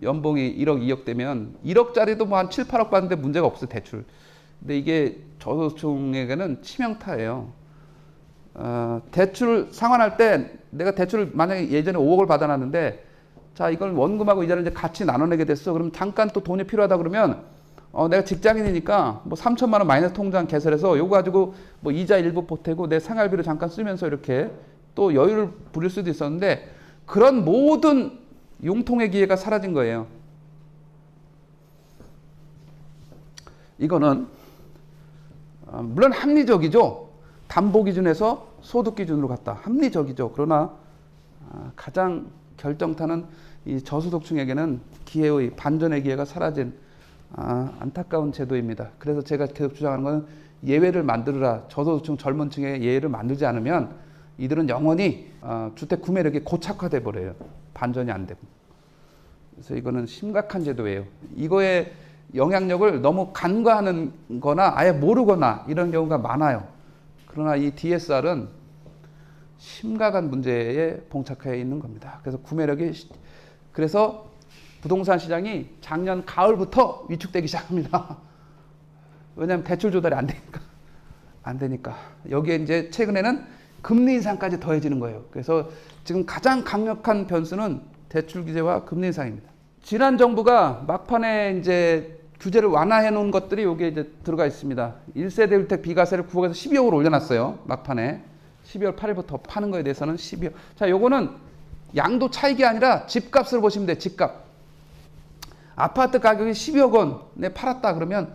연봉이 1억, 2억 되면 1억짜리도 뭐 한 7, 8억 받는데 문제가 없어요, 대출. 근데 이게 저소득층에게는 치명타예요. 대출 상환할 때 내가 대출을 만약에 예전에 5억을 받아놨는데 자, 이걸 원금하고 이자를 이제 같이 나눠내게 됐어. 그럼 잠깐 또 돈이 필요하다 그러면 내가 직장인이니까 뭐 3천만 원 마이너스 통장 개설해서 요거 가지고 뭐 이자 일부 보태고 내 생활비로 잠깐 쓰면서 이렇게 또 여유를 부릴 수도 있었는데 그런 모든 융통의 기회가 사라진 거예요. 이거는 물론 합리적이죠. 담보 기준에서 소득 기준으로 갔다. 합리적이죠. 그러나 가장 결정타는 이 저소득층에게는 기회의 반전의 기회가 사라진 안타까운 제도입니다. 그래서 제가 계속 주장하는 것은 예외를 만들어라. 저소득층 젊은 층에 예외를 만들지 않으면 이들은 영원히 주택 구매력이 고착화돼 버려요. 반전이 안 되고. 그래서 이거는 심각한 제도예요. 이거의 영향력을 너무 간과하는 거나 아예 모르거나 이런 경우가 많아요. 그러나 이 DSR은 심각한 문제에 봉착해 있는 겁니다. 그래서 그래서 부동산 시장이 작년 가을부터 위축되기 시작합니다. 왜냐하면 대출 조달이 안 되니까. 여기에 이제 최근에는 금리 인상까지 더해지는 거예요. 그래서 지금 가장 강력한 변수는 대출 규제와 금리 인상입니다. 지난 정부가 막판에 이제 규제를 완화해 놓은 것들이 여기에 이제 들어가 있습니다. 1세대 주택 비과세를 9억에서 12억으로 올려놨어요. 막판에 12월 8일부터 파는 거에 대해서는 12억. 자, 요거는 양도 차익이 아니라 집값을 보시면 돼. 집값. 아파트 가격이 12억 원에 팔았다 그러면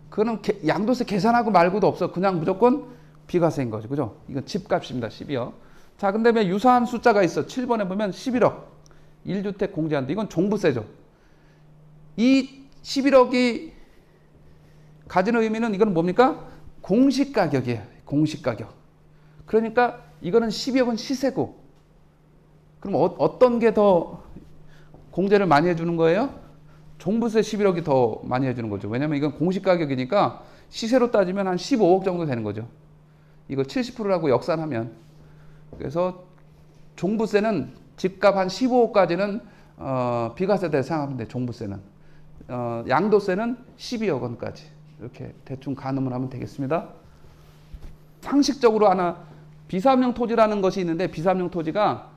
그거는 양도세 계산하고 말고도 없어. 그냥 무조건 비과세인 거죠. 그죠? 이건 집값입니다. 12억. 자, 근데 왜 유사한 숫자가 있어. 7번에 보면 11억. 1주택 공제한다. 이건 종부세죠. 이 11억이 가지는 의미는 이건 뭡니까? 공시가격이에요. 공시가격. 그러니까 이거는 12억은 시세고 그럼 어떤 게 더 공제를 많이 해주는 거예요? 종부세 11억이 더 많이 해주는 거죠. 왜냐면 이건 공시가격이니까 시세로 따지면 한 15억 정도 되는 거죠. 이거 70%라고 역산하면. 그래서 종부세는 집값 한 15억까지는 비과세 대상하면 돼. 종부세는. 양도세는 12억 원까지. 이렇게 대충 가늠을 하면 되겠습니다. 상식적으로 하나 비사업용 토지라는 것이 있는데 비사업용 토지가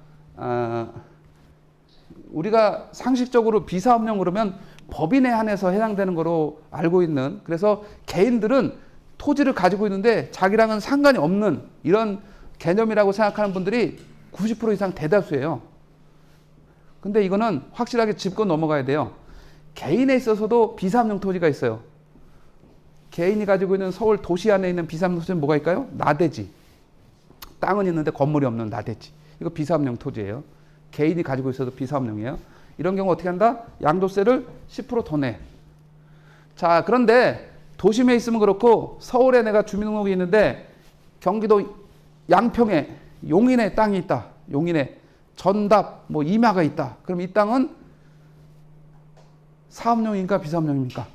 우리가 상식적으로 비사업용 그러면 법인에 한해서 해당되는 거로 알고 있는, 그래서 개인들은 토지를 가지고 있는데 자기랑은 상관이 없는 이런 개념이라고 생각하는 분들이 90% 이상 대다수예요. 근데 이거는 확실하게 짚고 넘어가야 돼요. 개인에 있어서도 비사업용 토지가 있어요. 개인이 가지고 있는 서울 도시 안에 있는 비사업용 토지는 뭐가 있을까요? 나대지. 땅은 있는데 건물이 없는 나대지. 이거 비사업용 토지예요. 개인이 가지고 있어도 비사업용이에요. 이런 경우 어떻게 한다? 양도세를 10% 더 내. 자, 그런데 도심에 있으면 그렇고 서울에 내가 주민등록이 있는데 경기도 양평에 용인에 땅이 있다. 용인에 전답 뭐 임야가 있다. 그럼 이 땅은 사업용입니까? 비사업용입니까?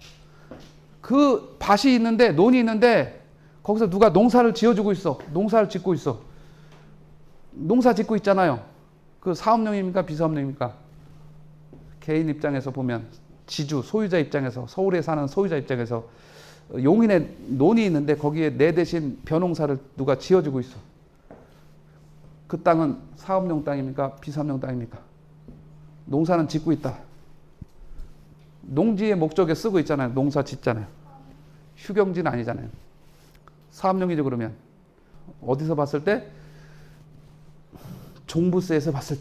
그 밭이 있는데 논이 있는데 거기서 누가 농사를 지어주고 있어. 농사를 짓고 있어. 농사 짓고 있잖아요. 그 사업용입니까? 비사업용입니까? 개인 입장에서 보면 지주, 소유자 입장에서, 서울에 사는 소유자 입장에서 용인에 논이 있는데 거기에 내 대신 벼농사를 누가 지어주고 있어. 그 땅은 사업용 땅입니까? 비사업용 땅입니까? 농사는 짓고 있다. 농지의 목적에 쓰고 있잖아요. 농사 짓잖아요. 휴경지는 아니잖아요. 사업용이죠. 그러면 어디서 봤을 때? 종부세에서 봤을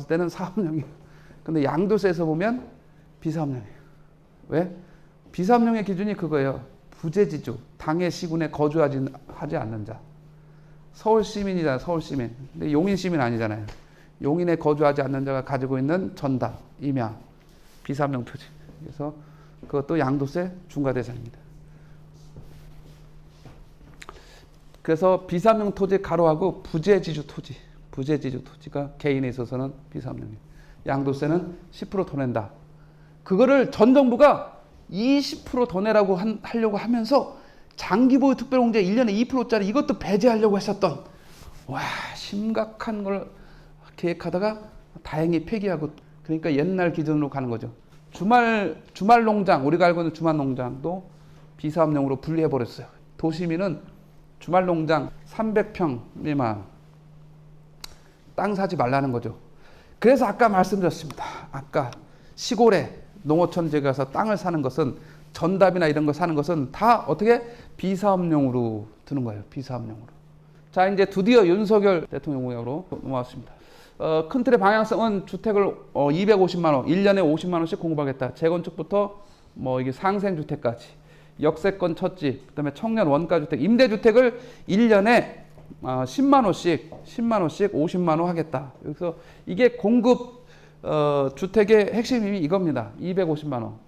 때는 사업용이에요. 근데 양도세에서 보면 비사업용이에요. 왜? 비사업용의 기준이 그거예요. 부재지주, 당해 시군에 거주하지 않는 자. 서울 시민이잖아요. 서울 시민. 근데 용인 시민 아니잖아요. 용인에 거주하지 않는 자가 가지고 있는 전답, 임야, 비사업용 토지. 그래서 그것도 양도세 중과 대상입니다. 그래서 비사업용 토지 가로하고 부재지주 토지가 개인에 있어서는 비사업용이에요. 양도세는 10% 더 낸다. 그거를 전 정부가 20%더 내라고 하려고 하면서 장기보유 특별공제 1년에 2%짜리 이것도 배제하려고 했었던, 와, 심각한 걸 계획하다가 다행히 폐기하고, 그러니까 옛날 기준으로 가는 거죠. 주말 농장, 우리가 알고 있는 주말 농장도 비사업용으로 분리해 버렸어요. 도시민은 주말 농장 300평 미만 땅 사지 말라는 거죠. 그래서 아까 말씀드렸습니다. 아까 시골에 농어촌지에 가서 땅을 사는 것은, 전답이나 이런 거 사는 것은 다 어떻게 비사업용으로 드는 거예요. 비사업용으로. 자, 이제 드디어 윤석열 대통령 공약으로 넘어왔습니다. 큰 틀의 방향성은 주택을 250만 원, 1년에 50만 원씩 공급하겠다. 재건축부터 뭐 이게 상생주택까지, 역세권 첫집, 그다음에 청년 원가주택, 임대주택을 1년에 10만 원씩 50만 원 하겠다. 그래서 이게 공급 주택의 핵심이 이겁니다. 250만 원.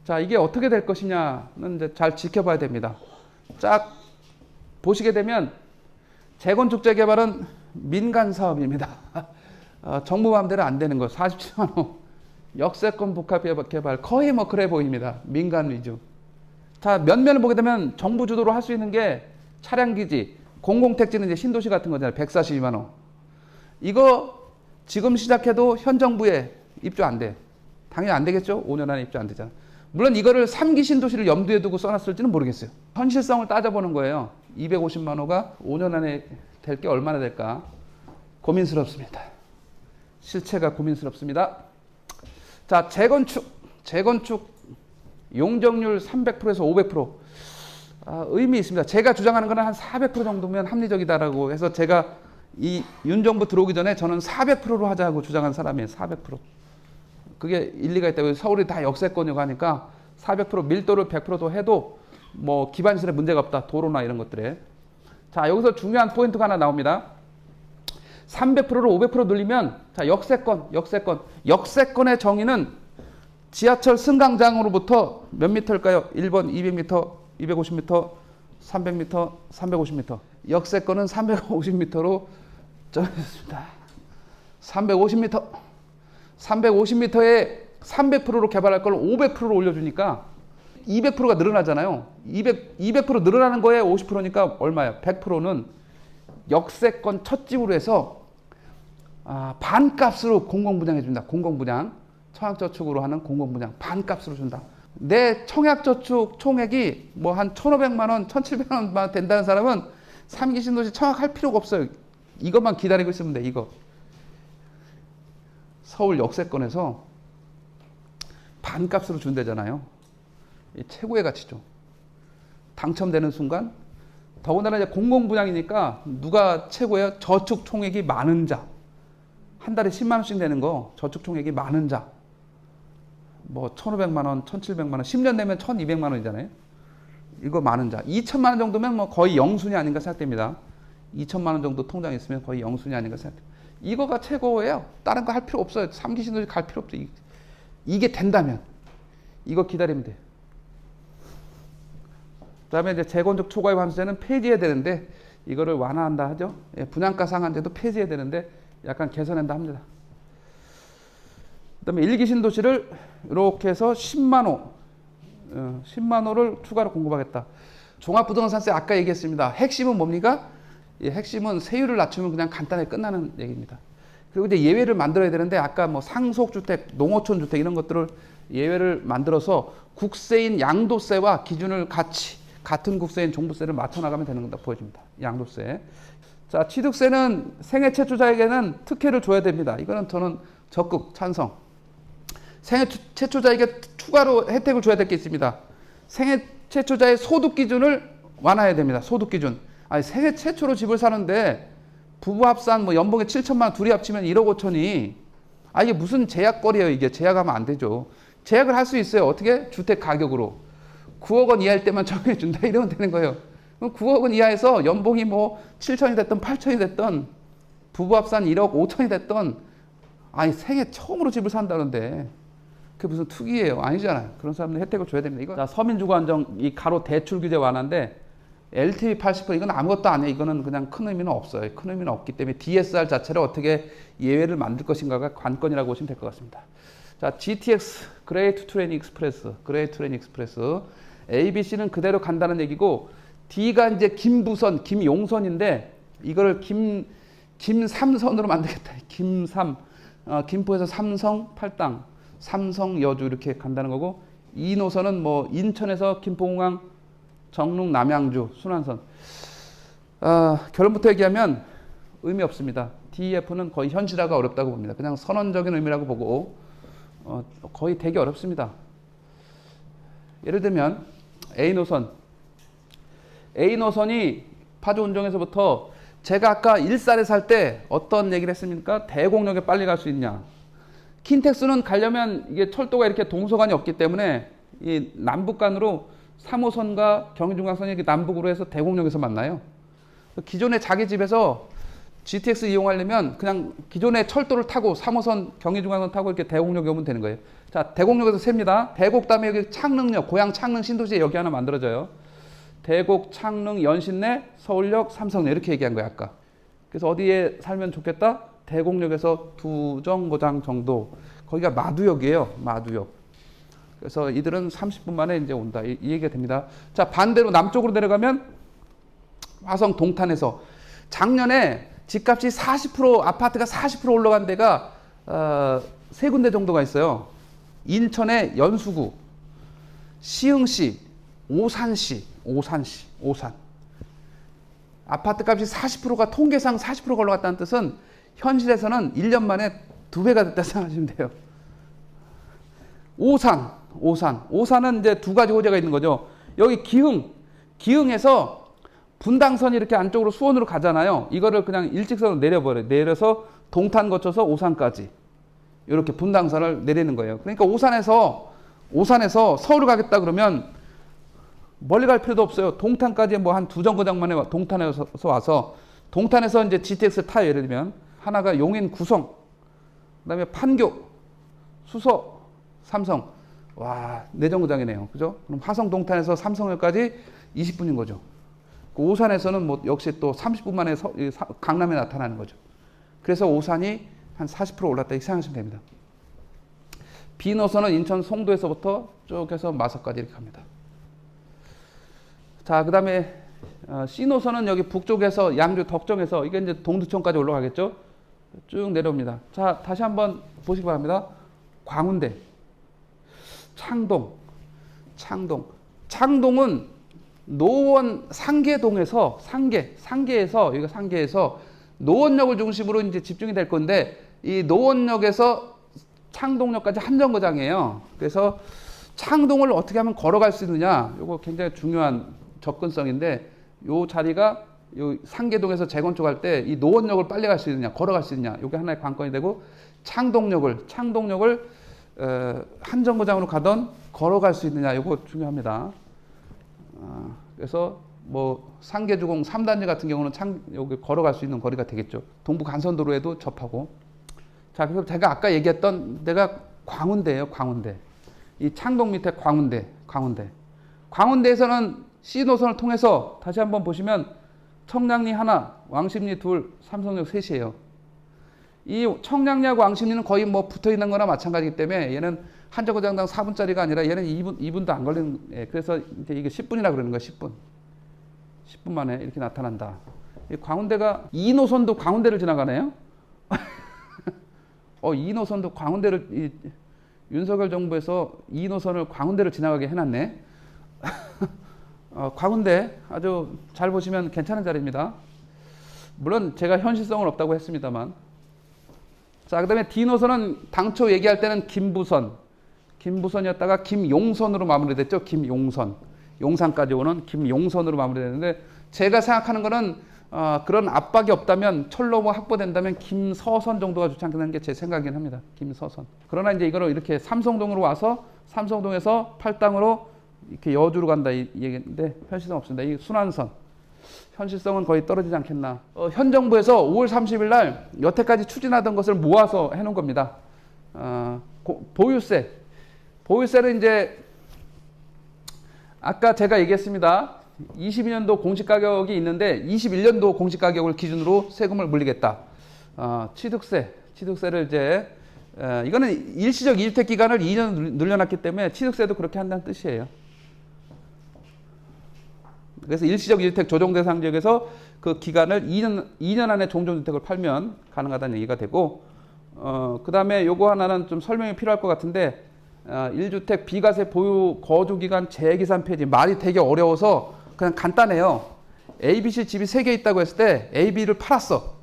자, 이게 어떻게 될 것이냐는 이제 잘 지켜봐야 됩니다. 쫙 보시게 되면 재건축 재개발은 민간 사업입니다. 정부 마음대로 안 되는 거. 47만 원. 역세권 복합 개발 거의 뭐 그래 보입니다. 민간 위주. 자, 면면을 보게 되면 정부 주도로 할 수 있는 게 차량기지, 공공택지는 이제 신도시 같은 거잖아요. 142만 원. 이거 지금 시작해도 현 정부에 입주 안 돼. 당연히 안 되겠죠. 5년 안에 입주 안 되잖아. 물론 이거를 3기 신도시를 염두에 두고 써놨을지는 모르겠어요. 현실성을 따져보는 거예요. 250만 호가 5년 안에 될 게 얼마나 될까 고민스럽습니다. 실체가 고민스럽습니다. 자, 재건축 용적률 300%에서 500%. 의미 있습니다. 제가 주장하는 거는 한 400% 정도면 합리적이다라고 해서 제가 이 윤 정부 들어오기 전에 저는 400%로 하자고 주장한 사람이에요. 400%. 그게 일리가 있다고. 서울이 다 역세권이고 하니까 400% 밀도를 100%도 해도 뭐 기반시설에 문제가 없다. 도로나 이런 것들에. 자, 여기서 중요한 포인트가 하나 나옵니다. 300%를 500% 늘리면, 자, 역세권의 정의는 지하철 승강장으로부터 몇 미터일까요? 1번 200m, 250m, 300m, 350m. 역세권은 350m로 정해졌습니다. 350m. 350m에 300%로 개발할 걸 500%로 올려주니까 200%가 늘어나잖아요. 200% 늘어나는 거에 50%니까 얼마야? 100%는 역세권 첫 집으로 해서 반값으로 공공분양 해준다. 공공분양. 청약저축으로 하는 공공분양. 반값으로 준다. 내 청약저축 총액이 뭐 한 1,500만 원, 1,700만 원 된다는 사람은 3기 신도시 청약할 필요가 없어요. 이것만 기다리고 있으면 돼. 이거. 서울 역세권에서 반값으로 준대잖아요. 최고의 가치죠. 당첨되는 순간, 더군다나 이제 공공분양이니까 누가 최고예요? 저축 총액이 많은 자. 한 달에 10만 원씩 내는 거, 저축 총액이 많은 자. 뭐 1,500만 원, 1,700만 원, 10년 내면 1,200만 원이잖아요. 이거 많은 자. 2천만 원 정도면 뭐 거의 영순이 아닌가 생각됩니다. 2천만 원 정도 통장에 있으면 거의 영순이 아닌가 생각됩니다. 이거가 최고예요. 다른 거 할 필요 없어요. 3기 신도시 갈 필요 없죠. 이게 된다면 이거 기다리면 돼요. 그다음에 이제 재건축 초과입 환수제는 폐지해야 되는데 이거를 완화한다 하죠. 분양가 상한제도 폐지해야 되는데 약간 개선한다 합니다. 그다음에 1기 신도시를 이렇게 해서 10만 호를 추가로 공급하겠다. 종합부동산세 아까 얘기했습니다. 핵심은 뭡니까? 핵심은 세율을 낮추면 그냥 간단하게 끝나는 얘기입니다. 그리고 이제 예외를 만들어야 되는데 아까 뭐 상속주택, 농어촌주택 이런 것들을 예외를 만들어서 국세인 양도세와 기준을 같은 국세인 종부세를 맞춰 나가면 되는 거다 보여줍니다. 양도세. 자, 취득세는 생애 최초자에게는 특혜를 줘야 됩니다. 이거는 저는 적극 찬성. 생애 최초자에게 추가로 혜택을 줘야 될 게 있습니다. 생애 최초자의 소득 기준을 완화해야 됩니다. 소득 기준. 아니, 생애 최초로 집을 사는데 부부 합산 뭐 연봉에 7천만 원 둘이 합치면 1억 5천이. 이게 무슨 제약거리예요. 이게 제약하면 안 되죠. 제약을 할 수 있어요. 어떻게? 주택 가격으로. 9억 원 이하일 때만 정해준다. 이러면 되는 거예요. 그럼 9억 원 이하에서 연봉이 뭐 7천이 됐던 8천이 됐던 부부 합산 1억 5천이 됐던 생애 처음으로 집을 산다는데 그게 무슨 투기예요? 아니잖아요. 그런 사람들 혜택을 줘야 됩니다. 이거. 자, 서민주거 안정 이 가로 대출 규제 완화인데 LTV 80% 이건 아무것도 아니에요. 이거는 그냥 큰 의미는 없어요. 큰 의미는 없기 때문에 DSR 자체를 어떻게 예외를 만들 것인가가 관건이라고 보시면 될 것 같습니다. 자, GTX, 그레이트 트레인 익스프레스, 그레이트 트레인 익스프레스. ABC는 그대로 간다는 얘기고, D가 이제 김부선, 김용선인데, 이거를 김삼선으로 만들겠다. 김삼. 김포에서 삼성, 팔당, 삼성, 여주 이렇게 간다는 거고, 2노선은 뭐, 인천에서 김포공항, 정릉, 남양주, 순환선. 결론부터 얘기하면 의미 없습니다. DEF는 거의 현실화가 어렵다고 봅니다. 그냥 선언적인 의미라고 보고, 거의 되게 어렵습니다. 예를 들면 A노선이 파주 운정에서부터 제가 아까 일산에 살 때 어떤 얘기를 했습니까? 대곡역에 빨리 갈 수 있냐. 킨텍스는 가려면 이게 철도가 이렇게 동서간이 없기 때문에 이 남북간으로 3호선과 경인중앙선이 이렇게 남북으로 해서 대곡역에서 만나요. 기존에 자기 집에서 GTX 이용하려면 그냥 기존의 철도를 타고 3호선 경의중앙선 타고 이렇게 대곡역에 오면 되는 거예요. 자, 대곡역에서 셉니다. 대곡 다음에 여기 창릉역, 고향 창릉 신도시에 여기 하나 만들어져요. 대곡, 창릉, 연신내, 서울역, 삼성역 이렇게 얘기한 거예요, 아까. 그래서 어디에 살면 좋겠다? 대곡역에서 두 정거장 정도. 거기가 마두역이에요, 마두역. 그래서 이들은 30분 만에 이제 온다. 이 얘기가 됩니다. 자, 반대로 남쪽으로 내려가면 화성 동탄에서 작년에 집값이 40% 아파트가 40% 올라간 데가 세 군데 정도가 있어요. 인천의 연수구, 시흥시, 오산시. 아파트 값이 40%가 통계상 40%가 올라갔다는 뜻은 현실에서는 1년 만에 2배가 됐다 생각하시면 돼요. 오산은 이제 두 가지 호재가 있는 거죠. 여기 기흥에서 분당선이 이렇게 안쪽으로 수원으로 가잖아요. 이거를 그냥 일직선으로 내려버려요. 내려서 동탄 거쳐서 오산까지 이렇게 분당선을 내리는 거예요. 그러니까 오산에서 서울을 가겠다 그러면 멀리 갈 필요도 없어요. 동탄까지 뭐 한 두 정거장 만에 동탄에서 와서 동탄에서 이제 GTX를 타요. 예를 들면 하나가 용인 구성, 그다음에 판교, 수서, 삼성. 와, 네 정거장이네요. 그죠? 그럼 화성 동탄에서 삼성역까지 20분인 거죠. 오산에서는 뭐 역시 또 30분 만에 강남에 나타나는 거죠. 그래서 오산이 한 40% 올랐다 이렇게 생각하시면 됩니다. B노선은 인천 송도에서부터 쭉 해서 마석까지 이렇게 갑니다. 자, 그 다음에 C노선은 여기 북쪽에서 양주 덕정에서 이게 이제 동두천까지 올라가겠죠. 쭉 내려옵니다. 자, 다시 한번 보시기 바랍니다. 광운대, 창동은 노원 상계동에서 여기가 상계에서 노원역을 중심으로 이제 집중이 될 건데 이 노원역에서 창동역까지 한 정거장이에요. 그래서 창동을 어떻게 하면 걸어갈 수 있느냐, 이거 굉장히 중요한 접근성인데 요 자리가 요 상계동에서 재건축 할 때 이 노원역을 빨리 갈 수 있느냐, 걸어갈 수 있느냐, 이게 하나의 관건이 되고 창동역을 한 정거장으로 가던 걸어갈 수 있느냐, 이거 중요합니다. 그래서 뭐 상계주공 3단지 같은 경우는 여기 걸어갈 수 있는 거리가 되겠죠. 동부 간선도로에도 접하고. 자, 그래서 제가 아까 얘기했던 데가 광운대예요. 광운대. 이 창동 밑에 광운대에서는 C노선을 통해서 다시 한번 보시면 청량리 하나, 왕십리 둘, 삼성역 셋이에요. 이 청량리하고 왕십리는 거의 뭐 붙어 있는 거나 마찬가지이기 때문에 얘는 한 정거장당 4분짜리가 아니라 얘는 2분도 안 걸리는, 그래서 이제 이게 10분이라 그러는 거야. 10분 만에 이렇게 나타난다. 이 광운대가 2노선도 광운대를 지나가네요. 2노선도 광운대를, 윤석열 정부에서 2노선을 광운대를 지나가게 해놨네. 광운대 아주 잘 보시면 괜찮은 자리입니다. 물론 제가 현실성은 없다고 했습니다만. 자, 그 다음에 D노선은 당초 얘기할 때는 김부선이었다가 김용선으로 마무리됐죠. 김용선. 용산까지 오는 김용선으로 마무리됐는데 제가 생각하는 거는 그런 압박이 없다면 철로 뭐 확보된다면 김서선 정도가 좋지 않겠는 게 제 생각이긴 합니다. 김서선. 그러나 이제 이거를 이렇게 삼성동으로 와서 삼성동에서 팔당으로 이렇게 여주로 간다 이 얘기인데 현실성 없습니다. 이 순환선. 현실성은 거의 떨어지지 않겠나. 현 정부에서 5월 30일 날 여태까지 추진하던 것을 모아서 해놓은 겁니다. 보유세를 이제 아까 제가 얘기했습니다. 22년도 공시가격이 있는데 21년도 공시가격을 기준으로 세금을 물리겠다. 취득세를 이제 이거는 일시적 2주택 기간을 2년 늘려놨기 때문에 취득세도 그렇게 한다는 뜻이에요. 그래서 일시적 2주택 조정 대상 지역에서 그 기간을 2년 안에 종전주택을 팔면 가능하다는 얘기가 되고, 그 다음에 요거 하나는 좀 설명이 필요할 것 같은데, 1주택 비과세 보유 거주기간 재계산 폐지. 말이 되게 어려워서 그냥 간단해요. A, B, C 집이 3개 있다고 했을 때 A, B를 팔았어.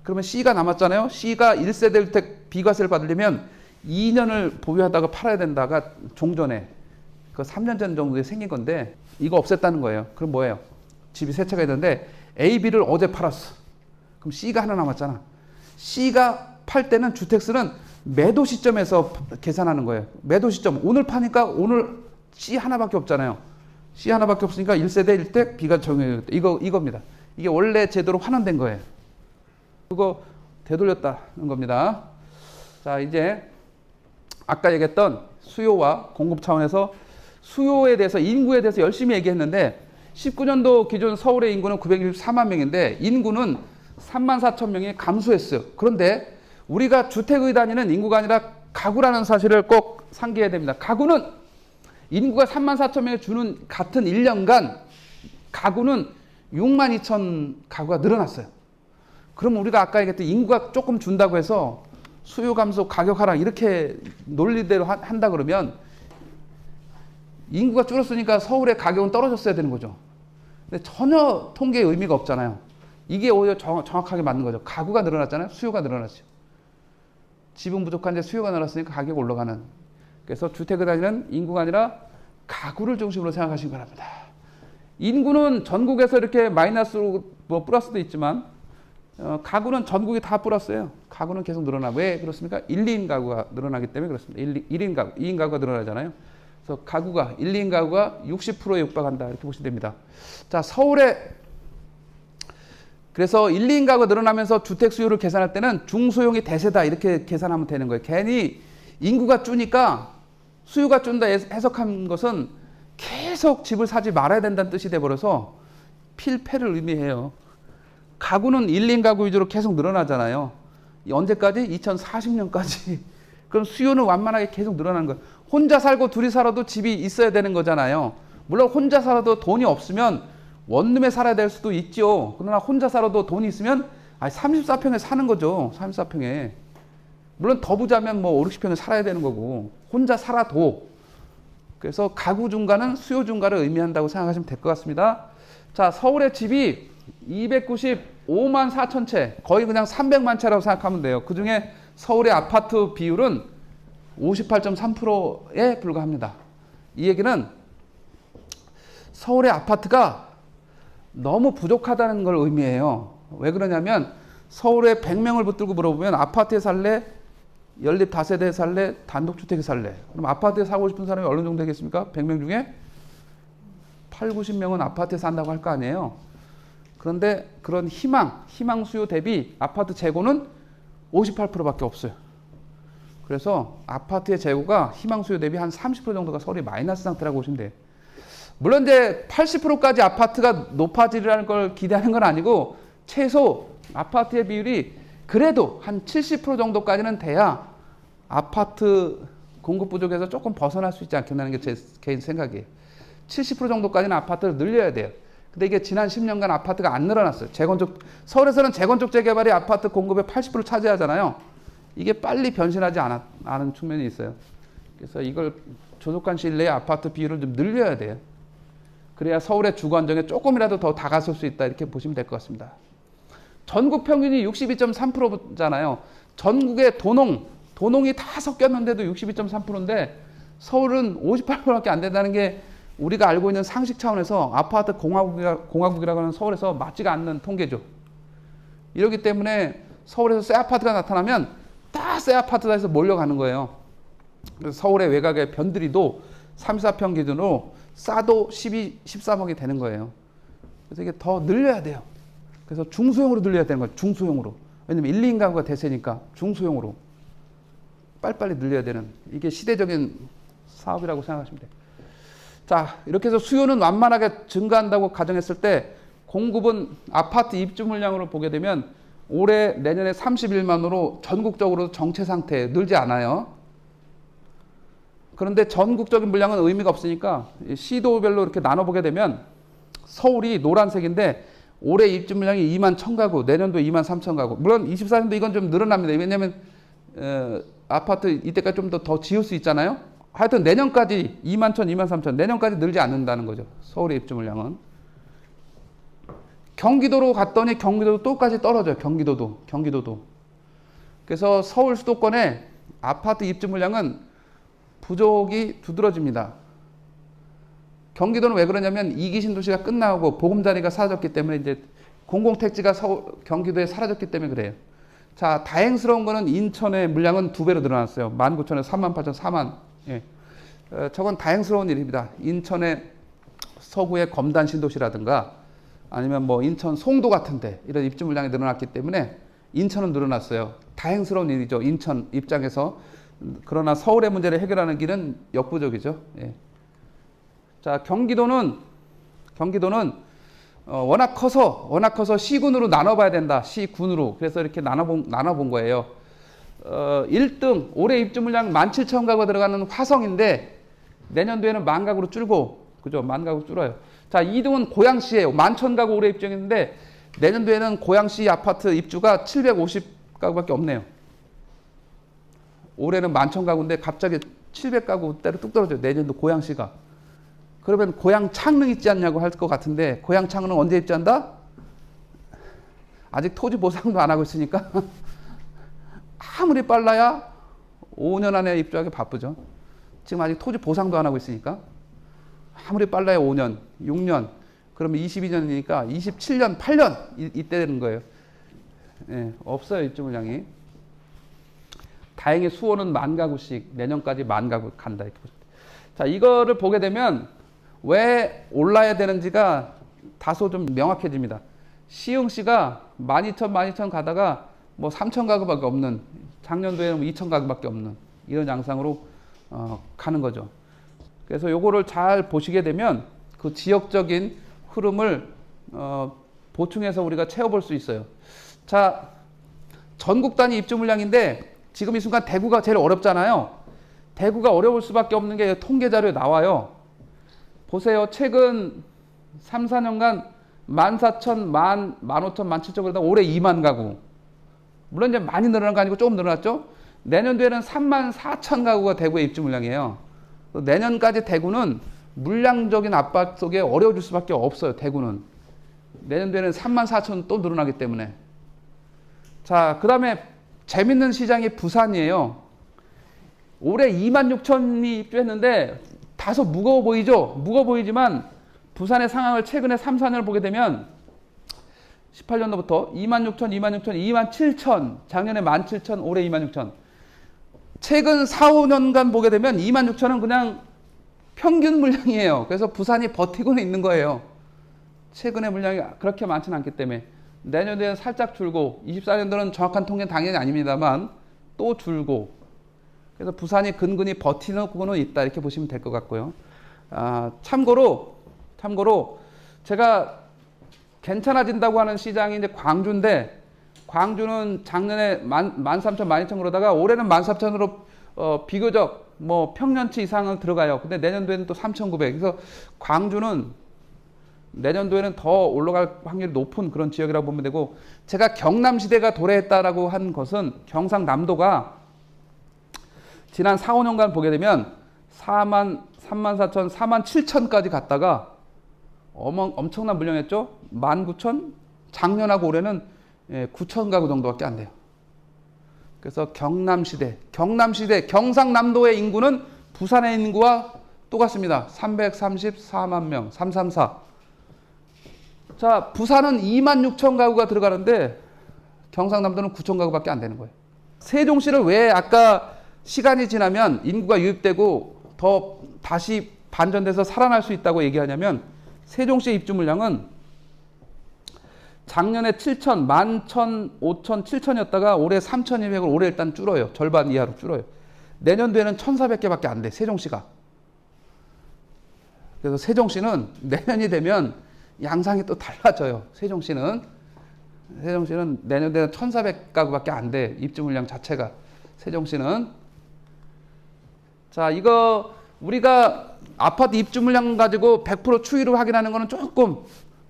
그러면 C가 남았잖아요. C가 1세대 주택 비과세를 받으려면 2년을 보유하다가 팔아야 된다가 종전에 그 3년 전 정도에 생긴 건데, 이거 없앴다는 거예요. 그럼 뭐예요? 집이 3채가 있는데 A, B를 어제 팔았어. 그럼 C가 하나 남았잖아. C가 팔 때는 주택수는 매도 시점에서 계산하는 거예요. 매도 시점. 오늘 파니까 오늘 C 하나밖에 없잖아요. C 하나밖에 없으니까 1세대 1택 B가 적용해요. 이겁니다. 이게 원래 제도로 환원된 거예요. 그거 되돌렸다는 겁니다. 자, 이제 아까 얘기했던 수요와 공급 차원에서 수요에 대해서, 인구에 대해서 열심히 얘기했는데, 19년도 기준 서울의 인구는 964만 명인데 인구는 3만 4천 명이 감소했어요. 그런데 우리가 주택의 단위는 인구가 아니라 가구라는 사실을 꼭 상기해야 됩니다. 가구는 인구가 3만 4천 명에 주는 같은 1년간 가구는 6만 2천 가구가 늘어났어요. 그럼 우리가 아까 얘기했던 인구가 조금 준다고 해서 수요 감소 가격 하락 이렇게 논리대로 한다 그러면 인구가 줄었으니까 서울의 가격은 떨어졌어야 되는 거죠. 근데 전혀 통계의 의미가 없잖아요. 이게 오히려 정확하게 맞는 거죠. 가구가 늘어났잖아요. 수요가 늘어났죠. 집은 부족한데 수요가 늘어났으니까 가격이 올라가는. 그래서 주택의 단위는 인구가 아니라 가구를 중심으로 생각하시기 바랍니다. 인구는 전국에서 이렇게 마이너스로 뭐 플러스도 있지만 가구는 전국이 다 플러스예요. 가구는 계속 늘어나. 왜 그렇습니까? 1, 2인 가구가 늘어나기 때문에 그렇습니다. 1인 가구, 2인 가구가 늘어나잖아요. 그래서 가구가 1, 2인 가구가 60%에 육박한다 이렇게 보시면 됩니다. 자, 서울에 그래서 1, 2인 가구가 늘어나면서 주택 수요를 계산할 때는 중소형이 대세다 이렇게 계산하면 되는 거예요. 괜히 인구가 줄니까 수요가 준다 해석한 것은 계속 집을 사지 말아야 된다는 뜻이 돼버려서 필패를 의미해요. 가구는 1, 2인 가구 위주로 계속 늘어나잖아요. 언제까지? 2040년까지. 그럼 수요는 완만하게 계속 늘어나는 거예요. 혼자 살고 둘이 살아도 집이 있어야 되는 거잖아요. 물론 혼자 살아도 돈이 없으면 원룸에 살아야 될 수도 있죠. 그러나 혼자 살아도 돈이 있으면 34평에 사는 거죠. 34평에. 물론 더 부자면 뭐 5, 60평에 살아야 되는 거고 혼자 살아도. 그래서 가구 증가는 수요 증가를 의미한다고 생각하시면 될 것 같습니다. 자, 서울의 집이 295만 4천 채, 거의 그냥 300만 채라고 생각하면 돼요. 그중에 서울의 아파트 비율은 58.3%에 불과합니다. 이 얘기는 서울의 아파트가 너무 부족하다는 걸 의미해요. 왜 그러냐면 서울에 100명을 붙들고 물어보면 아파트에 살래? 연립 다세대에 살래? 단독주택에 살래? 그럼 아파트에 사고 싶은 사람이 어느 정도 되겠습니까? 100명 중에 8, 90명은 아파트에 산다고 할 거 아니에요. 그런데 그런 희망 수요 대비 아파트 재고는 58%밖에 없어요. 그래서 아파트의 재고가 희망 수요 대비 한 30% 정도가 서울이 마이너스 상태라고 보시면 돼요. 물론 이제 80%까지 아파트가 높아지리라는 걸 기대하는 건 아니고 최소 아파트의 비율이 그래도 한 70% 정도까지는 돼야 아파트 공급 부족에서 조금 벗어날 수 있지 않겠나는 게 제 개인 생각이에요. 70% 정도까지는 아파트를 늘려야 돼요. 근데 이게 지난 10년간 아파트가 안 늘어났어요. 서울에서는 재건축 재개발이 아파트 공급의 80%를 차지하잖아요. 이게 빨리 변신하지 않은 측면이 있어요. 그래서 이걸 조속한 시일 내에 아파트 비율을 좀 늘려야 돼요. 그래야 서울의 주거 안정에 조금이라도 더 다가설 수 있다 이렇게 보시면 될 것 같습니다. 전국 평균이 62.3%잖아요. 전국의 도농이 다 섞였는데도 62.3%인데 서울은 58%밖에 안 된다는 게 우리가 알고 있는 상식 차원에서 아파트 공화국이라고 하는 서울에서 맞지가 않는 통계죠. 이렇기 때문에 서울에서 새 아파트가 나타나면 다 새 아파트다 해서 몰려가는 거예요. 그래서 서울의 외곽의 변두리도 34평 기준으로 싸도 12, 13억이 되는 거예요. 그래서 이게 더 늘려야 돼요. 그래서 중소형으로 늘려야 되는 거예요. 중소형으로. 왜냐면 1, 2인 가구가 대세니까 중소형으로 빨리빨리 늘려야 되는, 이게 시대적인 사업이라고 생각하시면 돼요. 자, 이렇게 해서 수요는 완만하게 증가한다고 가정했을 때 공급은 아파트 입주 물량으로 보게 되면 올해 내년에 31만으로 전국적으로 정체 상태에 늘지 않아요. 그런데 전국적인 물량은 의미가 없으니까 시도별로 이렇게 나눠보게 되면 서울이 노란색인데 올해 입주 물량이 2만 1천 가구, 내년도 2만 3천 가구. 물론 24년도 이건 좀 늘어납니다. 왜냐하면 아파트 이때까지 좀 더 지을 수 있잖아요. 하여튼 내년까지 2만 1천, 2만 3천, 내년까지 늘지 않는다는 거죠. 서울의 입주 물량은. 경기도로 갔더니 경기도도 똑같이 떨어져요. 경기도도. 그래서 서울 수도권의 아파트 입주 물량은 부족이 두드러집니다. 경기도는 왜 그러냐면 2기 신도시가 끝나고 보금자리가 사라졌기 때문에 이제 공공택지가 경기도에 사라졌기 때문에 그래요. 자, 다행스러운 거는 인천의 물량은 2배로 늘어났어요. 19,000에서 38,000, 4만. 예. 저건 다행스러운 일입니다. 인천의 서구의 검단 신도시라든가 아니면 뭐 인천 송도 같은데 이런 입주 물량이 늘어났기 때문에 인천은 늘어났어요. 다행스러운 일이죠. 인천 입장에서. 그러나 서울의 문제를 해결하는 길은 역부족이죠. 예. 자, 경기도는 워낙 커서 시군으로 나눠봐야 된다. 시군으로. 그래서 이렇게 나눠본 거예요. 1등 올해 입주 물량 17,000가구가 들어가는 화성인데 내년도에는 10,000가구로 줄고, 그죠? 10,000가구 줄어요. 자, 2등은 고양시예요. 11,000가구 올해 입주했는데 내년도에는 고양시 아파트 입주가 750가구밖에 없네요. 올해는 11,000가구인데 갑자기 700가구대로 뚝 떨어져요. 내년도 고양시가. 그러면 고양 창릉 있지 않냐고 할 것 같은데 고양 창릉은 언제 입주한다? 아직 토지 보상도 안 하고 있으니까 아무리 빨라야 5년 안에 입주하기 바쁘죠. 지금 아직 토지 보상도 안 하고 있으니까 아무리 빨라야 5년, 6년, 그러면 22년이니까 27년, 8년 이때 되는 거예요. 예, 없어요 입주 물량이. 다행히 수원은 10,000가구씩 내년까지 10,000가구 간다 이렇게 보시면 돼요. 자, 이거를 보게 되면 왜 올라야 되는지가 다소 좀 명확해집니다. 시흥시가 12,000 가다가 뭐 3,000가구밖에 없는, 작년도에는 2,000가구밖에 없는 이런 양상으로 가는 거죠. 그래서 요거를 잘 보시게 되면 그 지역적인 흐름을 보충해서 우리가 채워볼 수 있어요. 자, 전국 단위 입주 물량인데 지금 이 순간 대구가 제일 어렵잖아요. 대구가 어려울 수밖에 없는 게 통계 자료에 나와요. 보세요. 최근 3, 4년간 14,000, 15,000, 17,000 그러다 올해 2만 가구. 물론 이제 많이 늘어난 거 아니고 조금 늘어났죠. 내년도에는 34,000가구가 대구의 입주 물량이에요. 내년까지 대구는 물량적인 압박 속에 어려워질 수밖에 없어요. 대구는. 내년도에는 34,000 또 늘어나기 때문에. 자, 그 다음에 재밌는 시장이 부산이에요. 올해 26,000이 입주했는데 다소 무거워 보이죠? 무거워 보이지만 부산의 상황을 최근에 3, 4년을 보게 되면 18년도부터 26,000, 27,000, 작년에 17,000, 올해 26,000. 최근 4, 5년간 보게 되면 26,000은 그냥 평균 물량이에요. 그래서 부산이 버티고는 있는 거예요. 최근에 물량이 그렇게 많지는 않기 때문에. 내년도에는 살짝 줄고 24년도는 정확한 통계는 당연히 아닙니다만 또 줄고, 그래서 부산이 근근히 버티고는 있다 이렇게 보시면 될 것 같고요. 참고로 제가 괜찮아진다고 하는 시장이 이제 광주인데, 광주는 작년에 13,000, 12,000 그러다가 올해는 14,000으로 비교적 뭐 평년치 이상은 들어가요. 근데 내년도에는 또 3,900. 그래서 광주는 내년도에는 더 올라갈 확률이 높은 그런 지역이라고 보면 되고, 제가 경남시대가 도래했다라고 한 것은 경상남도가 지난 4, 5년간 보게 되면 34,000, 47,000까지 갔다가 엄청난 물량했죠. 19,000, 작년하고 올해는 9,000가구 정도밖에 안 돼요. 그래서 경남시대, 경상남도의 인구는 부산의 인구와 똑같습니다. 334만 명, 334. 자, 부산은 26,000가구가 들어가는데 경상남도는 9,000가구밖에 안 되는 거예요. 세종시를 왜 아까 시간이 지나면 인구가 유입되고 더 다시 반전돼서 살아날 수 있다고 얘기하냐면, 세종시 입주 물량은 작년에 7,000, 11,000, 5,000, 7,000이었다가 올해 3,200을 올해 일단 줄어요. 절반 이하로 줄어요. 내년도에는 1,400개밖에 안 돼, 세종시가. 그래서 세종시는 내년이 되면 양상이 또 달라져요. 세종시는. 세종시는 내년도에 1,400가구밖에 안 돼. 입주 물량 자체가. 세종시는. 자, 이거 우리가 아파트 입주 물량 가지고 100% 추이로 확인하는 거는 조금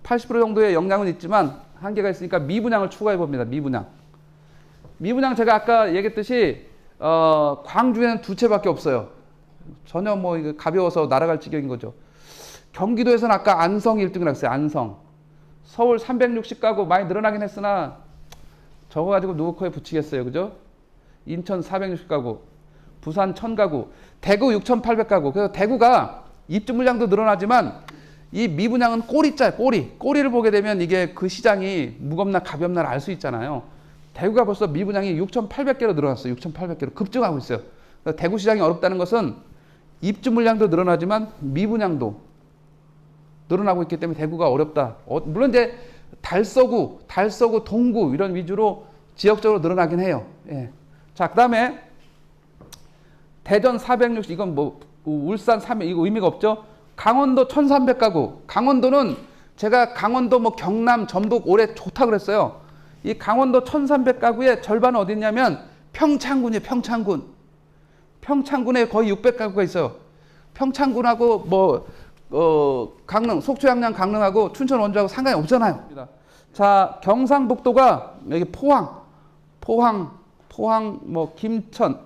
80% 정도의 역량은 있지만 한계가 있으니까 미분양을 추가해 봅니다. 미분양. 미분양 제가 아까 얘기했듯이 광주에는 2채밖에 없어요. 전혀 뭐 이거 가벼워서 날아갈 지경인 거죠. 경기도에서는 아까 안성이 1등을 했어요. 안성. 서울 360가구 많이 늘어나긴 했으나 저거 가지고 누구 코에 붙이겠어요. 그죠? 인천 460가구, 부산 1000가구, 대구 6800가구. 그래서 대구가 입주 물량도 늘어나지만 이 미분양은 꼬리짜요. 꼬리를 보게 되면 이게 그 시장이 무겁나 가볍나 알 수 있잖아요. 대구가 벌써 미분양이 6800개로 늘어났어요. 6800개로 급증하고 있어요. 대구 시장이 어렵다는 것은 입주 물량도 늘어나지만 미분양도 늘어나고 있기 때문에 대구가 어렵다. 물론 이제 달서구, 동구 이런 위주로 지역적으로 늘어나긴 해요. 예. 자, 그 다음에 대전 460, 이건 뭐 울산 300, 이거 의미가 없죠. 강원도 1300가구. 강원도는 제가 강원도 뭐 경남, 전북 올해 좋다 그랬어요. 이 강원도 1300가구의 절반은 어디 있냐면 평창군이에요. 평창군에 거의 600가구가 있어요. 평창군하고 뭐 강릉, 속초, 양양, 강릉하고 춘천, 원주하고 상관이 없잖아요. 자, 경상북도가 여기 포항, 뭐 김천,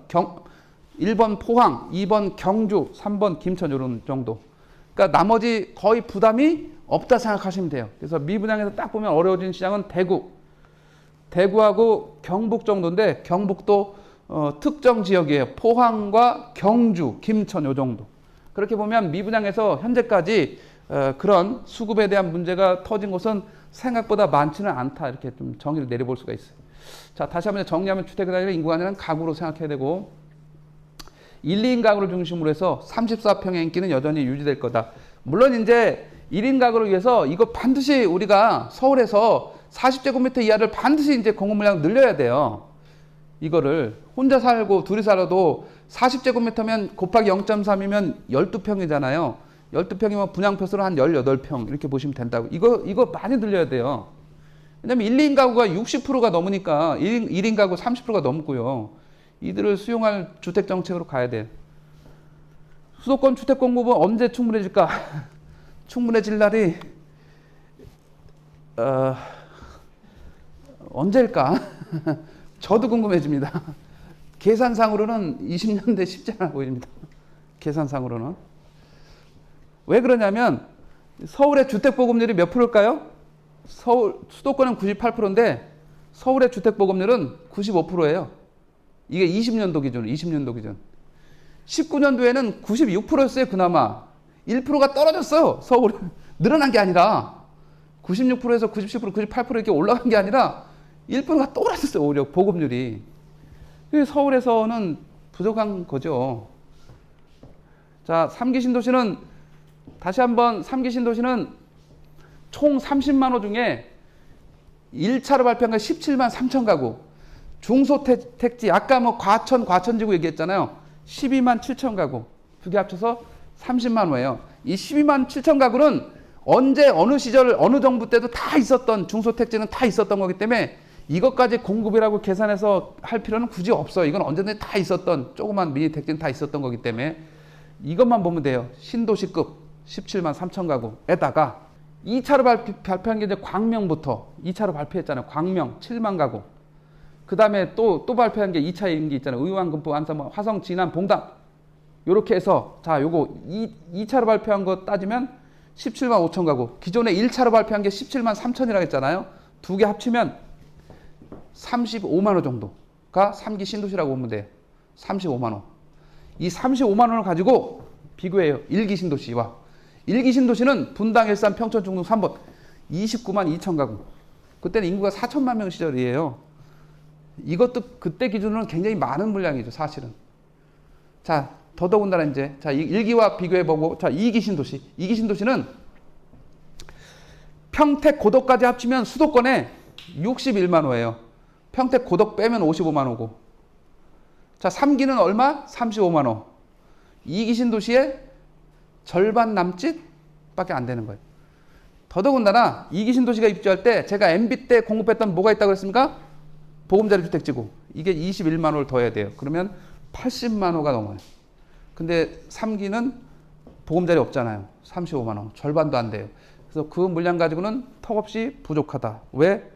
1번 포항, 2번 경주, 3번 김천 이런 정도. 그러니까 나머지 거의 부담이 없다 생각하시면 돼요. 그래서 미분양에서 딱 보면 어려워진 시장은 대구하고 경북 정도인데 경북도 특정 지역이에요. 포항과 경주, 김천 요 정도. 그렇게 보면 미분양에서 현재까지 그런 수급에 대한 문제가 터진 곳은 생각보다 많지는 않다. 이렇게 좀 정의를 내려볼 수가 있어요. 자, 다시 한번 정리하면 주택이 아니라 인구가 아니라 가구로 생각해야 되고 1, 2인 가구를 중심으로 해서 34평의 인기는 여전히 유지될 거다. 물론 이제 1인 가구를 위해서 이거 반드시 우리가 서울에서 40제곱미터 이하를 반드시 이제 공급 물량 늘려야 돼요. 이거를 혼자 살고 둘이 살아도 40제곱미터면 곱하기 0.3이면 12평이잖아요. 12평이면 분양평수로 한 18평 이렇게 보시면 된다고. 이거 많이 늘려야 돼요. 왜냐면 1, 2인 가구가 60%가 넘으니까 1인 가구 30%가 넘고요. 이들을 수용할 주택 정책으로 가야 돼. 수도권 주택 공급은 언제 충분해질까? 충분해질 날이 언제일까? 저도 궁금해집니다. 계산상으로는 20년대 쉽지 않아 보입니다. 계산상으로는. 왜 그러냐면 서울의 주택 보급률이 몇 프로일까요? 수도권은 98%인데 서울의 주택 보급률은 95%예요. 이게 20년도 기준. 19년도에는 96%였어요, 그나마. 1%가 떨어졌어요, 서울. 늘어난 게 아니라. 96%에서 97%, 98% 이렇게 올라간 게 아니라 1%가 떨어졌어요, 오히려 보급률이. 서울에서는 부족한 거죠. 자, 3기 신도시는 다시 한번 3기 신도시는 총 30만 호 중에 1차로 발표한 게 17만 3천 가구. 중소택지, 아까 뭐 과천지구 얘기했잖아요. 12만 7천 가구. 두 개 합쳐서 30만 호예요. 이 12만 7천 가구는 언제, 어느 시절, 어느 정부 때도 다 있었던, 중소택지는 다 있었던 거기 때문에 이것까지 공급이라고 계산해서 할 필요는 굳이 없어요. 이건 언제든지 다 있었던, 조그만 미니 택지는 다 있었던 거기 때문에 이것만 보면 돼요. 신도시급 17만 3천 가구에다가 2차로 발표한 게 이제 광명부터 2차로 발표했잖아요. 광명 7만 가구. 그 다음에 또 발표한 게 2차인 게 있잖아요. 의왕, 금포, 안산, 화성, 진안, 봉담. 요렇게 해서, 자, 요거 2차로 발표한 거 따지면 17만 5천 가구. 기존에 1차로 발표한 게 17만 3천이라고 했잖아요. 두 개 합치면 35만 호 정도가 3기 신도시라고 보면 돼요. 35만 호. 이 35만 원을 가지고 비교해요. 1기 신도시와. 1기 신도시는 분당, 일산, 평촌, 중동, 3번 29만 2천 가구. 그때는 인구가 4천만 명 시절이에요. 이것도 그때 기준으로는 굉장히 많은 물량이죠, 사실은. 자, 더더군다나 이제, 자, 1기와 비교해보고, 자, 2기 신도시. 2기 신도시는 평택, 고덕까지 합치면 수도권에 61만 호예요. 평택, 고덕 빼면 55만 호고. 자, 3기는 얼마? 35만 호. 2기 신도시의 절반 남짓 밖에 안 되는 거예요. 더더군다나 이기 신도시가 입주할 때 제가 MB 때 공급했던 뭐가 있다고 그랬습니까? 보금자리 주택지구. 이게 21만 호를 더 해야 돼요. 그러면 80만 호가 넘어요. 근데 3기는 보금자리 없잖아요. 35만 호. 절반도 안 돼요. 그래서 그 물량 가지고는 턱없이 부족하다. 왜?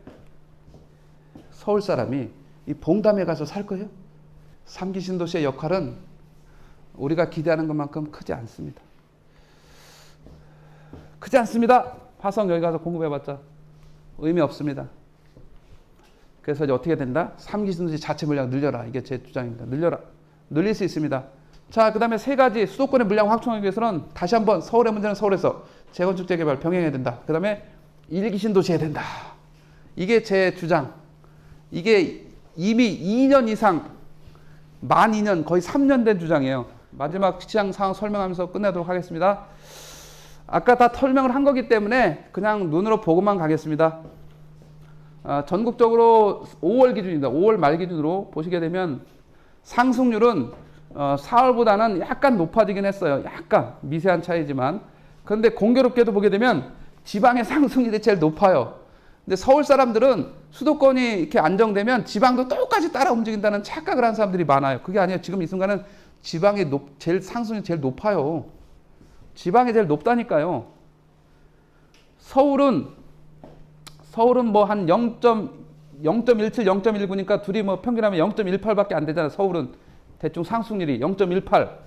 서울 사람이 이 봉담에 가서 살 거예요? 3기 신도시의 역할은 우리가 기대하는 것만큼 크지 않습니다. 크지 않습니다. 화성 여기 가서 공급해봤자 의미 없습니다. 그래서 이제 어떻게 된다? 3기 신도시 자체 물량 늘려라. 이게 제 주장입니다. 늘려라. 늘릴 수 있습니다. 자, 그 다음에 세 가지 수도권의 물량 확충하기 위해서는 다시 한번 서울의 문제는 서울에서 재건축 재개발 병행해야 된다. 그 다음에 1기 신도시 해야 된다. 이게 제 주장. 이게 이미 2년 이상, 만 2년, 거의 3년 된 주장이에요. 마지막 시장 상황 설명하면서 끝내도록 하겠습니다. 아까 다 설명을 한 거기 때문에 그냥 눈으로 보고만 가겠습니다. 전국적으로 5월 기준입니다. 5월 말 기준으로 보시게 되면 상승률은 4월보다는 약간 높아지긴 했어요. 약간 미세한 차이지만. 그런데 공교롭게도 보게 되면 지방의 상승률이 제일 높아요. 근데 서울 사람들은 수도권이 이렇게 안정되면 지방도 똑같이 따라 움직인다는 착각을 하는 사람들이 많아요. 그게 아니에요. 지금 이 순간은 지방이 제일 상승률이 제일 높아요. 지방이 제일 높다니까요. 서울은 뭐 한 0.17, 0.19니까 둘이 뭐 평균하면 0.18밖에 안 되잖아요. 서울은 대충 상승률이 0.18.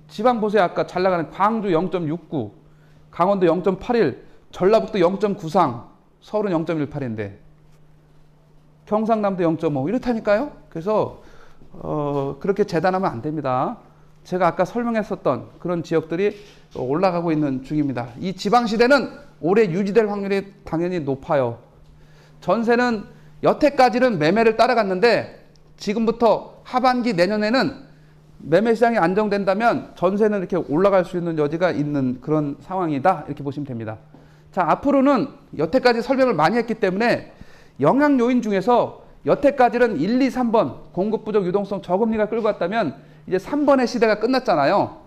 지방 보세요. 아까 잘 나가는 광주 0.69, 강원도 0.81, 전라북도 0.93, 서울은 0.18인데 경상남도 0.5 이렇다니까요. 그래서 그렇게 재단하면 안 됩니다. 제가 아까 설명했었던 그런 지역들이 올라가고 있는 중입니다. 이 지방시대는 올해 유지될 확률이 당연히 높아요. 전세는 여태까지는 매매를 따라갔는데 지금부터 하반기 내년에는 매매 시장이 안정된다면 전세는 이렇게 올라갈 수 있는 여지가 있는 그런 상황이다. 이렇게 보시면 됩니다. 자, 앞으로는 여태까지 설명을 많이 했기 때문에 영향 요인 중에서 여태까지는 1, 2, 3번 공급 부족 유동성 저금리가 끌고 왔다면 이제 3번의 시대가 끝났잖아요.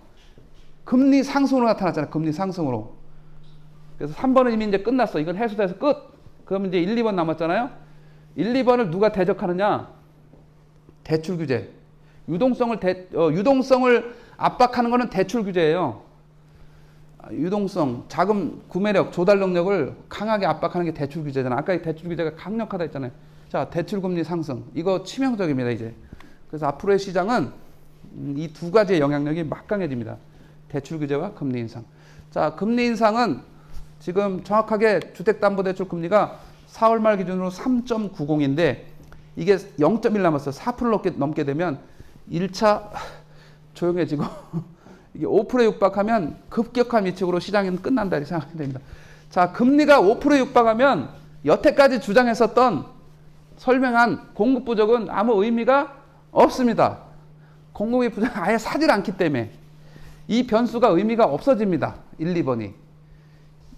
금리 상승으로 나타났잖아요. 금리 상승으로. 그래서 3번은 이미 이제 끝났어. 이건 해소돼서 끝. 그럼 이제 1, 2번 남았잖아요. 1, 2번을 누가 대적하느냐? 대출 규제. 유동성을 압박하는 거는 대출 규제예요. 유동성, 자금 구매력, 조달 능력을 강하게 압박하는 게 대출 규제잖아. 아까 이 대출 규제가 강력하다 했잖아요. 자, 대출 금리 상승. 이거 치명적입니다, 이제. 그래서 앞으로의 시장은 이 두 가지의 영향력이 막강해집니다. 대출 규제와 금리 인상. 자, 금리 인상은 지금 정확하게 주택담보대출 금리가 4월 말 기준으로 3.90인데 이게 0.1 남았어요. 4% 넘게 되면 1차 조용해지고 이게 5%에 육박하면 급격한 위축으로 시장은 끝난다 이렇게 생각하면 됩니다. 자, 금리가 5%에 육박하면 여태까지 주장했었던 설명한 공급 부족은 아무 의미가 없습니다. 공급이 부족 아예 사질 않기 때문에 이 변수가 의미가 없어집니다. 1, 2번이.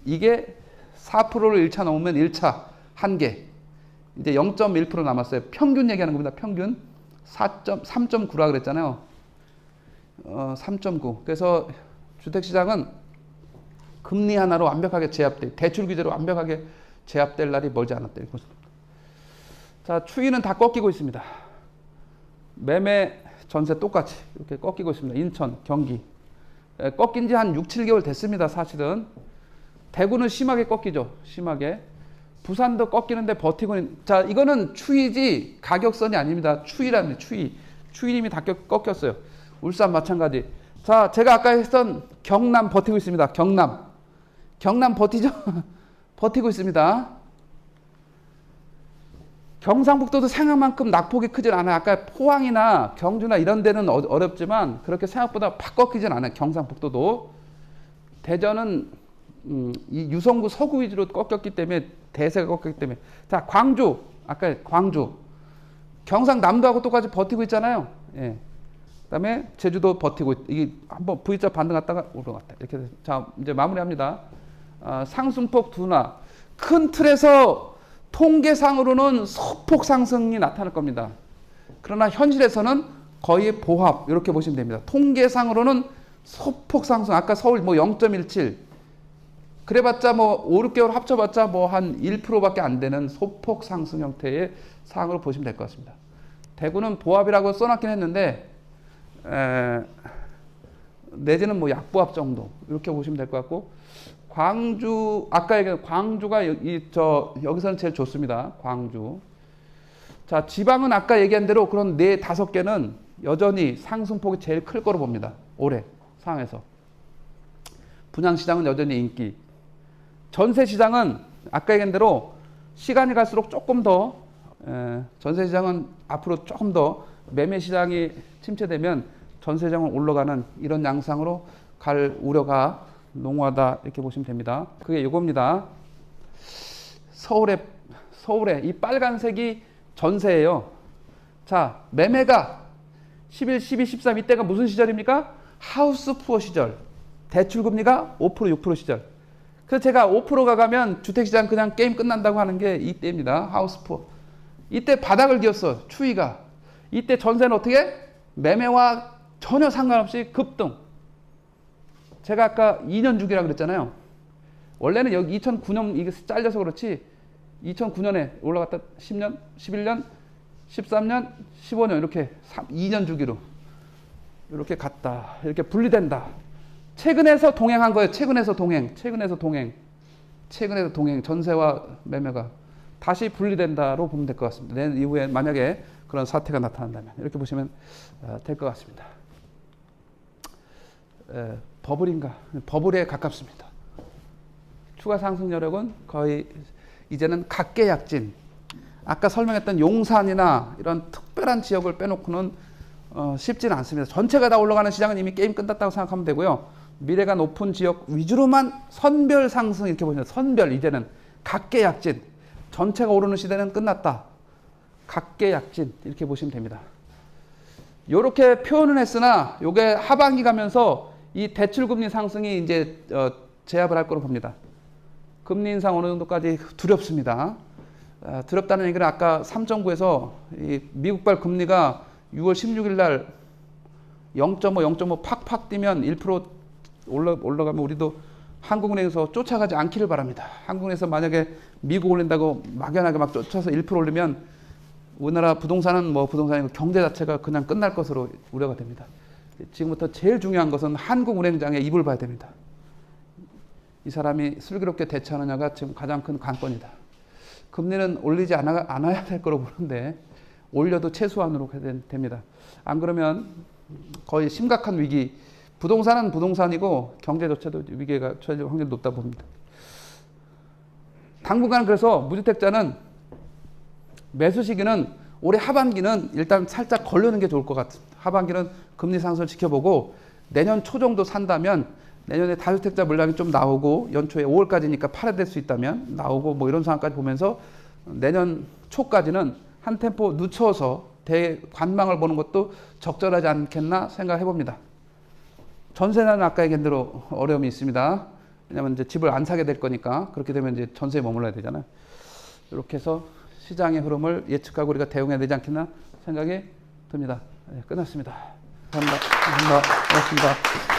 이게 4%를 1차 넘으면 1차 한계. 이제 0.1% 남았어요. 평균 얘기하는 겁니다. 평균 3.9라 그랬잖아요. 3.9. 그래서 주택시장은 금리 하나로 완벽하게 제압돼, 대출 규제로 완벽하게 제압될 날이 멀지 않았다. 이렇게 보시면 됩니다. 자, 추이는 다 꺾이고 있습니다. 매매, 전세 똑같이 이렇게 꺾이고 있습니다. 인천, 경기. 꺾인 지 한 6, 7개월 됐습니다. 사실은. 대구는 심하게 꺾이죠. 심하게. 부산도 꺾이는데 버티고 있는. 자, 이거는 추이지 가격선이 아닙니다. 추이랍니다. 추이. 추이님이 다 꺾였어요. 울산 마찬가지. 자, 제가 아까 했던 경남 버티고 있습니다. 경남 버티죠? 버티고 있습니다. 경상북도도 생각만큼 낙폭이 크진 않아요. 아까 포항이나 경주나 이런 데는 어렵지만 그렇게 생각보다 팍 꺾이진 않아요. 경상북도도. 대전은 이 유성구 서구 위주로 꺾였기 때문에 대세가 꺾였기 때문에. 자, 광주. 아까 광주. 경상남도하고 똑같이 버티고 있잖아요. 예. 그다음에 제주도 버티고 이게 한번 V자 반등 갔다가 올라갔다 이렇게. 자, 이제 마무리합니다. 상승폭 둔화. 큰 틀에서 통계상으로는 소폭 상승이 나타날 겁니다. 그러나 현실에서는 거의 보합 이렇게 보시면 됩니다. 통계상으로는 소폭 상승. 아까 서울 뭐 0.17, 그래봤자 뭐 5, 6개월 합쳐봤자 뭐 한 1%밖에 안 되는 소폭 상승 형태의 상황으로 보시면 될 것 같습니다. 대구는 보합이라고 써놨긴 했는데 내지는 뭐 약보합 정도 이렇게 보시면 될 것 같고, 광주 아까 얘기한 광주가 여기서는 제일 좋습니다. 광주. 자, 지방은 아까 얘기한 대로 그런 4, 5개는 여전히 상승폭이 제일 클 거로 봅니다. 올해 상황에서. 분양시장은 여전히 인기. 전세시장은 아까 얘기한 대로 시간이 갈수록 조금 더 전세시장은 앞으로 조금 더 매매시장이 침체되면 전세시장은 올라가는 이런 양상으로 갈 우려가 농후하다 이렇게 보시면 됩니다. 그게 이겁니다. 서울에 이 빨간색이 전세예요. 자, 매매가 11, 12, 13 이때가 무슨 시절입니까? 하우스 푸어 시절. 대출금리가 5%, 6% 시절. 그래서 제가 5%가 가면 주택시장 그냥 게임 끝난다고 하는 게 이때입니다. 하우스 푸어. 이때 바닥을 기었어. 추위가. 이때 전세는 어떻게? 매매와 전혀 상관없이 급등. 제가 아까 2년 주기라 그랬잖아요. 원래는 여기 2009년 이게 잘려서 그렇지 2009년에 올라갔다 10년, 11년, 13년, 15년 이렇게 2년 주기로 이렇게 갔다. 이렇게 분리된다. 최근에서 동행한 거예요. 최근에서 동행. 전세와 매매가 다시 분리된다로 보면 될 것 같습니다. 내년 이후에 만약에 그런 사태가 나타난다면 이렇게 보시면 될 것 같습니다. 버블인가? 버블에 가깝습니다. 추가 상승 여력은 거의 이제는 각계약진. 아까 설명했던 용산이나 이런 특별한 지역을 빼놓고는 쉽지는 않습니다. 전체가 다 올라가는 시장은 이미 게임 끝났다고 생각하면 되고요. 미래가 높은 지역 위주로만 선별 상승 이렇게 보시면 선별. 이제는 각계약진. 전체가 오르는 시대는 끝났다. 각계약진 이렇게 보시면 됩니다. 이렇게 표현은 했으나 이게 하반기 가면서 이 대출금리 상승이 이제 제압을 할 거로 봅니다. 금리 인상 어느 정도까지 두렵습니다. 두렵다는 얘기는 아까 3.9에서 이 미국발 금리가 6월 16일 날 0.5, 0.5 팍팍 뛰면 1% 올라가면 우리도 한국은행에서 쫓아가지 않기를 바랍니다. 한국은행에서 만약에 미국 올린다고 막연하게 막 쫓아서 1% 올리면 우리나라 부동산은 뭐 부동산이고 경제 자체가 그냥 끝날 것으로 우려가 됩니다. 지금부터 제일 중요한 것은 한국은행장의 입을 봐야 됩니다. 이 사람이 슬기롭게 대처하느냐가 지금 가장 큰 관건이다. 금리는 올리지 않아야 될 거로 보는데 올려도 최소한으로 됩니다. 안 그러면 거의 심각한 위기. 부동산은 부동산이고 경제 자체도 위기가 처해질 확률이 높다 봅니다. 당분간 그래서 무주택자는 매수 시기는 올해 하반기는 일단 살짝 걸르는 게 좋을 것 같습니다. 하반기는 금리 상승을 지켜보고 내년 초 정도 산다면 내년에 다주택자 물량이 좀 나오고 연초에 5월까지니까 팔아야 될 수 있다면 나오고 뭐 이런 상황까지 보면서 내년 초까지는 한 템포 늦춰서 대관망을 보는 것도 적절하지 않겠나 생각해 봅니다. 전세는 아까 얘기한 대로 어려움이 있습니다. 왜냐하면 이제 집을 안 사게 될 거니까 그렇게 되면 이제 전세에 머물러야 되잖아요. 이렇게 해서 시장의 흐름을 예측하고 우리가 대응해야 되지 않겠나 생각이 듭니다. 네, 끝났습니다. 감사합니다. 고맙습니다.